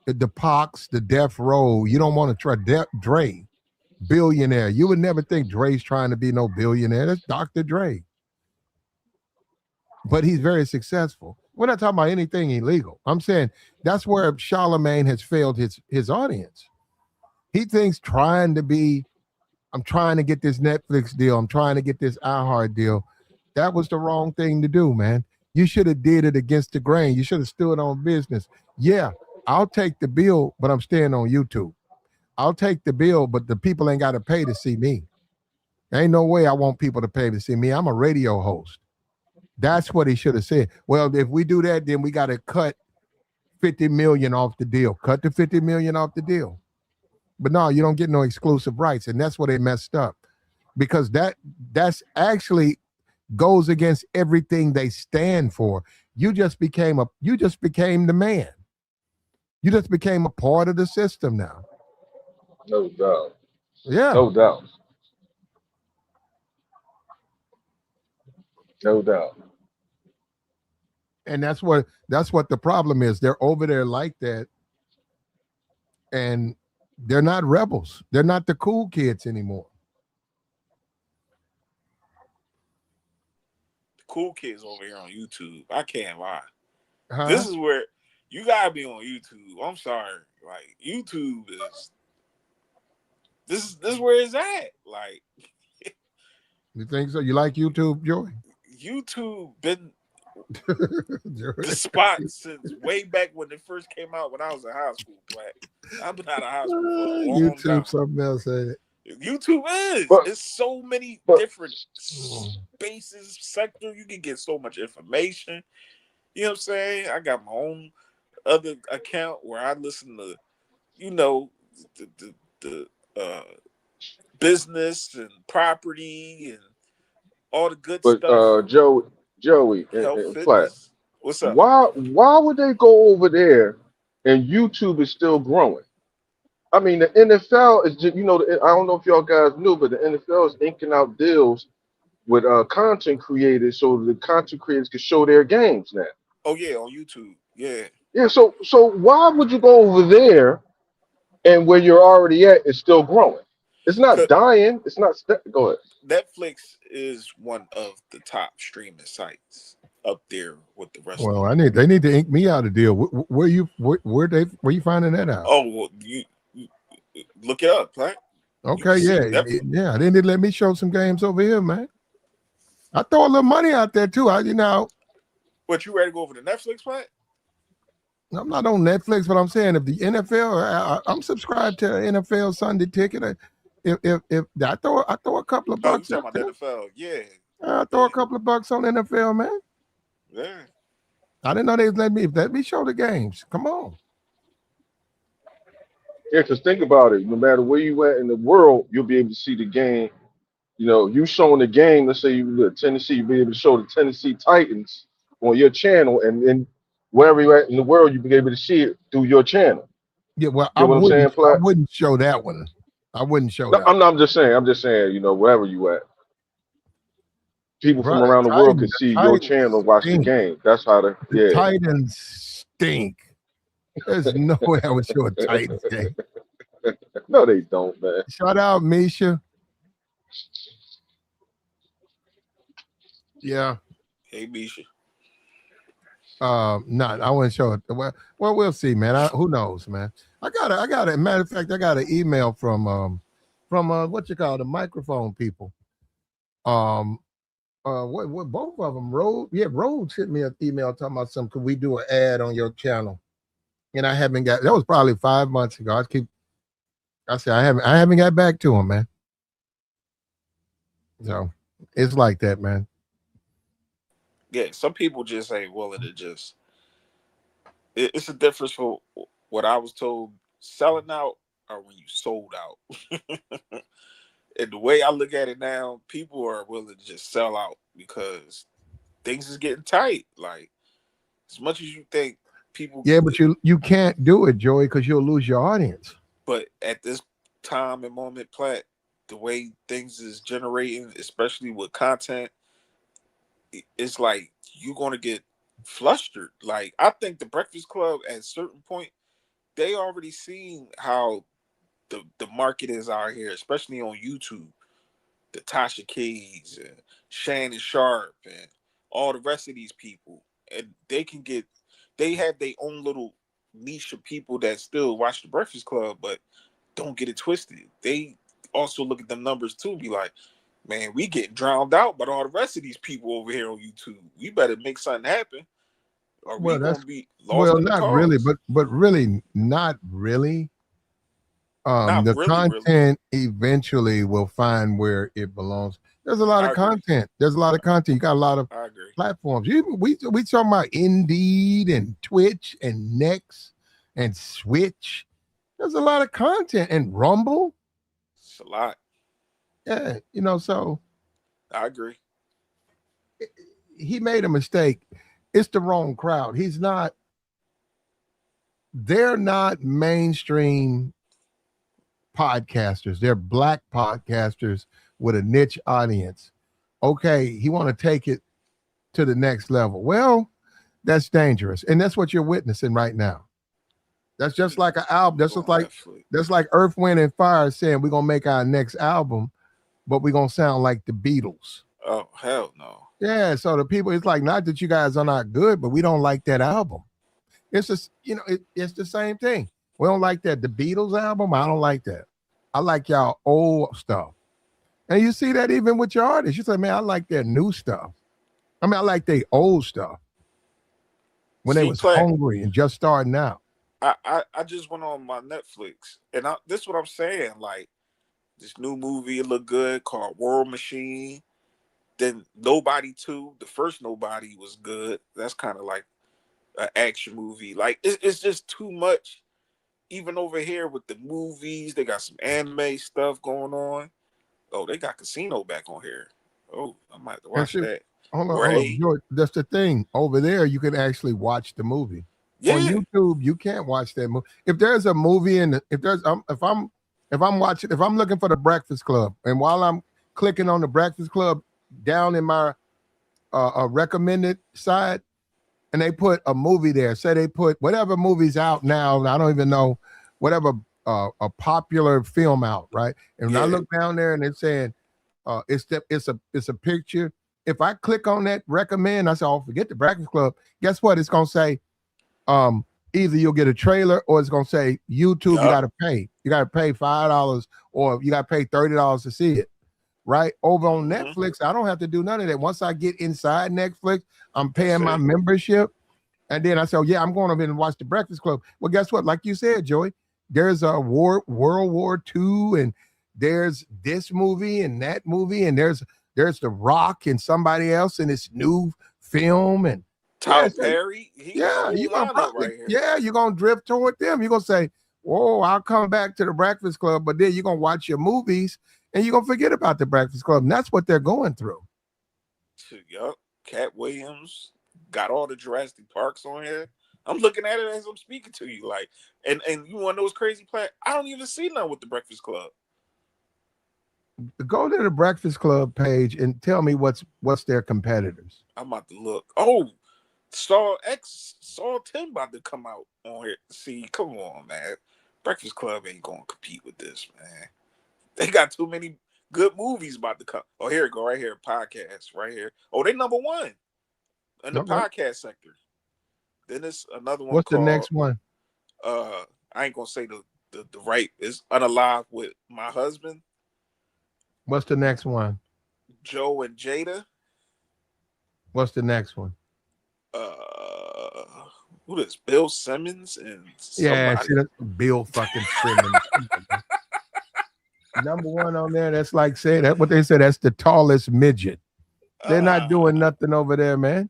the Pox, the Death Row. You don't want to try Dre, billionaire. You would never think Dre's trying to be no billionaire. That's Dr. Dre, but he's very successful. We're not talking about anything illegal. I'm saying that's where Charlemagne has failed his audience. He thinks I'm trying to get this Netflix deal. I'm trying to get this iHeart deal. That was the wrong thing to do, man. You should have did it against the grain. You should have stood on business. Yeah, I'll take the bill, but I'm staying on YouTube. I'll take the bill, but the people ain't got to pay to see me. There ain't no way I want people to pay to see me. I'm a radio host. That's what he should have said. Well, if we do that, then we got to cut 50 million off the deal. Cut the 50 million off the deal. But no, you don't get no exclusive rights. And that's where they messed up. Because that's actually goes against everything they stand for. You just became the man. You just became a part of the system now. No doubt. Yeah. No doubt. No doubt. And that's what the problem is. They're over there like that, and they're not rebels. They're not the cool kids anymore. The cool kids over here on YouTube. I can't lie. Huh? This is where you gotta be on YouTube. I'm sorry. Like YouTube is this is where it's at. Like You think so? You like YouTube, Joey? YouTube been the spot since way back when it first came out when I was in high school. I've been out of high school for a long YouTube, time. something else, ain't it? YouTube is. It's so many different spaces, sector. You can get so much information. You know what I'm saying? I got my own other account where I listen to, you know, the business and property and all the good stuff. But Joey, and Flat, what's up? Why would they go over there and YouTube is still growing? I mean, the NFL is just, you know, I don't know if y'all guys knew, but the NFL is inking out deals with content creators so the content creators can show their games now. Oh yeah, on YouTube. Yeah. Yeah, so why would you go over there and where you're already at is still growing? It's not dying. It's not. Go ahead. Netflix is one of the top streaming sites up there with the rest. Well, they need to ink me out a deal. Where you finding that out? Oh, well, you look it up, right? Okay, yeah. They need to let me show some games over here, man. I throw a little money out there too. What, you ready to go over to Netflix, right? I'm not on Netflix, but I'm saying if the NFL, I'm subscribed to NFL Sunday Ticket. If I throw a couple of bucks. You talking about NFL? Yeah. I throw a couple of bucks on NFL, man. Yeah. I didn't know they let me show the games. Come on. Yeah, because think about it. No matter where you at in the world, you'll be able to see the game. You know, you showing the game. Let's say you live Tennessee, you'll be able to show the Tennessee Titans on your channel, and then wherever you're at in the world, you'll be able to see it through your channel. Yeah, well, I wouldn't show that one. I wouldn't show that. I'm just saying, you know, wherever you at, people from around the world can see your channel and watch the game. That's how the Titans stink. There's no way I would show a Titans game. No, they don't, man. Shout out, Misha. Yeah. Hey, Misha. I wouldn't show it. Well, we'll see, man. Who knows, man? I got a matter of fact, I got an email from what you call the microphone people. What both of them, Rhodes sent me an email talking about something. Could we do an ad on your channel? And I haven't got. That was probably 5 months ago. I said I haven't got back to him, man. So it's like that, man. Yeah, some people just ain't willing to just. It's a difference for what I was told, selling out are when you sold out. And the way I look at it now, people are willing to just sell out because things is getting tight. Like, as much as you think people, Yeah, but you can't do it, Joey, because you'll lose your audience. but at this time and moment, Platt, the way things is generating, especially with content, it's like you're gonna get flustered. Like, I think the Breakfast Club at a certain point, they already seen how the market is out here, especially on YouTube. The Tasha Keys and Shannon Sharp and all the rest of these people, and they have their own little niche of people that still watch the Breakfast Club, but don't get it twisted. They also look at the numbers too, be like, man, we get drowned out by all the rest of these people over here on YouTube. We better make something happen, or we Well, gonna be lost well, in the not really, cause. but really, not really. Not The really, really. content eventually will find where it belongs. There's a lot I of agree. content. There's a lot of content. You got a lot of I agree. platforms. We talking about Indeed and Twitch and Next and Switch. There's a lot of content and Rumble. It's a lot. Yeah, so I agree. he made a mistake. It's the wrong crowd. They're not mainstream podcasters. They're black podcasters with a niche audience. Okay, he want to take it to the next level. Well, that's dangerous, and that's what you're witnessing right now. That's just like an album. That's like Earth, Wind, and Fire saying we're gonna make our next album, but we're gonna sound like the Beatles. Oh, hell no. Yeah, so the people, it's like, not that you guys are not good, but we don't like that album. It's just, it's the same thing. We don't like that. The Beatles album, I don't like that. I like y'all old stuff. And you see that even with your artists. You say, man, I like their new stuff. I mean, I like their old stuff when they was hungry and just starting out. I just went on my Netflix, and this is what I'm saying. Like, this new movie, it looked good, called World Machine. Then Nobody 2, the first Nobody was good. That's kind of like an action movie. Like, it's just too much. Even over here with the movies, they got some anime stuff going on. Oh, they got Casino back on here. Oh, I might have to watch that. Hold on. George, that's the thing. Over there, you can actually watch the movie. Yeah. On YouTube, you can't watch that movie. If there's a movie if I'm looking for the Breakfast Club, and while I'm clicking on the Breakfast Club down in my recommended side, and they put a movie there, say they put whatever movie's out now, I don't even know, whatever a popular film out, right? And when I look down there and it's saying it's a picture. If I click on that recommend, I say, oh, forget the Breakfast Club. Guess what? It's gonna say either you'll get a trailer or it's gonna say YouTube, you gotta pay. You gotta pay $5 or you gotta pay $30 to see it. Right over on Netflix, I don't have to do none of that. Once I get inside Netflix, I'm paying my membership, and then I say, oh, yeah, I'm going over and watch the Breakfast Club. Well, guess what? Like you said, Joey, there's a World War II, and there's this movie and that movie, and there's The Rock and somebody else in this new film, and Tyler Perry. You're gonna drift toward them. You're gonna say, whoa, I'll come back to the Breakfast Club, but then you're gonna watch your movies and you're gonna forget about the Breakfast Club. And that's what they're going through. Yup. Cat Williams got all the Jurassic Parks on here. I'm looking at it as I'm speaking to you. Like, and you want to know what's crazy, Platt? I don't even see none with the Breakfast Club. Go to the Breakfast Club page and tell me what's their competitors. I'm about to look. Oh, Saw 10 about to come out on here. See, come on, man. Breakfast Club ain't gonna compete with this, man. They got too many good movies about to come. Oh, here it go, right here, podcast, right here. Oh, they number one in the podcast sector. Then it's another one. What's called, the next one? I ain't gonna say the right. It's Unalive with My Husband. What's the next one? Joe and Jada. What's the next one? Who is Bill Simmons and somebody. Yeah, see, that's Bill fucking Simmons. Number one on there. That's like saying that what they said. That's the tallest midget. They're not doing nothing over there, man.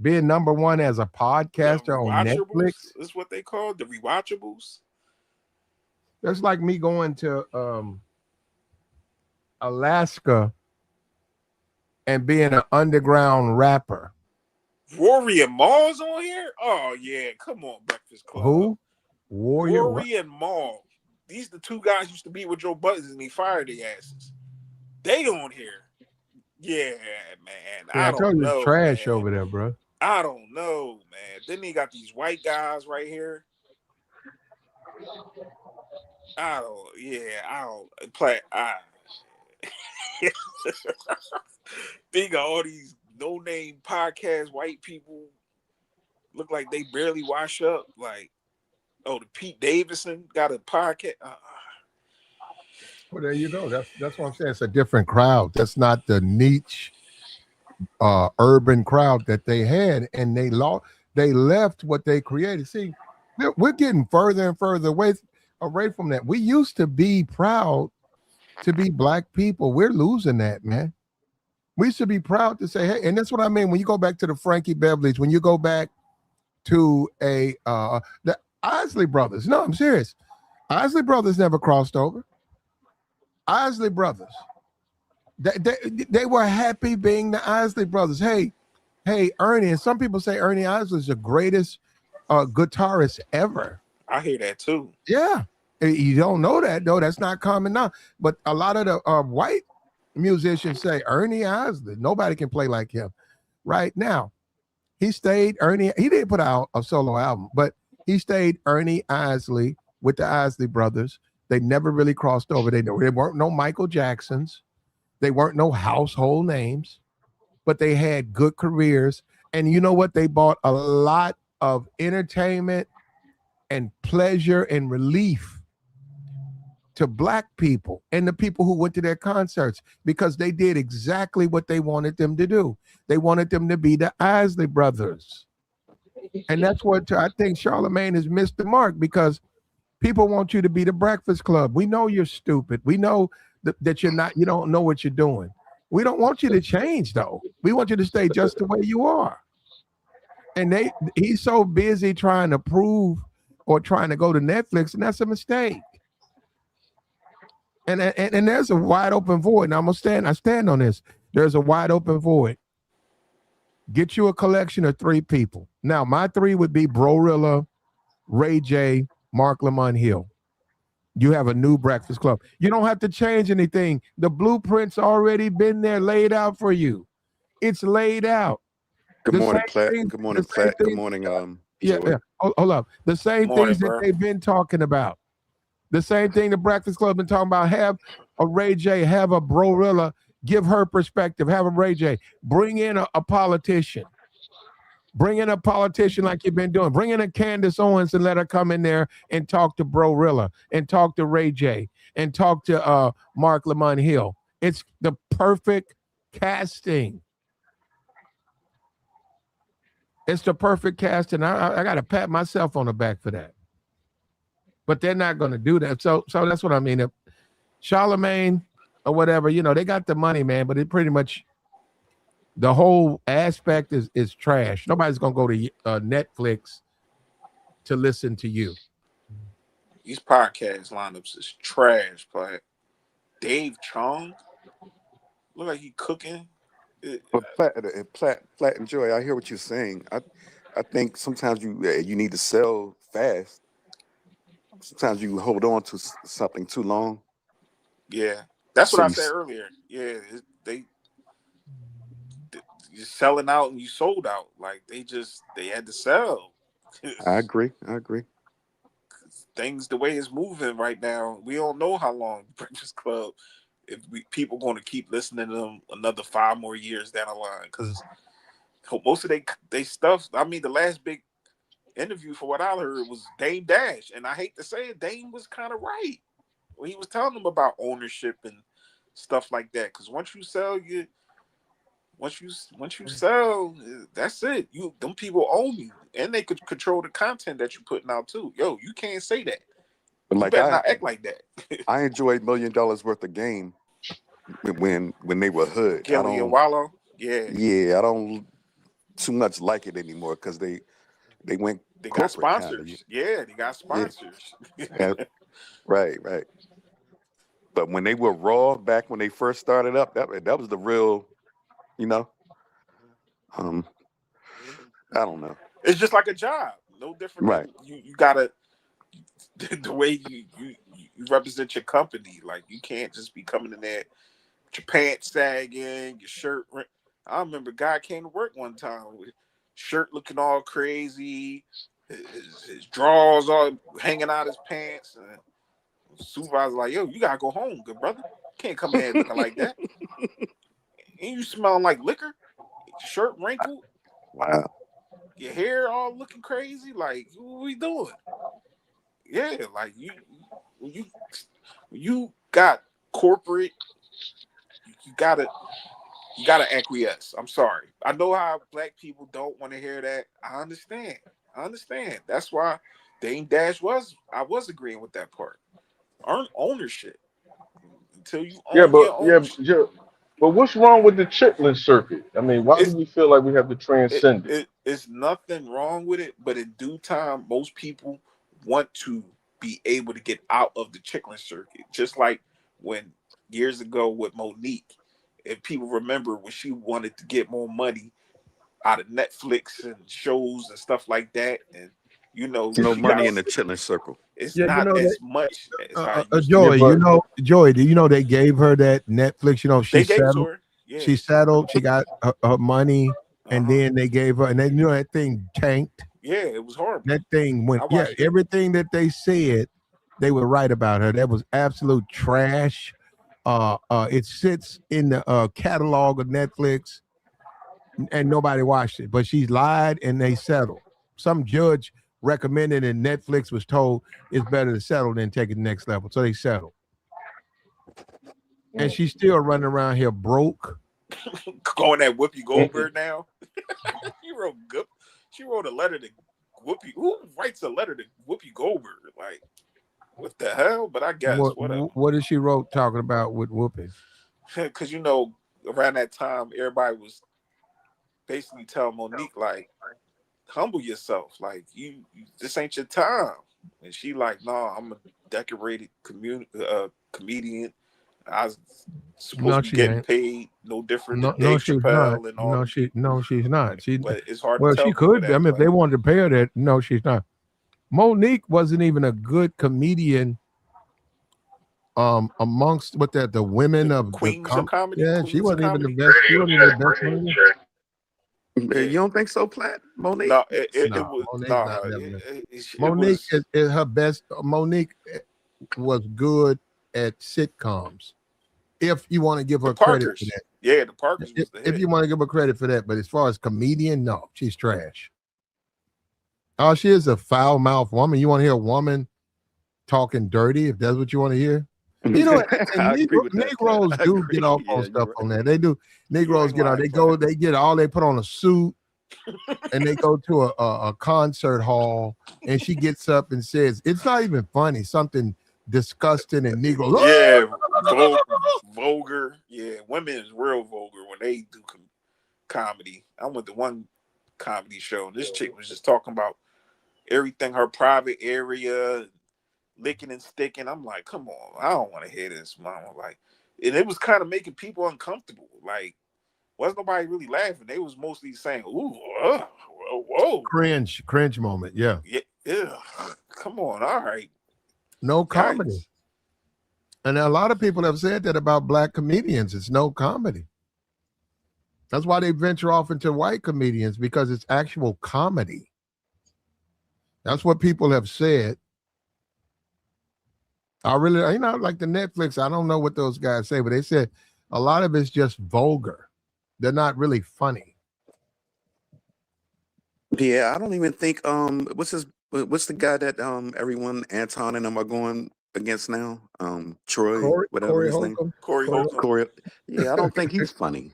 being number one as a The podcaster on rewatchables Netflix. is what they call the rewatchables. That's like me going to Alaska and being an underground rapper. Rory and Maul's on here. Oh yeah, come on, Breakfast Club. Who? Warrior. Rory and Maul. These the two guys used to be with Joe Buttons and he fired their asses. They on here. Yeah, man. Yeah, I told you it's know, trash man. over there, bro. I don't know, man. Then they got these white guys right here. I don't play. They got all these no-name podcast white people look like they barely wash up. Like, oh, the Pete Davidson got a podcast. Well, there you go. That's what I'm saying. It's a different crowd. That's not the niche urban crowd that they had, and they left what they created. See, we're getting further and further away from that. We used to be proud to be black people. We're losing that, man. We should be proud to say, hey, and that's what I mean. When you go back to the Frankie Beverleys, when you go back to the Isley Brothers. No, I'm serious. Isley Brothers never crossed over. Isley Brothers. They were happy being the Isley Brothers. Hey, Ernie, and some people say Ernie Isley is the greatest guitarist ever. I hear that too. Yeah. You don't know that, though. That's not common now. But a lot of the white musicians say Ernie Isley. Nobody can play like him. Right now, he didn't put out a solo album, but he stayed Ernie Isley with the Isley Brothers. They never really crossed over. They weren't no Michael Jacksons. They weren't no household names, but they had good careers. And you know what? They brought a lot of entertainment and pleasure and relief to black people and the people who went to their concerts, because they did exactly what they wanted them to do. They wanted them to be the Isley Brothers. And that's what I think Charlemagne has missed the mark, because people want you to be the Breakfast Club. We know you're stupid. We know that you don't know what you're doing. We don't want you to change, though. We want you to stay just the way you are. And he's so busy trying to prove or trying to go to Netflix, and that's a mistake. And there's a wide open void. Now I stand on this. There's a wide open void. Get you a collection of 3 people. Now, my 3 would be Brorilla, Ray J, Mark Lamont Hill. You have a new Breakfast Club. You don't have to change anything. The blueprint's already been there, laid out for you. It's laid out. Good morning, Platt. Good morning, Platt. Good morning, yeah. Hold up. The same things that they've been talking about. The same thing the Breakfast Club been talking about. Have a Ray J, have a Brorilla, give her perspective. Have a Ray J. Bring in a politician. Bring in a politician like you've been doing. Bring in a Candace Owens and let her come in there and talk to Brorilla and talk to Ray J and talk to Mark Lamont Hill. It's the perfect casting. It's the perfect casting. I got to pat myself on the back for that. But they're not going to do that. So that's what I mean. If Charlemagne or whatever, they got the money, man, but it pretty much, the whole aspect is trash. Nobody's going to go to Netflix to listen to you. These podcast lineups is trash, but Dave Chong look like he cooking. But Platt and Joy, I hear what you're saying. I think sometimes you need to sell fast. Sometimes you hold on to something too long. Yeah, that's what I said earlier. Yeah, you're selling out and you sold out. Like they had to sell. I agree. Things the way it's moving right now, we don't know how long Breakfast Club. If people going to keep listening to them another 5 more years down the line, because most of they stuff. I mean, the last big interview, for what I heard, was Dame Dash, and I hate to say it, Dame was kind of right when he was telling them about ownership and stuff like that. Because once you sell, that's it. Them people own you, and they could control the content that you're putting out too. Yo, you can't say that. But you better not act like that. I enjoyed $1 million worth of game when they were hood. Kelly and Wallow, yeah. I don't too much like it anymore because they went They got corporate kind of. sponsors. Yeah, they got Yeah, sponsors. and, right. But when they were Raw back when they first started up, that was the real, you know. Um, I don't know. It's just like a job, no different Right. than you gotta the way you represent your company. Like you can't just be coming in there with your pants sagging, your shirt. I remember a guy came to work one time with shirt looking all crazy, his drawers all hanging out his pants, and the supervisor like, "Yo, you gotta go home, good brother. Can't come in here looking like that. And you smelling like liquor, shirt wrinkled, Wow. your hair all looking crazy. Like, what we doing? Yeah, like you you got corporate, you gotta acquiesce. I'm sorry. I know how black people don't want to hear that. I understand. That's why Dame Dash I was agreeing with that part. Earn ownership until you Yeah, own but your own yeah, yeah. But what's wrong with the Chitlin Circuit? I mean, why do it's we feel like we have to transcend it? it's nothing wrong with it, but in due time, most people want to be able to get out of the Chitlin Circuit. Just like when years ago with Monique, if people remember when she wanted to get more money out of Netflix and shows and stuff like that, and No she got money in the Chitlin Circle. it's Yeah, you not know as much as how it used to Yeah, Joy, be. but Joy, do you know they gave her that Netflix? You know, They gave it to her, yeah. she settled, she got her money, and Uh-huh. then they gave her, and then you know that thing tanked. Yeah, it was horrible. That thing went, I yeah, watched it. everything that they said, they were right about her. That was absolute trash. It sits in the catalog of Netflix, and nobody watched it, but she's lied and they settled. Some judge recommended, and Netflix was told it's better to settle than take it to the next level, so they settled. And she's still running around here broke. Going at Whoopi Goldberg now. She wrote good. She wrote a letter to Whoopi. Who writes a letter to Whoopi Goldberg? Like, what the hell? But I guess whatever. What did she wrote talking about with Whoopi? Because around that time, everybody was basically telling Monique like, humble yourself. Like, this ain't your time. And she like, nah, I'm a decorated comedian. I was supposed No, to be she getting ain't. paid no different than No, Dave she's not. Chappelle and all them people. No, she's not. But it's hard to Well, tell she people could be. I that. mean, if they Like, wanted to pay her that, no, she's not. Monique wasn't even a good comedian amongst the women the of the queens of comedy, yeah, she queens of wasn't even the comedy. best. She wasn't even the best comedian. Yeah. You don't think so, Platt? Monique? No, it No, was Monique nah. not never. It Monique was is her best. Monique was good at sitcoms. If you want to give the her credit for Parkers. that, Yeah, the Parkers was the if hit. you want to give her credit for that, but as far as comedian, no, she's trash. Oh, she is a foul mouthed woman. You want to hear a woman talking dirty? If that's what you want to hear, you know. I And agree with that, Platt. Negroes I do agree. get off Yeah, on you're stuff right. on that. They do. You Negroes ain't get on. lying, Platt. They get all. They put on a suit and they go to a concert hall, and she gets up and says, "It's not even funny. Something disgusting." And Negroes, Yeah, vulgar. Yeah, women is real vulgar when they do comedy. I went to one comedy show, and this chick was just talking about everything, her private area, licking and sticking. I'm like, come on, I don't want to hear this, mama. Like, and it was kind of making people uncomfortable. Like, wasn't nobody really laughing. They was mostly saying, "Ooh, whoa, cringe moment. Yeah, yeah, come on, all right, no comedy. yikes." And a lot of people have said that about black comedians. It's no comedy. That's why they venture off into white comedians because it's actual comedy. That's what people have said. I really, like the Netflix, I don't know what those guys say, but they said a lot of it's just vulgar. They're not really funny. Yeah, I don't even think what's the guy that everyone Anton and them are going against now? Troy, whatever Corey his name. Holcomb. Corey Holcomb, Corey. Yeah, I don't think he's funny.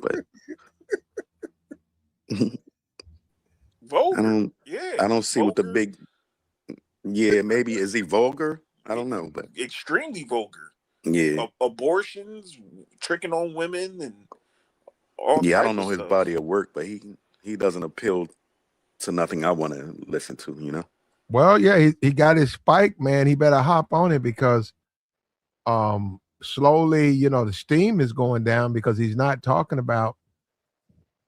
But I vulgar, don't yeah, I don't he's see what the vulgar, big maybe is he vulgar? I don't know, but extremely vulgar. yeah. Abortions, tricking on women, and all Yeah, I type don't of know his stuff. body of work, but he doesn't appeal to nothing I want to listen to. You know. Well, yeah, he got his spike, man. He better hop on it because slowly, the steam is going down because he's not talking about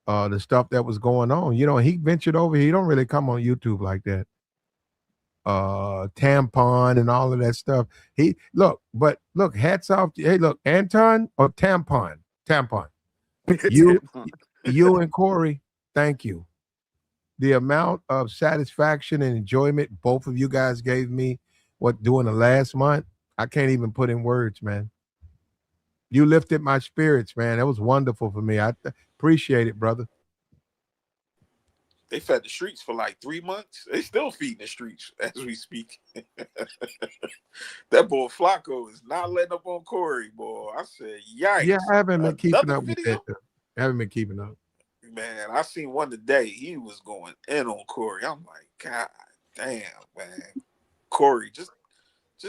the stuff that was going on. He ventured over here. He don't really come on YouTube like that. Tampon and all of that stuff. Hats off to, hey, look, Anton or tampon. You you and Corey, thank you. The amount of satisfaction and enjoyment both of you guys gave me doing the last month, I can't even put in words, man. You lifted my spirits, man. That was wonderful for me. I appreciate it, brother. They fed the streets for like 3 months. They still feeding the streets as we speak. That boy Flacco is not letting up on Corey, boy. I said, yikes. Yeah, I haven't been keeping Another up with video? that. Though. I haven't been keeping up. Man, I seen one today. He was going in on Corey. I'm like, God damn, man. Corey, just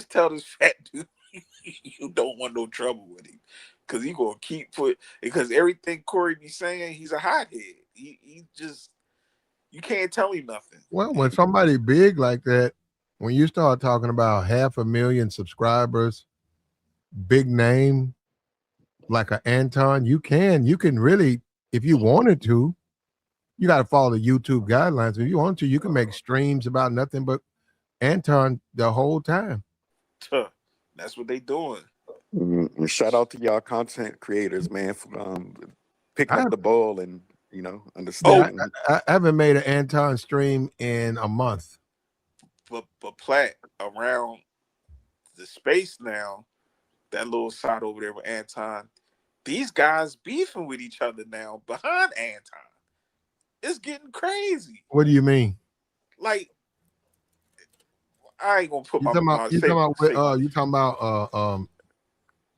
tell this fat dude you don't want no trouble with him. Because he gonna because everything Corey be saying, he's a hothead. He just, you can't tell him nothing. Well, when somebody big like that, when you start talking about 500,000 subscribers, big name like a Anton, you can really, if you wanted to, you got to follow the YouTube guidelines. If you want to, you can make streams about nothing but Anton the whole time. That's what they doing. And shout out to y'all content creators, man, for picking up the ball and understanding. I haven't made an Anton stream in a month. But Platt, around the space now, that little side over there with Anton, these guys beefing with each other now behind Anton. It's getting crazy. What do you mean? Like, I ain't gonna put you talking about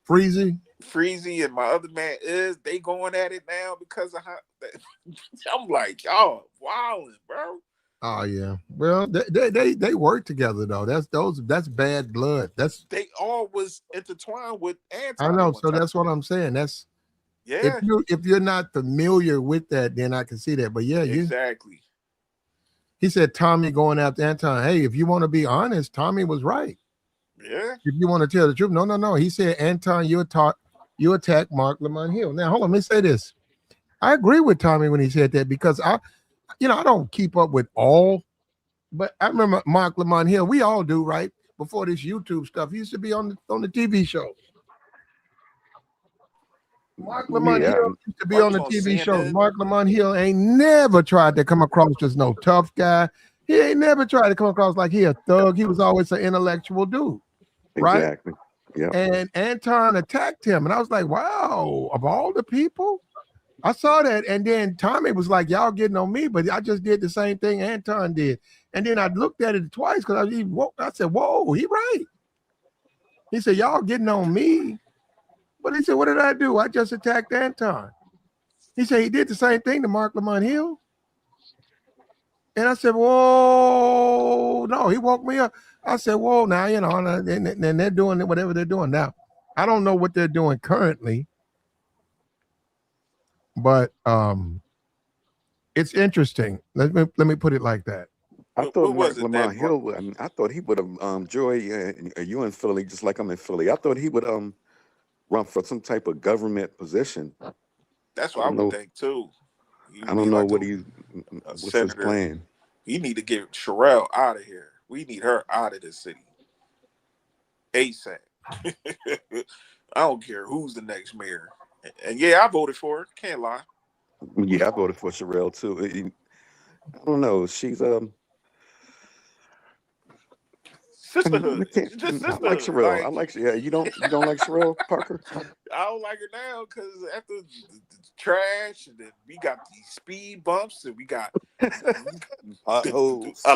Freezy? Freezy and my other man they going at it now because of how I'm like, y'all wilding, bro. Oh yeah. Well, they work together though. That's bad blood. They all was intertwined with Anton. I know. So that's what I'm saying. That's if you're not familiar with that, then I can see that. But yeah, exactly. He said Tommy going after Anton. Hey, if you want to be honest, Tommy was right. Yeah. If you want to tell the truth, no. He said Anton, you attack Mark Lamont Hill. Now hold on, let me say this. I agree with Tommy when he said that because I don't keep up with all, but I remember Mark Lamont Hill. We all do, right? Before this YouTube stuff, he used to be on the TV show. Mark Lamont Hill used to be on the TV show. Mark Lamont Hill ain't never tried to come across as no tough guy. He ain't never tried to come across like he a thug. He was always an intellectual dude, right? Exactly. Yeah. And Anton attacked him, and I was like, wow, of all the people, I saw that. And then Tommy was like, y'all getting on me, but I just did the same thing Anton did. And then I looked at it twice because I said, whoa, he right. He said, y'all getting on me. But he said, what did I do? I just attacked Anton. He said he did the same thing to Mark Lamont Hill. And I said, whoa, no, he woke me up. I said, whoa, now, and they're doing whatever they're doing. Now, I don't know what they're doing currently, but it's interesting. Let me put it like that. I thought Mark Lamont Hill, I thought he would have you in Philly, just like I'm in Philly. I thought he would run for some type of government position. That's what I would think too. I don't know what what's his plan. You need to get Sherelle out of here. We need her out of this city ASAP. I don't care who's the next mayor. And yeah, I voted for her. Can't lie. Yeah, I voted for Sherelle too. I don't know. She's sisterhood. Just sisterhood. I like Sherelle. I like. Yeah, you don't like Sherelle Parker? I don't like her now because after the trash, and then we got these speed bumps, and we got a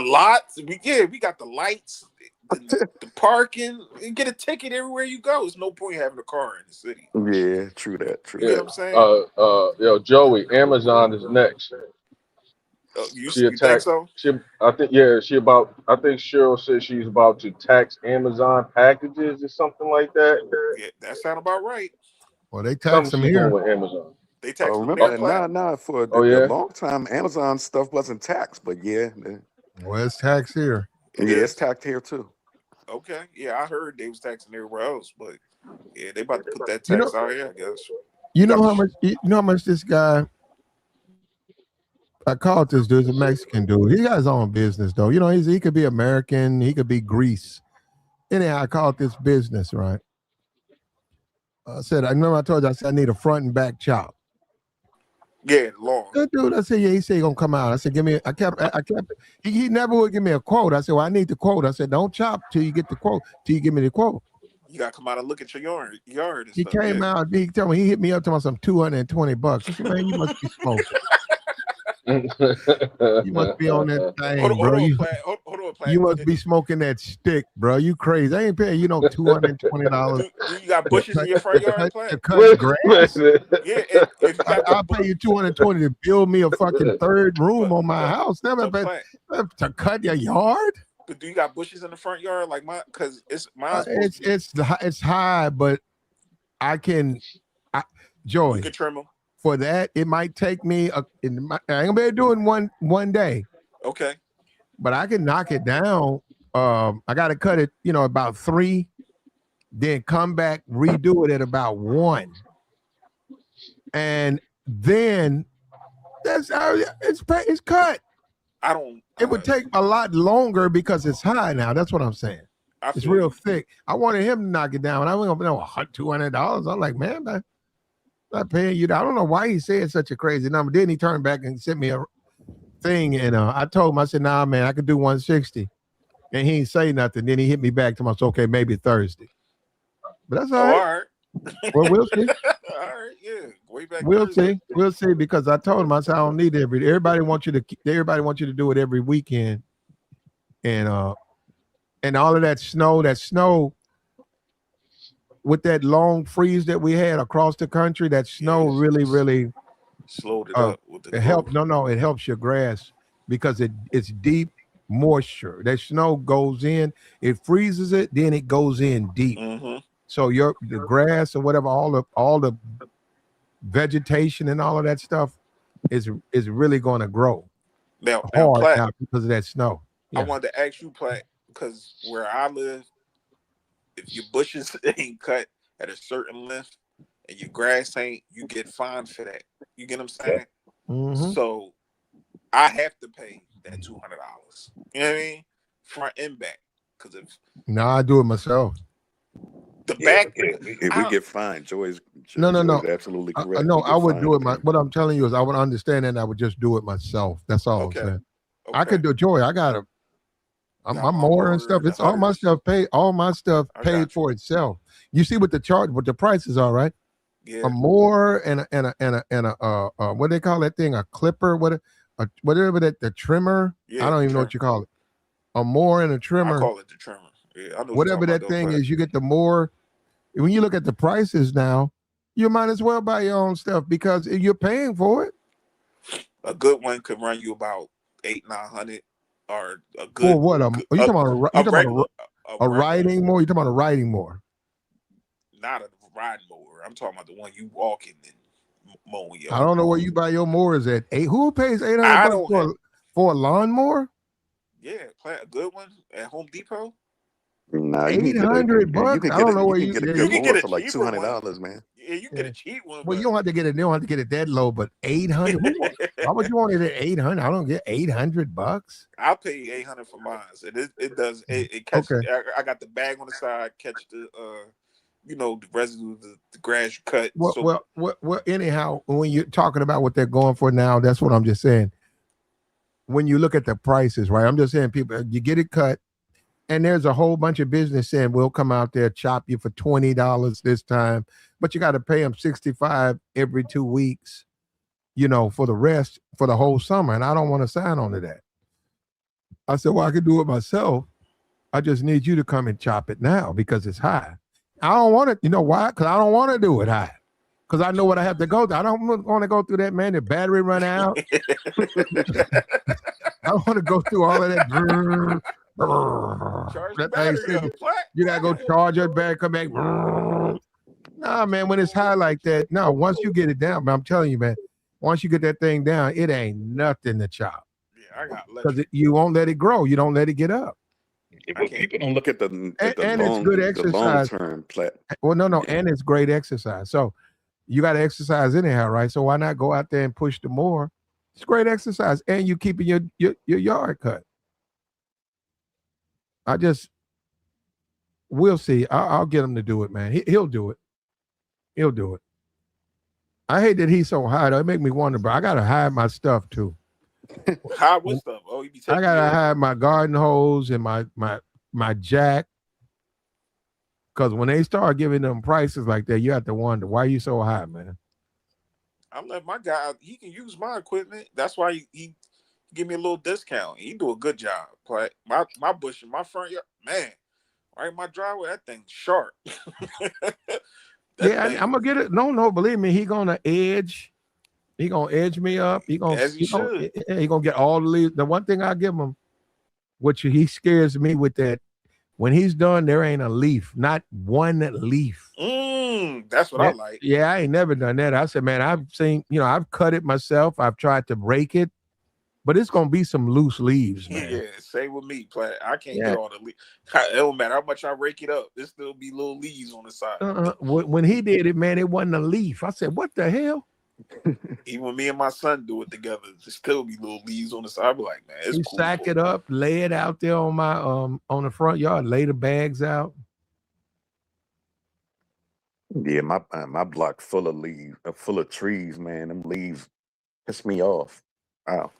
lot. We got the lights, the parking, and get a ticket everywhere you go. There's no point having a car in the city. Yeah, true that. You know what I'm saying? Joey, Amazon is next. You think so? I think Cheryl said she's about to tax Amazon packages or something like that. Yeah, that sounds about right. Well, they tax them here. With Amazon. They taxed them remember, there, Platt? for Oh, the yeah? long time, Amazon stuff wasn't taxed, but yeah, Well, it's tax here. It it's is? taxed here too. Okay. Yeah, I heard they was taxing everywhere else, but yeah, they about to put that You know, tax out here, I guess. you know how much. You know how much this guy. I called this dude. He's a Mexican dude. He got his own business though. You know, he could be American. He could be Greece. Anyhow, I called this business right. I said, I remember I told you. I said I need a front and back chop. Yeah, long. Good dude. I said, yeah. He said he gonna come out. I said, give me. I kept. He never would give me a quote. I said, well, I need the quote. I said, don't chop till you get the quote. Till you give me the quote. You gotta come out and look at your yard and He stuff. came out. He told me he hit me up to some $220. I said, man, you must be smoking. You must be on that thing, bro. Hold on, Platt. You must be smoking that stick, bro. You crazy? I ain't paying you no $220. Do you got bushes in your front yard, Platt? To cut Wait a grass. minute. Yeah, if you got I'll pay you $220 to build me a fucking third room on my house. Never Platt, to cut your yard. but do you got bushes in the front yard like mine? Because it's mine's. It's high, but I can. Joey, You can trim them. for that, it might take me. I ain't gonna be able to do it one day, Okay. but I can knock it down. I got to cut it, about 3, then come back, redo it at about 1, and then it's cut. I don't. It would take a lot longer because it's high now. That's what I'm saying. It's real thick. I wanted him to knock it down. I went up $200. I'm like, man, I'm not paying you. I don't know why he said such a crazy number. Then he turned back and sent me a thing, and I told him, I said, nah, man, I could do 160. And he didn't say nothing. Then he hit me back to my, okay, maybe Thursday. But that's all right. All right. Well, we'll see. All right. Yeah. Way back. We'll Thursday. see. We'll see, because I told him, I said, I don't need everybody wants you to do it every weekend. And all of that snow with that long freeze that we had across the country, that snow really slowed it up with the it helps. No, it helps your grass because it's deep moisture. That snow goes in, it freezes it, then it goes in deep. Mm-hmm. So the grass or whatever, all the vegetation and all of that stuff is really going to grow Now, hard Platt, now because of that snow. Yeah. I wanted to ask you, Platt, because where I live, if your bushes ain't cut at a certain length and your grass ain't, you get fined for that. You get what I'm saying? Mm-hmm. So I have to pay that $200. You know what I mean? Front and back. Because if I do it myself. the back, if we get fined, Joy's No. absolutely correct. No, I would do it. What I'm telling you is, I would understand, and I would just do it myself. That's all Okay. I'm saying. okay. I could do Joy. I got my mower and stuff. It's all my stuff paid. All my stuff paid for itself. You see what the prices are, right? Yeah. A mower and a what do they call that thing? A clipper? Whatever that, the trimmer. Yeah, I don't even know what you call it. A mower and a trimmer. I call it the trimmer. Yeah, I know whatever that thing is, you get the more. When you look at the prices now, you might as well buy your own stuff because you're paying for it. A good one could run you about $800-900, or a good. For what? Are you talking about a riding mower? You talking about a riding mower? Not a riding mower. I'm talking about the one you walking and mowing. I don't know where you buy your mowers at. Who pays $800 for a lawnmower? Yeah, plant a good one at Home Depot. Nah, $800. I don't know where you can get a a good get mower a for like cheaper $200, man. Yeah, you can get a cheap one. Well, you don't have to get it. You don't have to get it that low, but $800. Why would you want it at $800? I don't get $800. I'll pay $800 for mine. It does. It catches. Okay. I got the bag on the side. Catch the the residue of the grass you cut. Well. Anyhow, when you're talking about what they're going for now, that's what I'm just saying. When you look at the prices, right? I'm just saying, people, you get it cut, and there's a whole bunch of business saying we'll come out there, chop you for $20 this time, but you got to pay them $65 every 2 weeks, for the rest for the whole summer, and I don't want to sign on to that. I said, well, I can do it myself. I just need you to come and chop it now because it's high. I don't want it. You know why? Because I don't want to do it high. Because I know what I have to go through. I don't want to go through that, man. The battery run out. I don't want to go through all of that. Charge the battery up. You gotta go charge it back, come back. No, Nah, man, when it's high like that, no, once you get it down, but I'm telling you, man, once you get that thing down, it ain't nothing to chop. Yeah, I got Because electric. you won't let it grow. You don't let it get up. Yeah, I but can't. people don't look at the And it's good the long exercise. term plat. Well, no, Yeah. and it's great exercise. So you got to exercise anyhow, right? So why not go out there and push the more? It's great exercise, and you keeping your yard cut. I just we'll see. I'll get him to do it, man. He'll do it. He'll do it. I hate that he's so high. Though. It make me wonder, but I gotta hide my stuff too. High with stuff. Oh, you be I taking gotta your. hide my garden hose and my jack. Because when they start giving them prices like that, you have to wonder why you so high, man. I'm letting my guy. He can use my equipment. That's why he give me a little discount. He do a good job. Like my bush in my front yard, man. Right in my driveway, that thing's sharp. That Yeah, thing, I'm gonna get it. No, believe me, he gonna edge. He gonna edge me up. as you should. He gonna get all the leaves. The one thing I give him, which he scares me with that, when he's done, there ain't a leaf, not one leaf. That's what I like. Yeah, I ain't never done that. I said, man, I've seen, I've cut it myself. I've tried to break it, but it's gonna be some loose leaves, man. Yeah, same with me, Platt. I can't Yeah. get all the leaves. It don't matter how much I rake it up. There still be little leaves on the side. When he did it, man, it wasn't a leaf. I said, what the hell? Even when me and my son do it together, there still be little leaves on the side. I be like, man, it's You cool. sack it up, lay it out there on my on the front yard, lay the bags out. Yeah, my block full of leaves, full of trees, man. Them leaves piss me off. Wow.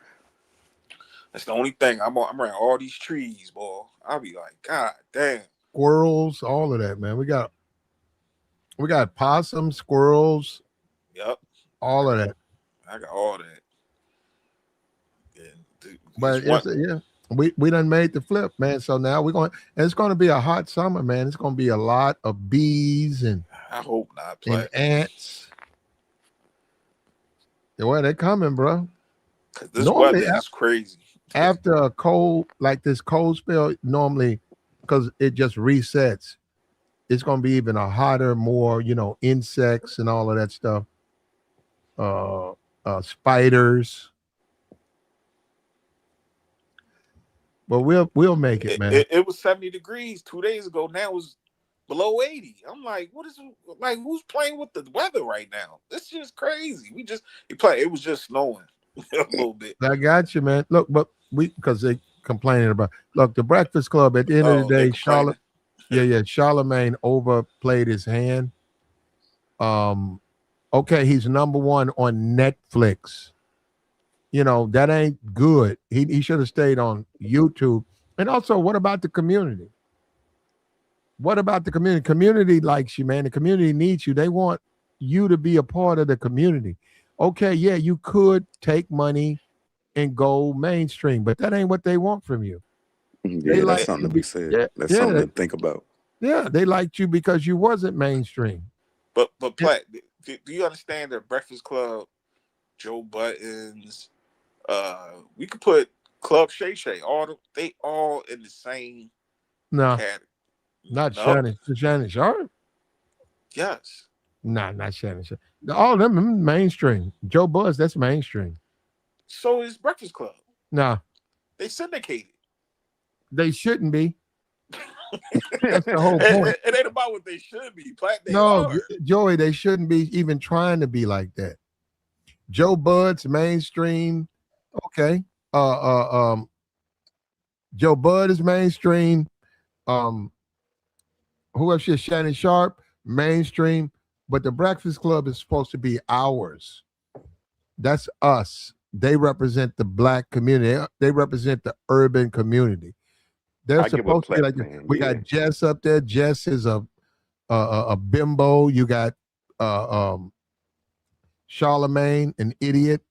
That's the only thing. I'm around all these trees, boy. I'll be like, God damn. Squirrels, all of that, man. We got possums, squirrels, Yep. all of that. I got all that. Yeah, dude, But we done made the flip, man. So now it's gonna be a hot summer, man. It's gonna be a lot of bees and I hope not. and ants. Well, they're coming, bro. Because this Normally, weather is crazy. After a cold, like this cold spell, normally, because it just resets, it's gonna be even a hotter, more, insects and all of that stuff. Spiders. But we'll make it, man. It was 70 degrees 2 days ago. Now it was below 80. I'm like, what is like? Who's playing with the weather right now? This is crazy. It was just snowing a little bit. I got you, man. Look, but because they complaining about. Look, the Breakfast Club. At the end of the day, Charlemagne overplayed his hand. Okay, he's number one on Netflix. That ain't good. He should have stayed on YouTube. And also, what about the community? What about the community? Community likes you, man. The community needs you. They want you to be a part of the community. Okay, yeah, you could take money and go mainstream, but that ain't what they want from you. Yeah, that's something to be said. Yeah, that's something to think about. Yeah, they liked you because you wasn't mainstream. But Platt, do you understand that Breakfast Club, Joe Buttons, we could put Club Shay Shay, they all in the same category. Not Shannon Sharp. Yes. Nah, not Shannon Sharp. All of them mainstream. Joe Buzz, that's mainstream. So is Breakfast Club. Nah. They syndicated. They shouldn't be. That's the whole point. It ain't about what they should be. Joey, they shouldn't be even trying to be like that. Joe Bud's mainstream. Okay. Joe Bud is mainstream. Who else is Shannon Sharp? Mainstream. But the Breakfast Club is supposed to be ours. That's us. They represent the Black community. They represent the urban community. They're supposed to be like, we got Jess up there. Jess is a bimbo. You got Charlemagne, an idiot,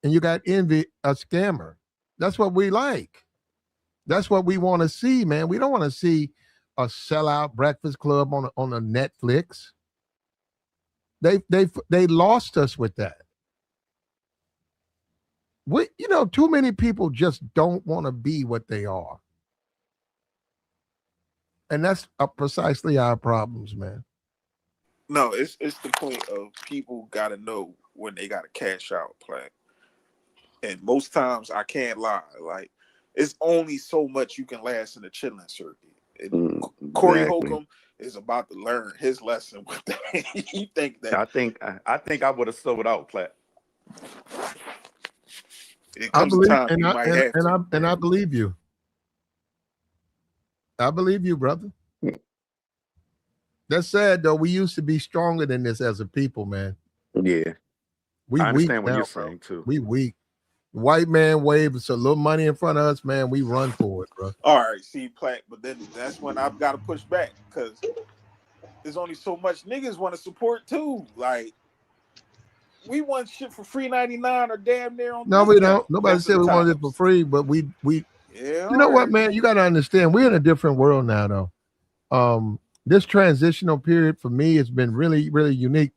and you got Envy, a scammer. That's what we like. That's what we want to see, man. We don't want to see a sellout Breakfast Club on a Netflix. They lost us with that. Too many people just don't want to be what they are. And that's precisely our problems, man. No, it's the point of people gotta know when they gotta cash out, Platt. And most times I can't lie. Like it's only so much you can last in the Chitlin Circuit. And Corey Exactly. Holcomb is about to learn his lesson with that. You think that I think I would have sold out, Platt. it I comes a believe, time you might have to. and I believe you. I believe you, brother. That's sad though. We used to be stronger than this as a people, man. Yeah, We I weak understand what now, you're bro. saying too. We weak. White man waves a little money in front of us, man. We run for it, bro. All right, see, Platt, but then that's when I've got to push back because there's only so much niggas want to support too. Like we want shit for free 99 or damn near on No, we discount. don't. Nobody Most of said the we wanted it for times. free, but we Yeah, you know all what, right. man? You got to understand, we're in a different world now, though. This transitional period for me has been really, really unique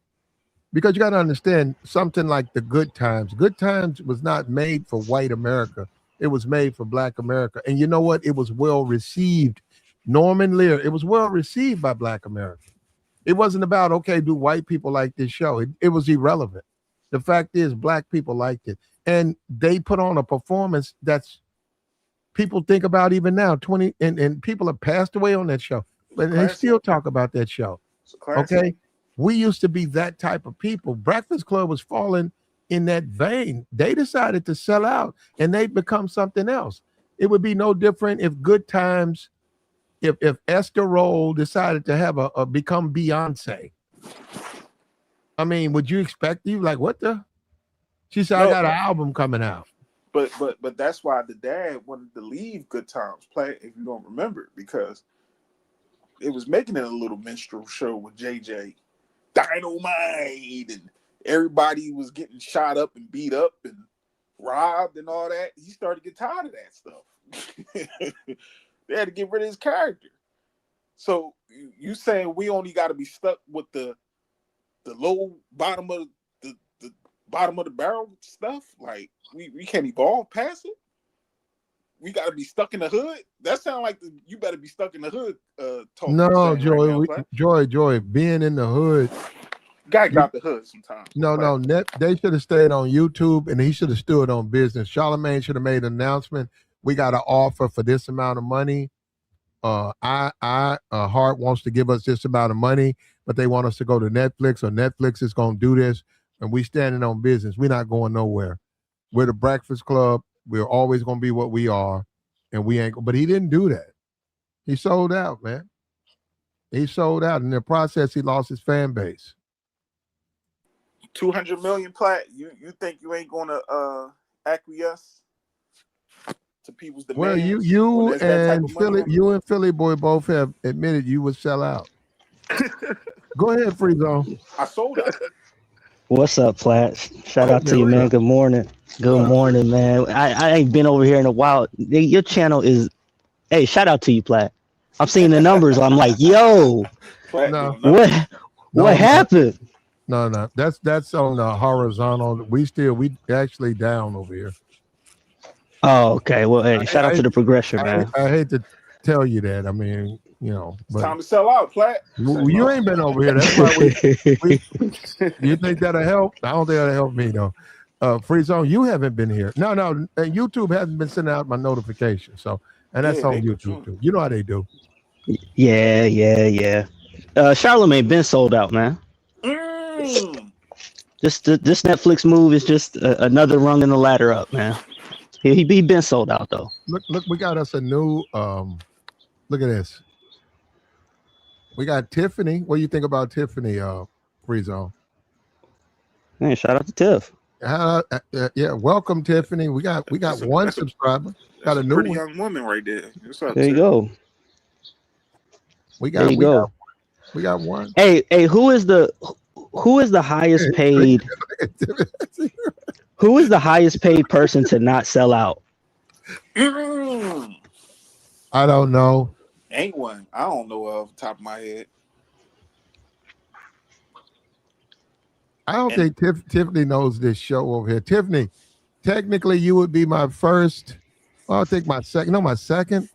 because you got to understand something like the Good Times. Good Times was not made for white America. It was made for Black America. And you know what? It was well received. Norman Lear, it was well received by Black America. It wasn't about, okay, do white people like this show? It was irrelevant. The fact is, Black people liked it. And they put on a performance that's people think about even now. 20 and people have passed away on that show, but they Classic. still talk about that show. It's a classic. Okay. We used to be that type of people. Breakfast Club was falling in that vein. They decided to sell out and they become something else. It would be no different if Good Times, if Esther Roll decided to have a become Beyonce. I mean, would you expect you like what the? She said, I No. got an album coming out. But that's why the dad wanted to leave Good Times Play, if you don't remember, because it was making it a little minstrel show with JJ Dynamite, and everybody was getting shot up and beat up and robbed and all that. He started to get tired of that stuff. They had to get rid of his character. So you saying we only got to be stuck with the low bottom of the bottom of the barrel stuff? Like we can't evolve past it? We got to be stuck in the hood? That sounds like you better be stuck in the hood. Talk No, Joy, right now, Joy, being in the hood. Gotta get out the hood sometimes. No, they should have stayed on YouTube and he should have stood on business. Charlemagne should have made an announcement. We got an offer for this amount of money. Hart wants to give us this amount of money, but they want us to go to Netflix, or Netflix is going to do this, and we standing on business. We're not going nowhere. We're the Breakfast Club. We're always going to be what we are, and we ain't. But he didn't do that. He sold out, man. He sold out. In the process, he lost his fan base. 200 million Platt. You think you ain't gonna acquiesce to people's demands? Well, you and Philly Boy both have admitted you would sell out. Go ahead, Freezo. I sold out. What's up, Platt? Shout out to you, man. Good morning. Good morning, man. I ain't been over here in a while. Your channel is, hey, shout out to you, Platt. I'm seeing the numbers. I'm like, yo, what happened? No. That's on the horizontal. We actually down over here. Oh, okay. Well, hey, shout out to the progression, man. I hate to tell you that. I mean, but it's time to sell out, Platt. You ain't been over here. That's why you think that'll help? I don't think that'll help me though. Free Zone, you haven't been here. No, YouTube hasn't been sending out my notifications. So, and that's on YouTube too. You know how they do. Yeah. Charlemagne been sold out, man. This Netflix move is just another rung in the ladder up, man. He been sold out though. Look, we got us a new. Look at this. We got Tiffany. What do you think about Tiffany? Free Zone. Hey, shout out to Tiff. Yeah, welcome Tiffany. We got one subscriber. Got a new pretty young woman right there. There you go. We got one. Hey, who is the highest paid? Who is the highest paid person to not sell out? I don't know. Ain't one. I don't know off the top of my head. I don't think Tiffany knows this show over here. Tiffany, technically you would be my first. I'll take my second. No, my second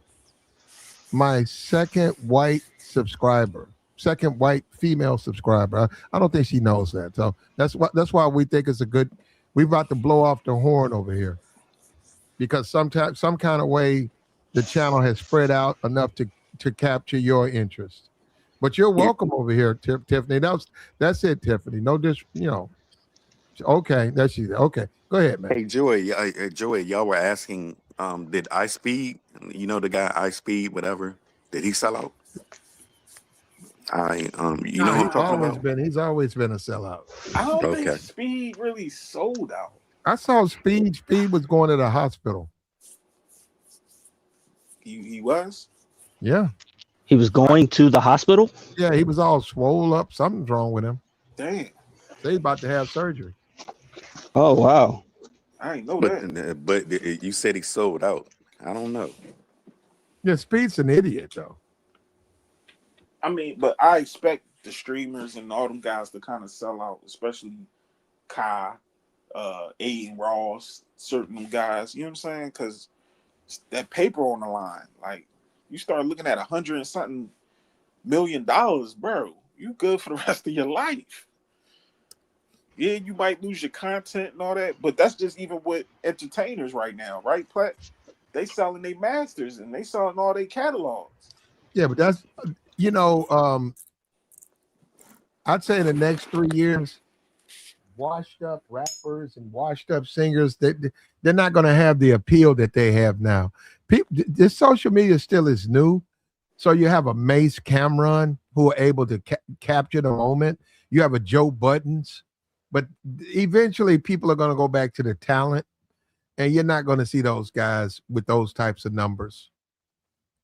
white subscriber. second white female subscriber. I don't think she knows that. So that's why we think it's a good. We're about to blow off the horn over here because some kind of way the channel has spread out enough to capture your interest. But you're welcome over here, Tiffany. That's it, Tiffany. No Okay, that's you. Okay, go ahead, man. Hey, Joey, y'all were asking, did iSpeed, the guy iSpeed, whatever, did he sell out? Who I'm talking about? He's always been a sellout. I don't think Speed really sold out. I saw Speed. Speed was going to the hospital. He was? Yeah. He was going to the hospital? Yeah, he was all swole up. Something's wrong with him. Damn. They about to have surgery. Oh, wow. I ain't know that. But you said he sold out. I don't know. Yeah, Speed's an idiot, though. I mean, but I expect the streamers and all them guys to kind of sell out, especially Kai, Aiden Ross, certain guys. You know what I'm saying? Because that paper on the line, like you start looking at $100 and something million, bro. You good for the rest of your life. Yeah, you might lose your content and all that, but that's just even with entertainers right now, right, Platt? They selling their masters and they selling all their catalogs. Yeah, but that's I'd say in the next 3 years, washed up rappers and washed up singers, they're not going to have the appeal that they have now. This social media still is new. So you have a Mace Cameron who are able to capture the moment. You have a Joe Buttons, but eventually people are going to go back to the talent, and you're not going to see those guys with those types of numbers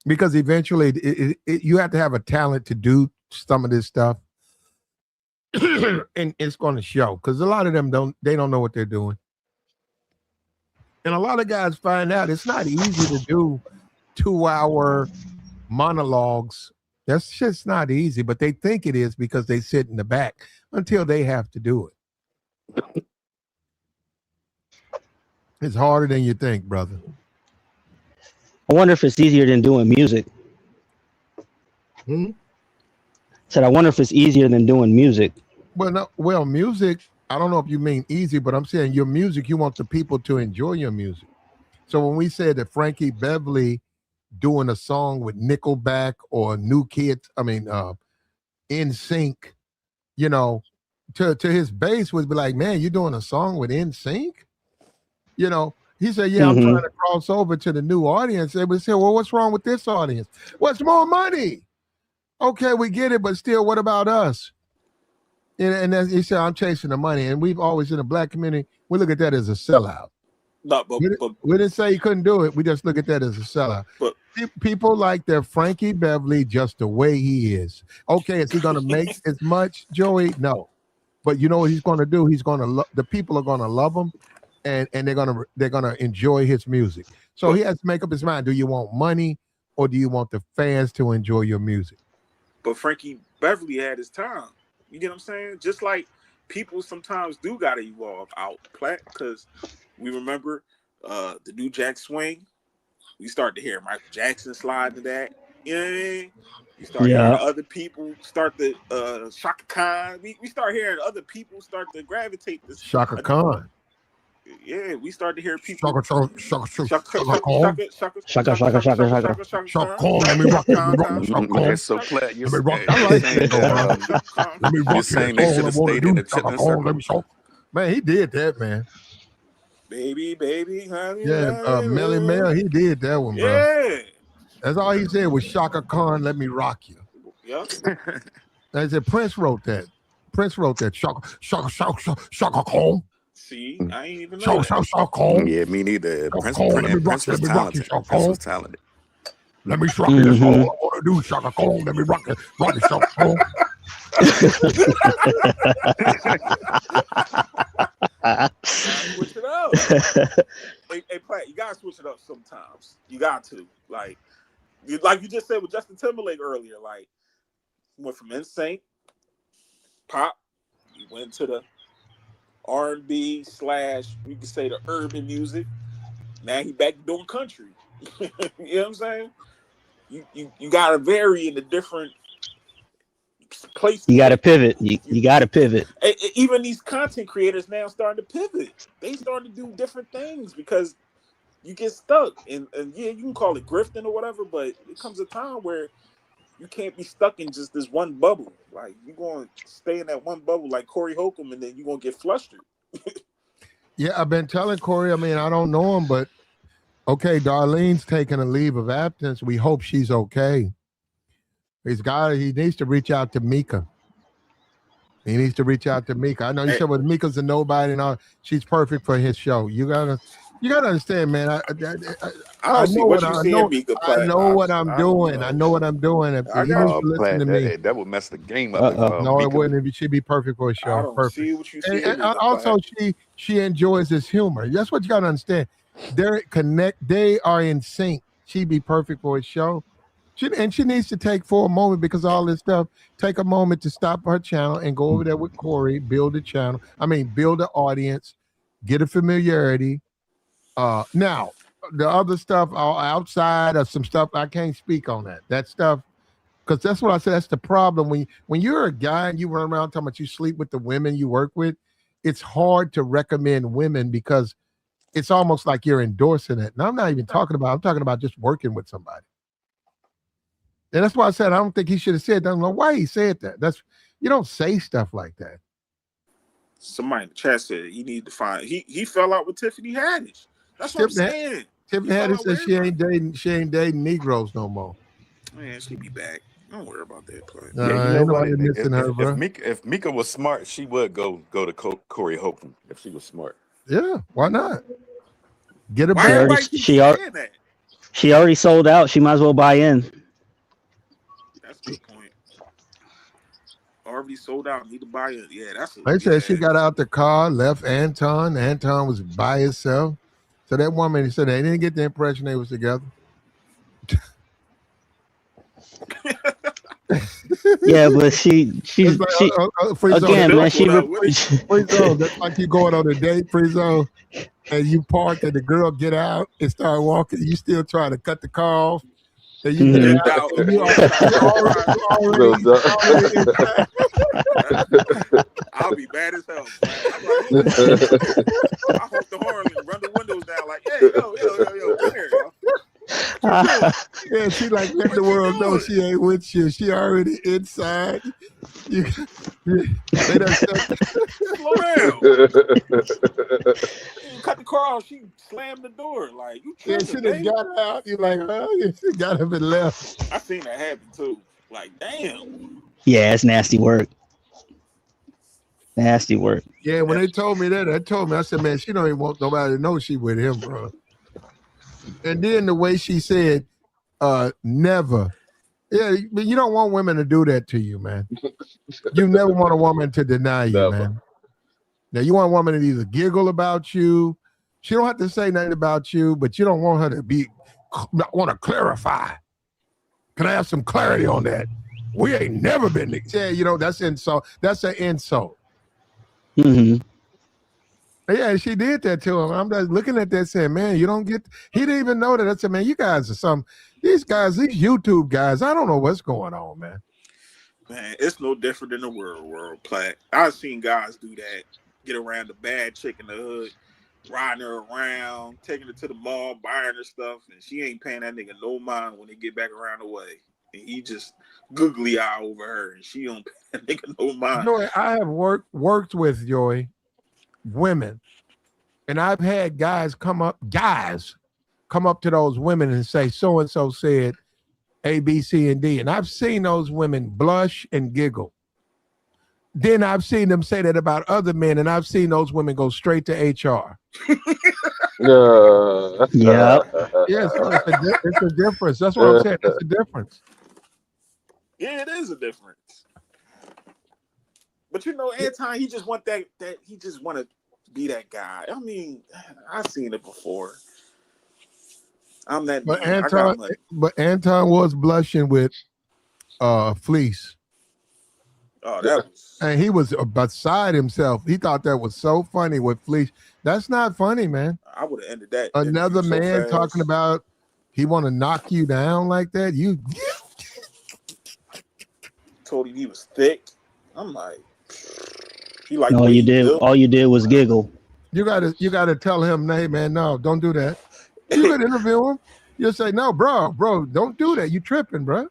because eventually you have to have a talent to do some of this stuff. And it's going to show because a lot of them don't know what they're doing. And a lot of guys find out it's not easy to do 2-hour monologues. That's just not easy, but they think it is because they sit in the back until they have to do it. It's harder than you think, brother. I wonder if it's easier than doing music. Said, I wonder if it's easier than doing music. Well, music, I don't know if you mean easy, but I'm saying your music, you want the people to enjoy your music. So when we said that Frankie Beverly doing a song with Nickelback or New Kids, In Sync, to his base would be like, man, you're doing a song with In Sync? He said, yeah, I'm trying to cross over to the new audience. They would say, well, what's wrong with this audience? What's more money? Okay, we get it, but still, what about us? And as he said, I'm chasing the money. And we've always, in the black community, we look at that as a sellout. No, we didn't say he couldn't do it. We just look at that as a sellout. But people like their Frankie Beverly just the way he is. Okay, is he going to make as much, Joey? No. But you know what he's going to do? He's going to the people are going to love him, and they're gonna enjoy his music. So he has to make up his mind. Do you want money or do you want the fans to enjoy your music? But Frankie Beverly had his time. You get what I'm saying? Just like people sometimes do gotta evolve out, Platt, because we remember the New Jack Swing. We start to hear Michael Jackson slide to that. You know what I mean? You start hearing other people start to Shaka Khan. We start hearing other people start to gravitate to Shaka Khan. Yeah, we start to hear people. Shaka Khan. Let me rock it. So Platt, you're saying they should have stayed in the Chitlin Circuit. Man, he did that, man. Baby, honey. Yeah, Melly Mel, he did that one, bro. Yeah. That's all he said was Shaka Khan, let me rock you. Yeah. I said Prince wrote that. Shaka Khan. See, I ain't even know. Shaka Khan. Yeah, me neither. Prince was talented. Prince was talented. Let me rock it. That's all I want to do, Shaka Khan. Let me rock it. Rock it, Shaka Khan. Switch it up. Hey, Platt, you gotta switch it up sometimes. You got to. Like you just said with Justin Timberlake earlier, like you went from NSYNC, pop, you went to the R&B / we could say the urban music. Now he back doing country. You know what I'm saying? You gotta vary in the different place. You got to pivot. You got to pivot. Even these content creators now starting to pivot. They starting to do different things because you get stuck. And yeah, you can call it grifting or whatever, but it comes a time where you can't be stuck in just this one bubble. Like you're going to stay in that one bubble like Corey Holcomb, and then you're going to get flustered. Yeah, I've been telling Corey, I mean, I don't know him, but okay, Darlene's taking a leave of absence. We hope she's okay. He needs to reach out to Mika. He needs to reach out to Mika. I know you said, well, Mika's a nobody and all. She's perfect for his show. You gotta understand, man. I know what I'm doing. I know what I'm doing. You need to listen to me. That would mess the game up. No, it wouldn't. She'd be perfect for a show. I don't perfect. see what you see. And also, she enjoys his humor. That's what you gotta understand. They are in sync. She'd be perfect for a show. She needs to take for a moment because all this stuff. Take a moment to stop her channel and go over there with Corey, build a channel. I mean, build an audience, get a familiarity. Now, the other stuff outside of some stuff, I can't speak on that. That stuff, because that's what I said. That's the problem. When you're a guy and you run around talking about you sleep with the women you work with, it's hard to recommend women because it's almost like you're endorsing it. And I'm not even talking about just working with somebody. And that's why I said I don't think he should have said that. I don't know why he said that. You don't say stuff like that. Somebody in the chat said he needed to find. He fell out with Tiffany Haddish. That's what I'm saying. Tiffany Haddish said she ain't dating Negroes no more. Man, she'll be back. Don't worry about that play. Yeah, you know what? If Mika was smart, she would go to Corey Holcomb if she was smart. Yeah, why not? Get a bag. She already sold out. She might as well buy in. That's a good point. Already sold out. Need to buy it. Yeah, that's. They said she got out the car, left Anton. Anton was by himself. So that woman, he said they didn't get the impression they was together. Yeah, but she's like, again, man. Free-zone. That's like you going on a date, free-zone, and you park and the girl get out and start walking. You still trying to cut the car off. And you get out. And you already I'll be bad as hell. I hope the horn and run the windows down like, hey, yo, come here, yo. Yeah, she like let the world know she ain't with you. She already inside. They done slow down. You cut the car off. She slammed the door. Like you. Yeah, she done got out. You like, huh? She got up and left. I seen that happen too. Like, damn. Yeah, it's nasty work. Nasty work. Yeah, when they told me that, I said, man, she don't even want nobody to know she with him, bro. And then the way she said, never. Yeah, but you don't want women to do that to you, man. You never want a woman to deny you, man. Now, you want a woman to either giggle about you. She don't have to say nothing about you, but you don't want her to want to clarify. Can I have some clarity on that? We ain't never been. Yeah, that's insult. That's an insult. Mm-hmm. Yeah, she did that to him. I'm just looking at that saying, man, you don't get, he didn't even know that. I said, man, you guys are these YouTube guys, I don't know what's going on, man. Man, it's no different than the world play. I've seen guys do that, get around the bad chick in the hood, riding her around, taking her to the mall, buying her stuff, and she ain't paying that nigga no mind when they get back around the way. And he just googly eye over her, and she don't pay that nigga no mind. Joy, I have worked with Joy. Women, and I've had guys come up to those women and say so and so said A, B, C, and D, and I've seen those women blush and giggle. Then I've seen them say that about other men, and I've seen those women go straight to HR. Yeah. Yeah, so it's a difference. That's what I'm saying. It's a difference. Yeah, it is a difference. But Anton, he just want that he just want to be that guy. I mean, I've seen it before. I'm that. But Anton was blushing with Fleece. Oh, that was. And he was beside himself. He thought that was so funny with Fleece. That's not funny, man. I would have ended that. Another man talking about he want to knock you down like that. You told him he was thick. I'm like, he like And the all way you he did, built. all you did was giggle. You gotta tell him, hey man, no, don't do that. You could interview him. You'll say, no, bro, don't do that. You tripping, bro.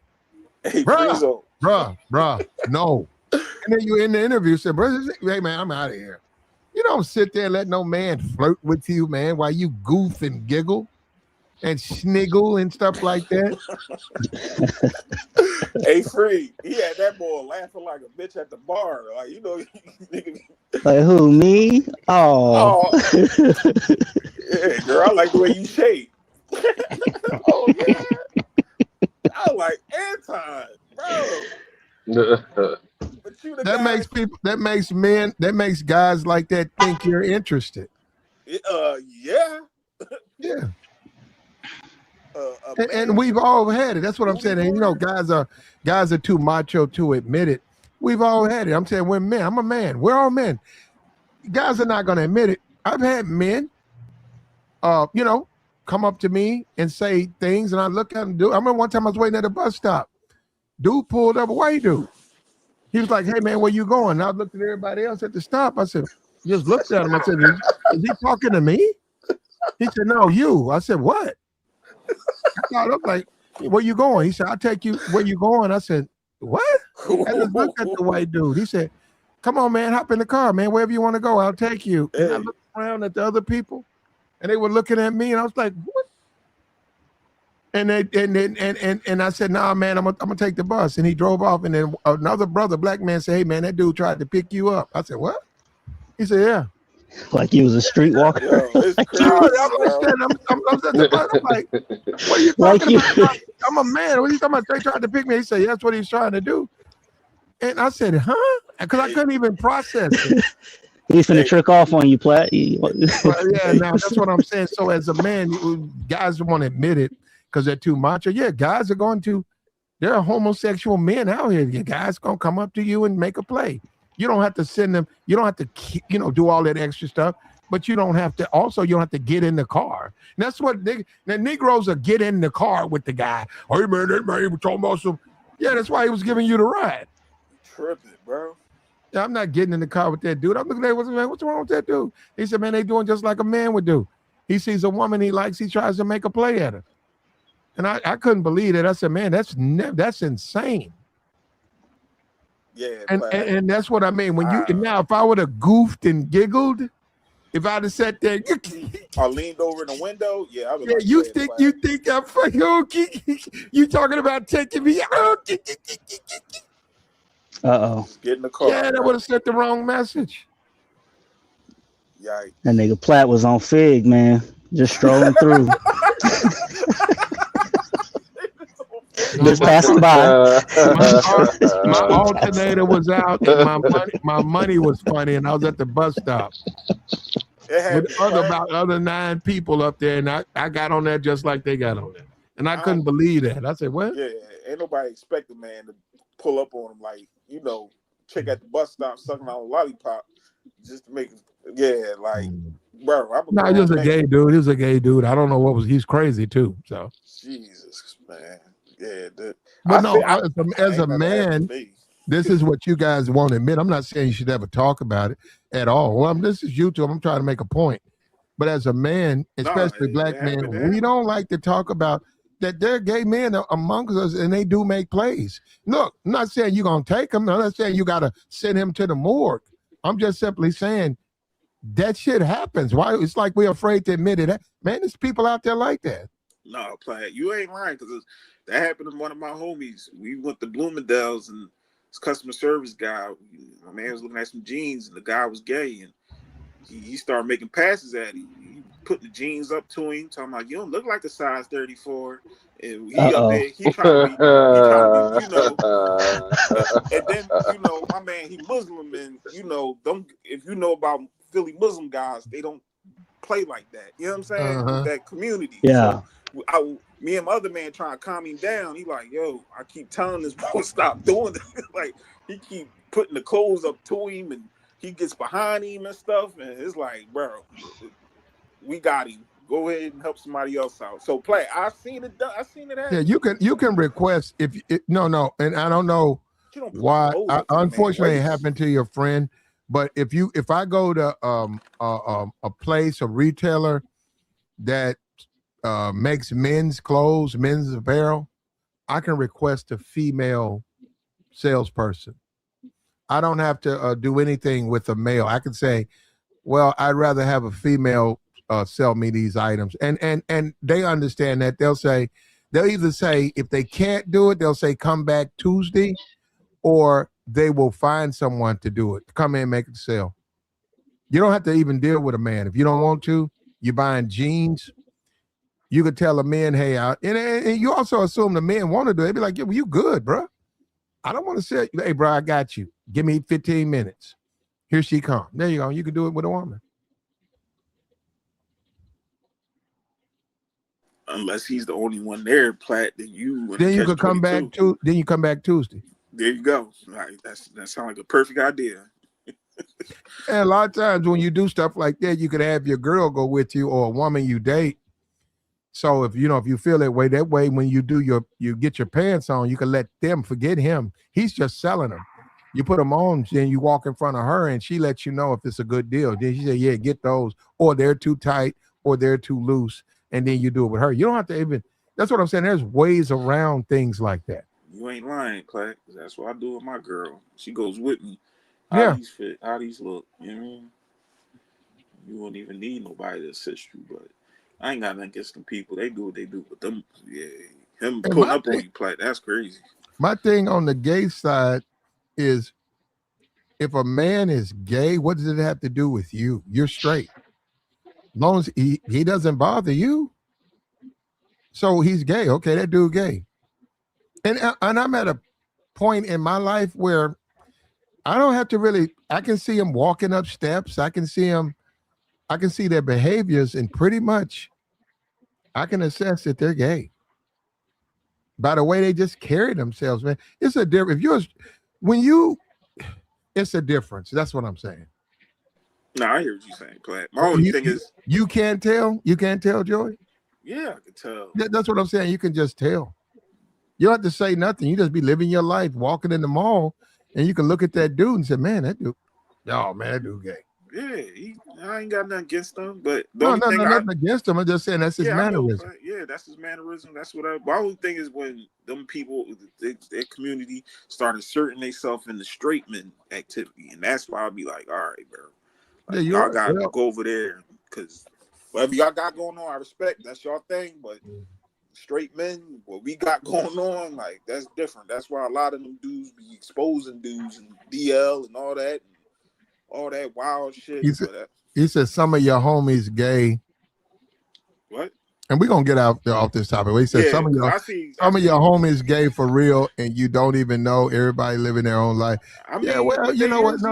Hey, Bruh, Friezo. no. And then you in the interview say, bro, hey man, I'm out of here. You don't sit there and let no man flirt with you, man, while you goof and giggle and sniggle and stuff like that. Hey, Free, he had that boy laughing like a bitch at the bar. Like, you know, nigga, Like who, me? Oh. oh, yeah, girl, I like the way you shake. Oh, yeah. I like Anton, bro. But you the That guy. makes people, that makes guys like that think you're interested. Yeah. Yeah. And we've all had it. That's what I'm saying. And, you know, guys are too macho to admit it. We've all had it. I'm saying we're men. I'm a man. We're all men. Guys are not going to admit it. I've had men, you know, come up to me and say things, and I look at them. I remember one time I was waiting at a bus stop. Dude pulled up, a white dude. He was like, "Hey man, where you going?" And I looked at everybody else at the stop. I said, just looked at him. I said, "Is he talking to me?" He said, "No, you." I said, "What?" I thought, I'm like, "Where you going?" He said, "I'll take you. Where you going?" I said, "What?" I just looked at the white dude. He said, "Come on, man, hop in the car, man. Wherever you want to go, I'll take you." And I looked around at the other people, and they were looking at me, and I was like, "What?" And I said, "Nah, man, I'm gonna take the bus." And he drove off. And then another brother, black man, said, "Hey, man, that dude tried to pick you up." I said, "What?" He said, "Yeah." Like he was a streetwalker. Yo, it's Like crazy, I'm at the bus. I'm like, "What are you talking about? I'm a man. What are you talking about?" They tried to pick me. He said, "Yeah, that's what he's trying to do." And I said, "Huh?" Because I couldn't even process it. He's finna trick off on you, Platt. Yeah, now that's what I'm saying. So as a man, guys don't want to admit it because they're too macho. Yeah, guys are going to. There are homosexual men out here. Your guys gonna come up to you and make a play. You don't have to send them. You don't have to, you know, do all that extra stuff. But you don't have to. Also, you don't have to get in the car. And that's what the Negroes are get in the car with the guy. Hey man, that man was talking about some. Yeah, that's why he was giving you the ride. Tripping, bro. Yeah, I'm not getting in the car with that dude. I'm looking at what's wrong with that dude? He said, "Man, they doing just like a man would do. He sees a woman he likes, he tries to make a play at her." And I couldn't believe it. I said, "Man, that's insane." Yeah, And that's what I mean. When you now, if I would have goofed and giggled, if I'd have sat there, I leaned over in the window. Yeah, I was yeah, like, you think I'm fucking you talking about taking me out? Uh-oh. Get in the car. Yeah, that would have sent the wrong message. Yikes. That nigga Platt was on Fig, man. Just strolling through. Just passing by. My alternator was out, and my money was funny, and I was at the bus stop with about other 9 people up there, and I got on there just like they got on there, and I couldn't believe that. I said, "What?" Yeah, ain't nobody expect a man to pull up on him like, you know, chick at the bus stop sucking on a lollipop just to make it. Yeah, like, bro, No, he was a gay dude. He was a gay dude. I don't know what was. He's crazy too. So Jesus, man. Yeah, but no, as a man, this is what you guys won't admit. I'm not saying you should ever talk about it at all. Well, this is YouTube. I'm trying to make a point. But as a man, especially black men, we don't like to talk about that there are gay men amongst us, and they do make plays. Look, I'm not saying you're going to take him. I'm not saying you got to send him to the morgue. I'm just simply saying that shit happens. Why? It's like we're afraid to admit it. Man, there's people out there like that. No, Platt, you ain't lying, because that happened to one of my homies. We went to Bloomingdale's, and this customer service guy, my man was looking at some jeans, and the guy was gay, and he started making passes at him. He putting the jeans up to him, talking about, "You don't look like a size 34." And he up there, he trying to be, you know. And then, you know, my man, he Muslim, and you know, if you know about Philly Muslim guys, they don't play like that. You know what I'm saying? With that community. Yeah. So me and my other man trying to calm him down. He like, "Yo, I keep telling this bro stop doing this." Like, he keep putting the clothes up to him, and he gets behind him and stuff. And it's like, bro, we got him. Go ahead and help somebody else out. So Platt, I seen it happen. Yeah, you can request no, and I don't know She don't Why? propose at the man Unfortunately, it waist. happened to your friend. But if I go to a place, a retailer that makes men's clothes, men's apparel, I can request a female salesperson. I don't have to do anything with a male. I can say, well, I'd rather have a female sell me these items, and they understand that. They'll either say if they can't do it, they'll say come back Tuesday, or they will find someone to do it. Come in and make it sell. You don't have to even deal with a man if you don't want to. You're buying jeans. You could tell a man, hey, and you also assume the men want to do it. They'd be like, yeah, well, you good, bro. I don't want to say, hey, bro, I got you. Give me 15 minutes. Here she comes. There you go. You can do it with a woman. Unless he's the only one there, Platt, then you. Then you could come back to. Then you come back Tuesday. There you go. Right. That sounds like a perfect idea. And a lot of times when you do stuff like that, you could have your girl go with you or a woman you date. So if you feel that way when you get your pants on, you can let them forget him. He's just selling them. You put them on, then you walk in front of her and she lets you know if it's a good deal. Then she say, yeah, get those, or they're too tight or they're too loose. And then you do it with her. You don't have to even, that's what I'm saying. There's ways around things like that. You ain't lying, Clay. That's what I do with my girl. She goes with me. Yeah. How these fit, how these look. You know what I mean? You won't even need nobody to assist you, but I ain't got nothing against them people. They do what they do. But them, yeah, him And putting up on you, Platt, that's crazy. My thing on the gay side is if a man is gay, what does it have to do with you? You're straight. As long as he doesn't bother you. So he's gay. Okay, that dude gay. And I'm at a point in my life where I don't have to really, I can see him walking up steps. I can see their behaviors, and pretty much I can assess that they're gay. By the way they just carry themselves, man. It's a difference. It's a difference. That's what I'm saying. No, I hear what you're saying, Platt. My only thing is you can't tell. You can't tell, Joey. Yeah, I can tell. That's what I'm saying. You can just tell. You don't have to say nothing. You just be living your life, walking in the mall, and you can look at that dude and say, "Man, that dude, that dude gay." Yeah, I ain't got nothing against him, but nothing against him. I'm just saying that's his mannerism. That's his mannerism. That's what my only thing is when them people, their community started asserting themselves in the straight men activity, and that's why I'll be like, all right, bro, like, y'all gotta go over there because whatever y'all got going on, I respect. That's your thing, but straight men, what we got going on, like that's different. That's why a lot of them dudes be exposing dudes and DL and all that wild shit. He said some of your homies gay. What? And we're gonna get off this topic. He said some of your homies gay for real, and you don't even know. Everybody living their own life. I mean, well, you know what? No,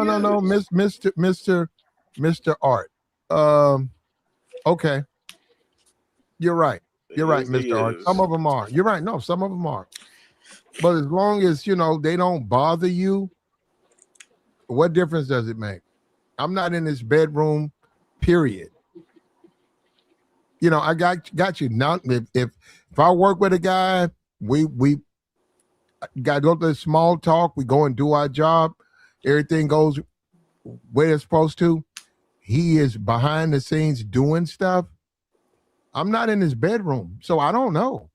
Mr. Art. Okay. You're right. You're right, Mr. Art. Some of them are. You're right. No, some of them are. But as long as they don't bother you, what difference does it make? I'm not in this bedroom, period. I got you. Now, if I work with a guy, we got to go to the small talk. We go and do our job. Everything goes where it's supposed to. He is behind the scenes doing stuff. I'm not in his bedroom, so I don't know.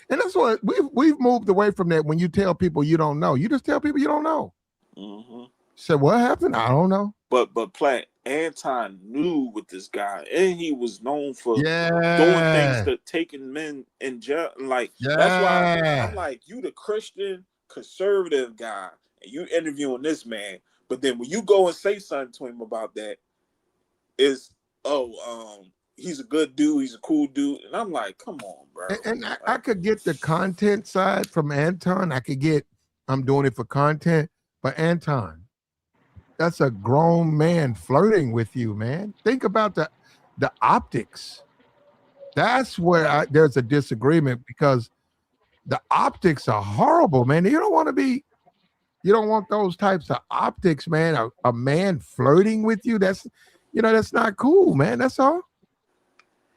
And that's what we've moved away from that. When you tell people you don't know, you just tell people you don't know. Mm-hmm. So what happened? I don't know. But Platt, Anton knew with this guy, and he was known for doing things to taking men in jail. Like that's why I'm like, you the Christian conservative guy, and you interviewing this man. But then when you go and say something to him about that, he's a good dude, he's a cool dude, and I'm like, come on, bro. And I could get the content side from Anton. I'm doing it for content, but Anton, that's a grown man flirting with you, man. Think about the optics. That's where there's a disagreement, because the optics are horrible, man. You don't want those types of optics, man. A man flirting with you, that's not cool, man. That's all.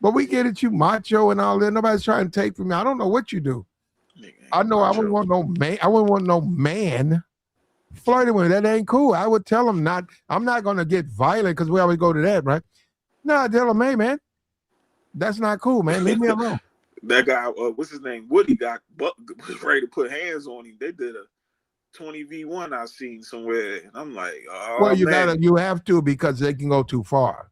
But we get it, you macho and all that. Nobody's trying to take from me. I don't know what you do. I know I wouldn't want no man. I wouldn't want no man flirting with her. That ain't cool. I would tell them not. I'm not going to get violent because we always go to that, right? No, I tell them, hey, man, that's not cool, man. Leave me alone. That guy, what's his name? Woody was ready to put hands on him. They did a 20v1 I seen somewhere, and I'm like, oh Well, man, you have to because they can go too far.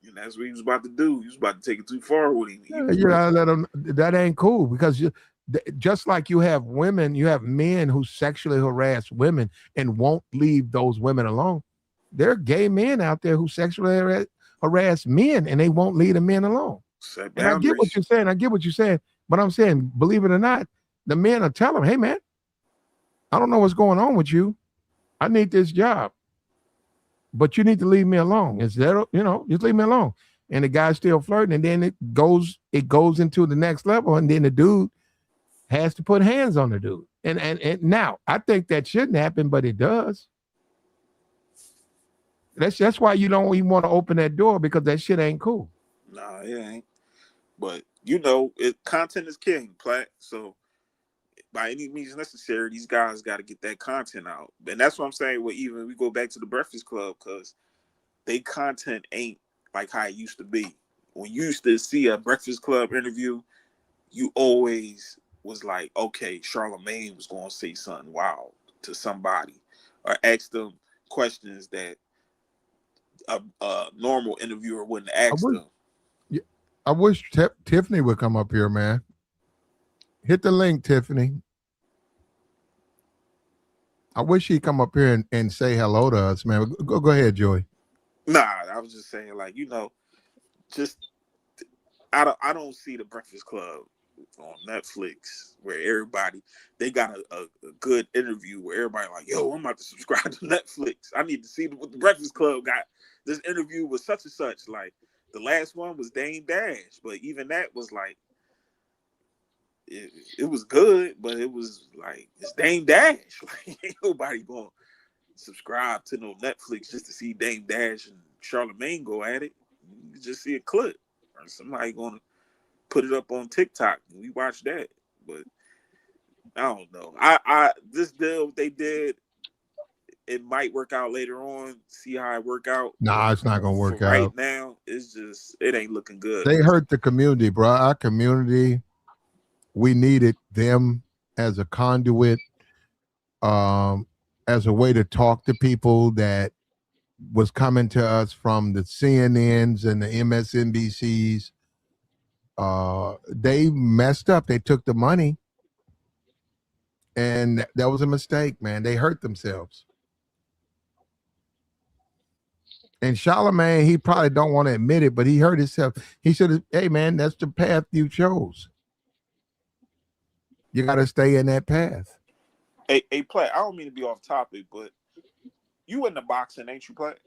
and that's what he was about to do. He was about to take it too far with him. You gotta let them. That ain't cool because just like you have women, you have men who sexually harass women and won't leave those women alone. There are gay men out there who sexually harass men and they won't leave the men alone. And I get what you're saying. I get what you're saying. But I'm saying, believe it or not, the men will tell them, hey, man, I don't know what's going on with you. I need this job. But you need to leave me alone. Instead of, just leave me alone. And the guy's still flirting. And then it goes into the next level. And then the dude has to put hands on the dude. And now I think that shouldn't happen, but it does. That's why you don't even want to open that door because that shit ain't cool. Nah, it ain't. But content is king, Platt. So by any means necessary, these guys got to get that content out. And that's what I'm saying. Well, even we go back to the Breakfast Club because they content ain't like how it used to be. When you used to see a Breakfast Club interview, you always was like, okay, Charlamagne was going to say something wild to somebody or ask them questions that a normal interviewer wouldn't ask them. I wish Tiffany would come up here, man. Hit the link, Tiffany. I wish she'd come up here and say hello to us, man. Go ahead, Joey. Nah, I was just saying, like, I don't see the Breakfast Club on Netflix where they got a good interview where everybody like, yo, I'm about to subscribe to Netflix. I need to see what the Breakfast Club got. This interview was such and such. Like the last one was Dame Dash, but even that was like it was good, but it was like it's Dame Dash. Like ain't nobody gonna subscribe to no Netflix just to see Dame Dash and Charlamagne go at it. You just see a clip or somebody gonna put it up on TikTok and we watch that. But I don't know. This deal they did, it might work out later on. See how it work out. Nah, it's not gonna work out. Right now, it ain't looking good. They hurt the community, bro. Our community, we needed them as a conduit, as a way to talk to people that was coming to us from the CNNs and the MSNBCs. They messed up. They took the money, and that was a mistake, man. They hurt themselves. And Charlamagne, he probably don't want to admit it, but he hurt himself. He should have, hey, man, that's the path you chose. You got to stay in that path. Hey, Platt, I don't mean to be off topic, but you in the boxing, ain't you, Platt?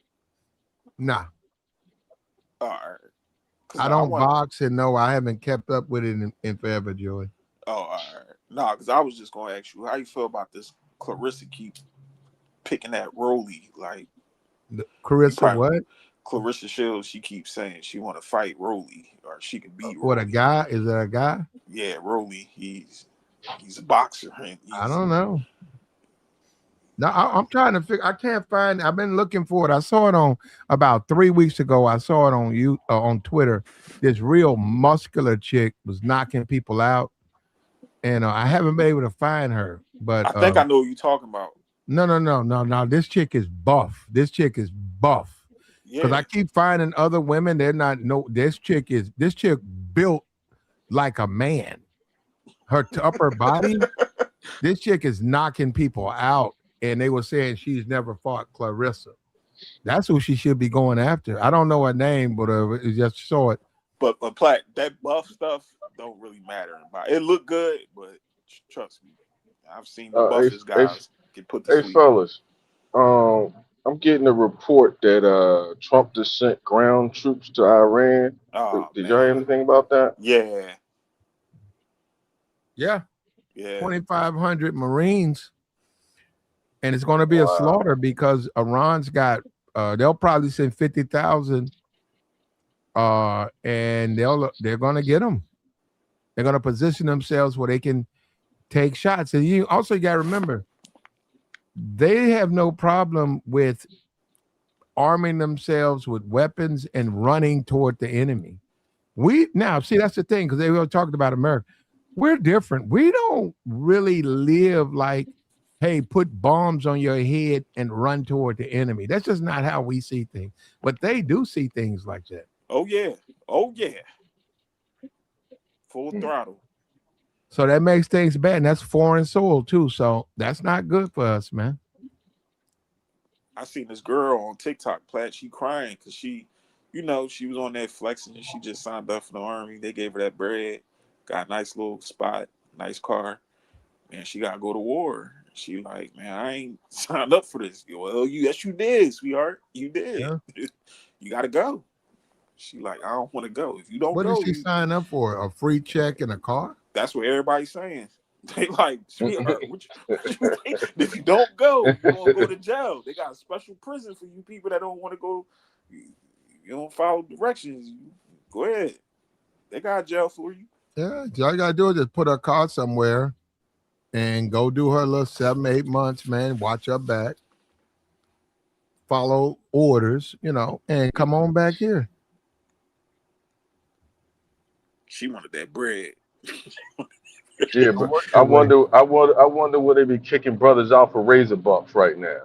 Nah. All right. I don't box, and no, I haven't kept up with it in forever, Joey. Oh, all right. No, because I was just going to ask you, how you feel about this Clarissa keep picking that Rolly? Like, Clarissa what? Clarissa Shields, she keeps saying she want to fight Rolly or she can beat Rolly. What, a guy? Is that a guy? Yeah, Rolly. He's a boxer. I don't know. No, I'm trying to figure. I can't find. I've been looking for it. I saw it on about 3 weeks ago. I saw it on Twitter. This real muscular chick was knocking people out, and I haven't been able to find her. But I think I know what you're talking about. No. This chick is buff. This chick because I keep finding other women. They're not. No, this chick built like a man. Her upper body. This chick is knocking people out. And they were saying she's never fought Clarissa. That's who she should be going after. I don't know her name, but I just saw it. But Platt, that buff stuff don't really matter. It look good, but trust me, I've seen the buffest guys get put to sleep. Hey, fellas, I'm getting a report that Trump just sent ground troops to Iran. Did y'all hear anything about that? Yeah. 2,500 Marines. And it's going to be a slaughter because Iran's got, they'll probably send 50,000 and they're going to get them. They're going to position themselves where they can take shots. And you also got to remember, they have no problem with arming themselves with weapons and running toward the enemy. We now see that's the thing because they were talking about America. We're different. We don't really live like, hey, put bombs on your head and run toward the enemy. That's just not how we see things. But they do see things like that. Oh yeah. Full throttle. So that makes things bad. And that's foreign soil too. So that's not good for us, man. I seen this girl on TikTok, Platt. She crying because she was on that flexing and she just signed up for the army. They gave her that bread, got a nice little spot, nice car, and she got to go to war. She like, man, I ain't signed up for this. Well, yes, you did, sweetheart. You did. Yeah. You got to go. She like, I don't want to go. If you don't What go, did she sign up for? A free check and a car? that's what everybody's saying. They like, sweetheart, what you think? If you don't go, you're going to go to jail. They got a special prison for you people that don't want to go. You don't follow directions. Go ahead. They got jail for you. Yeah, all you gotta do is just put her car somewhere and go do her little 7-8 months, man. Watch her back, follow orders, and come on back here. She wanted that bread. Yeah, but I wonder where they be kicking brothers out for razor bucks right now.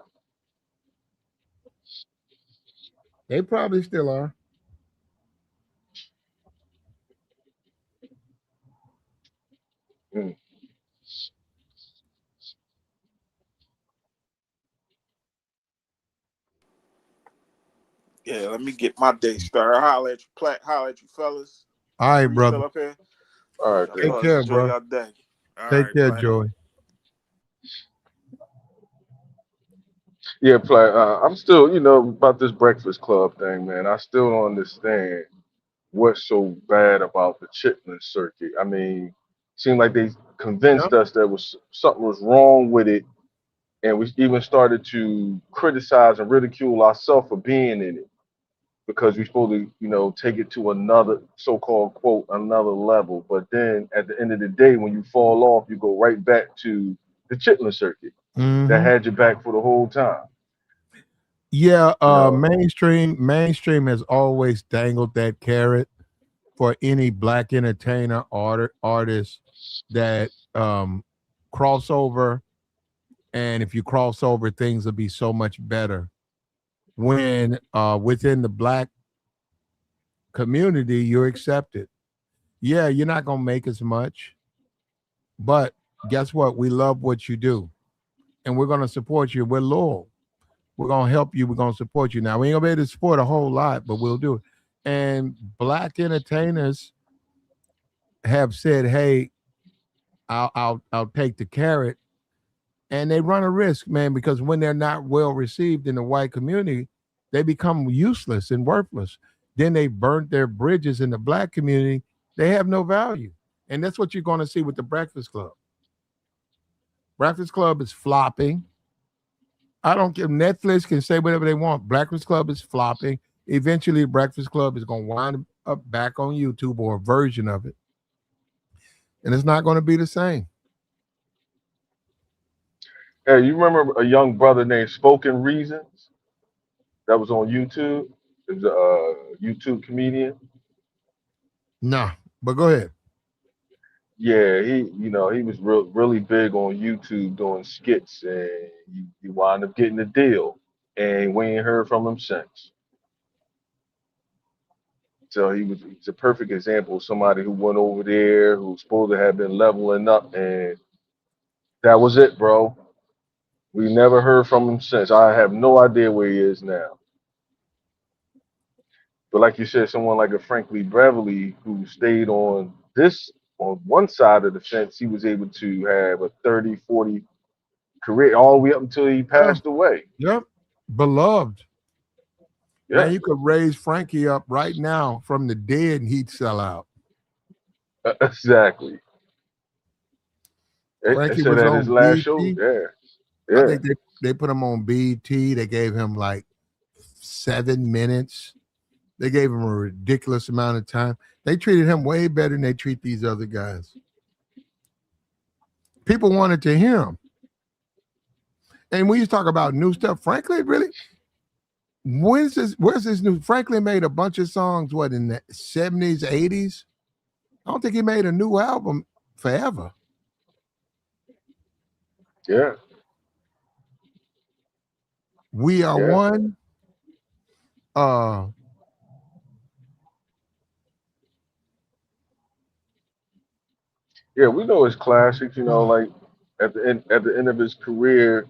They probably still are. Mm. Yeah, let me get my day started. Holler at you, Platt. Holler at you, fellas. All right, Bree brother. still up here? All right, Take care, Enjoy bro. your day. All Take right, care, Platt. Joey. Yeah, I'm still, about this Breakfast Club thing, man. I still don't understand what's so bad about the Chitlin Circuit. I mean, seemed like they Yeah. convinced us there was something was wrong with it, and we even started to criticize and ridicule ourselves for being in it because we're supposed to, take it to another so-called quote another level. But then at the end of the day, when you fall off, you go right back to the Chitlin Circuit that Mm-hmm. had your back for the whole time. Yeah, You know, mainstream has always dangled that carrot for any black entertainer artist that crossover, and if you cross over, things will be so much better. When within the black community, you're accepted. Yeah, you're not gonna make as much, but guess what? We love what you do, and we're gonna support you. We're loyal. We're gonna help you. We're gonna support you. Now we ain't gonna be able to support a whole lot, but we'll do it. And black entertainers have said, "Hey, I'll take the carrot," and they run a risk, man, because when they're not well received in the white community, they become useless and worthless. Then they burnt their bridges in the black community. They have no value, and that's what you're going to see with the Breakfast Club. Breakfast Club is flopping. I don't care. Netflix can say whatever they want. Breakfast Club is flopping. Eventually, Breakfast Club is going to wind up back on YouTube or a version of it, and it's not going to be the same. hey, you remember a young brother named Spoken Reasons that was on YouTube? It was a YouTube comedian. Nah, but go ahead. Yeah, he was really big on YouTube doing skits, and he wound up getting a deal, and we ain't heard from him since. So he's a perfect example of somebody who went over there who's supposed to have been leveling up, and that was it, bro. We never heard from him since. I have no idea where he is now. But like you said, someone like a Frankly Beverly who stayed on one side of the fence, he was able to have a 30, 40 career all the way up until he Yeah, passed away. yep. Beloved. Man, Yeah, you could raise Frankie up right now from the dead and he'd sell out. exactly. They Frankie said was at his on last show, BT. yeah, I yeah. think they put him on BT. They gave him like 7 minutes. They gave him a ridiculous amount of time. They treated him way better than they treat these other guys. People wanted to hear him. And when you talk about new stuff, Franklin, really, where's this new? Franklin made a bunch of songs, what, in the 70s, 80s? I don't think he made a new album forever. Yeah. We Are Yeah. One. Yeah, we know his classics, like at the end of his career,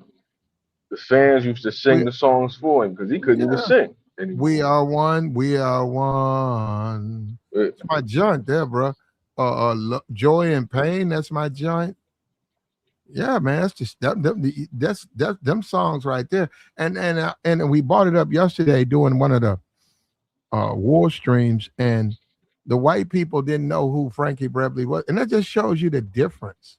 the fans used to sing we, the songs for him because he couldn't even yeah. sing anymore. We are one. We are one. It's my joint there, bro. Joy and Pain. That's my joint. Yeah, man. That's just that's them songs right there. And we brought it up yesterday doing one of the war streams, and the white people didn't know who Frankie Beverly was, and that just shows you the difference.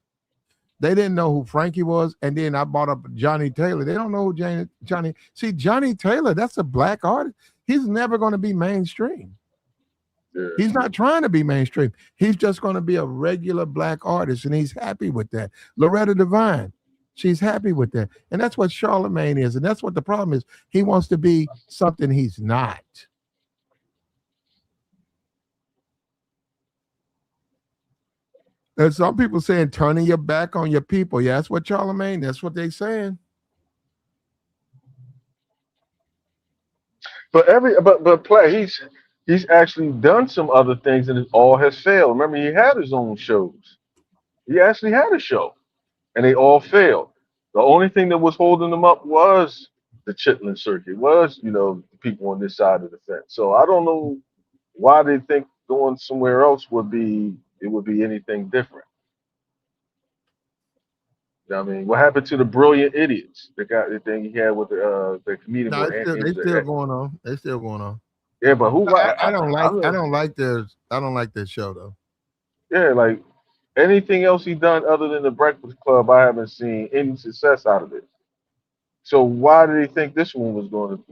They didn't know who Frankie was, and then I brought up Johnny Taylor. They don't know who Johnny. See, Johnny Taylor, that's a black artist. He's never going to be mainstream. Yeah. He's not trying to be mainstream. He's just going to be a regular black artist, and he's happy with that. Loretta Devine, she's happy with that, and that's what Charlemagne is, and that's what the problem is. He wants to be something he's not. And some people saying turning your back on your people. Yeah, that's what Charlemagne. That's what they saying. But play he's actually done some other things and it all has failed. Remember, he had his own shows. He actually had a show, and they all failed. The only thing that was holding them up was the Chitlin Circuit, was the people on this side of the fence. So I don't know why they think going somewhere else would be anything different. I mean, what happened to the Brilliant Idiots? The thing he had with the comedian. No, they still going on. They still going on. Yeah, but who? I don't like their show though. Yeah, like anything else he done other than the Breakfast Club, I haven't seen any success out of it. So why do they think this one was going to?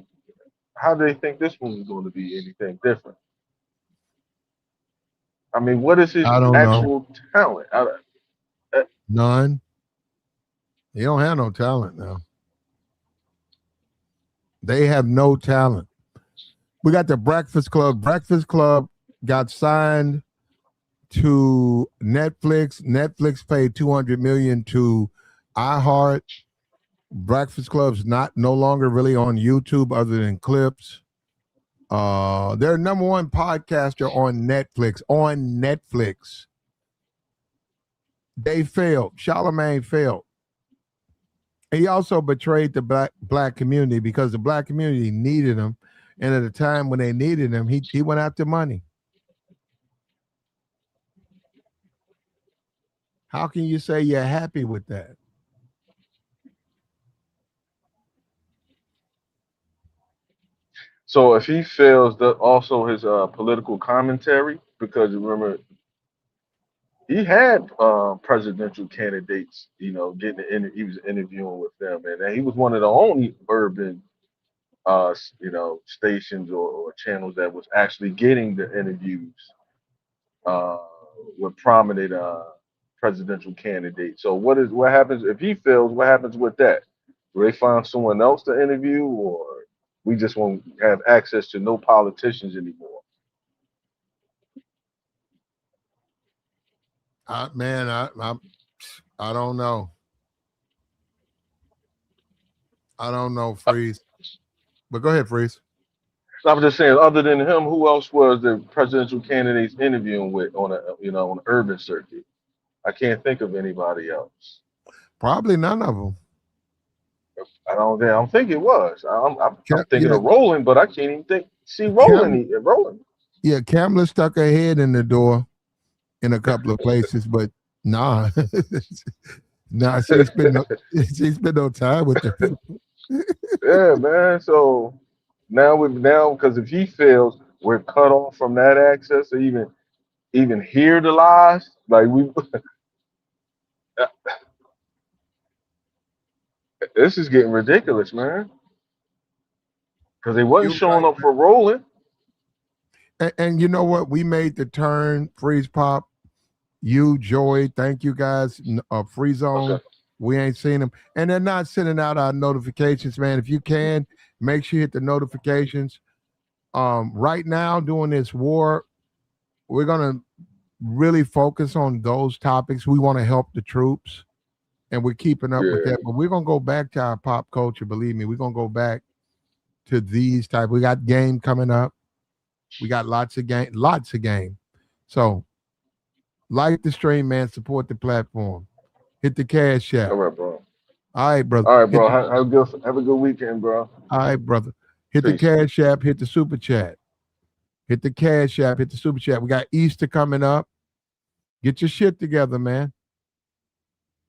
How do they think this one was going to be anything different? I mean, what is his I don't actual talent? None. He don't have no talent now. They have no talent. We got the Breakfast Club. Breakfast Club got signed to Netflix. Netflix paid $200 million to iHeart. Breakfast Club's no longer really on YouTube other than clips. They're number one podcaster on Netflix. They failed. Charlemagne failed. He also betrayed the black community because the black community needed him, and at a time when they needed him, he went after money. How can you say you're happy with that? So if he fails, also his political commentary, because remember he had presidential candidates, he was interviewing with them, and he was one of the only urban, stations or channels that was actually getting the interviews with prominent presidential candidates. So what happens if he fails? What happens with that? Do they find someone else to interview, or we just won't have access to no politicians anymore? Man, I don't know. I don't know, Freeze. But go ahead, Freeze. I'm just saying, other than him, who else was the presidential candidates interviewing with on an urban circuit? I can't think of anybody else. Probably none of them. I don't think it was. I'm thinking of Roland, but I can't even see Roland. Roland. Yeah, Kamala stuck her head in the door in a couple of places, but nah, she spent no time with them. Yeah, man. So now because if he fails, we're cut off from that access to even hear the lies. Like this is getting ridiculous, man. Because they wasn't showing up for Roland. And you know what? We made the turn. Freeze Pop, you, Joy, thank you guys. Free Zone. Okay. We ain't seen them. And they're not sending out our notifications, man. If you can, make sure you hit the notifications. Right now, during this war, we're going to really focus on those topics. We want to help the troops, and we're keeping up with that. But we're going to go back to our pop culture. Believe me, we're going to go back to these type. We got game coming up. We got lots of game. So like the stream, man. Support the platform. Hit the cash app. All right, bro. All right, brother. All right, bro. Have a good weekend, bro. All right, brother. Hit Peace. the cash app. Hit the super chat. Hit the cash app. Hit the super chat. We got Easter coming up. Get your shit together, man.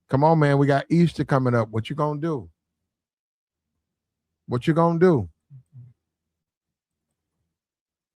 Come on, man. We got Easter coming up. What you gonna do? What you gonna do?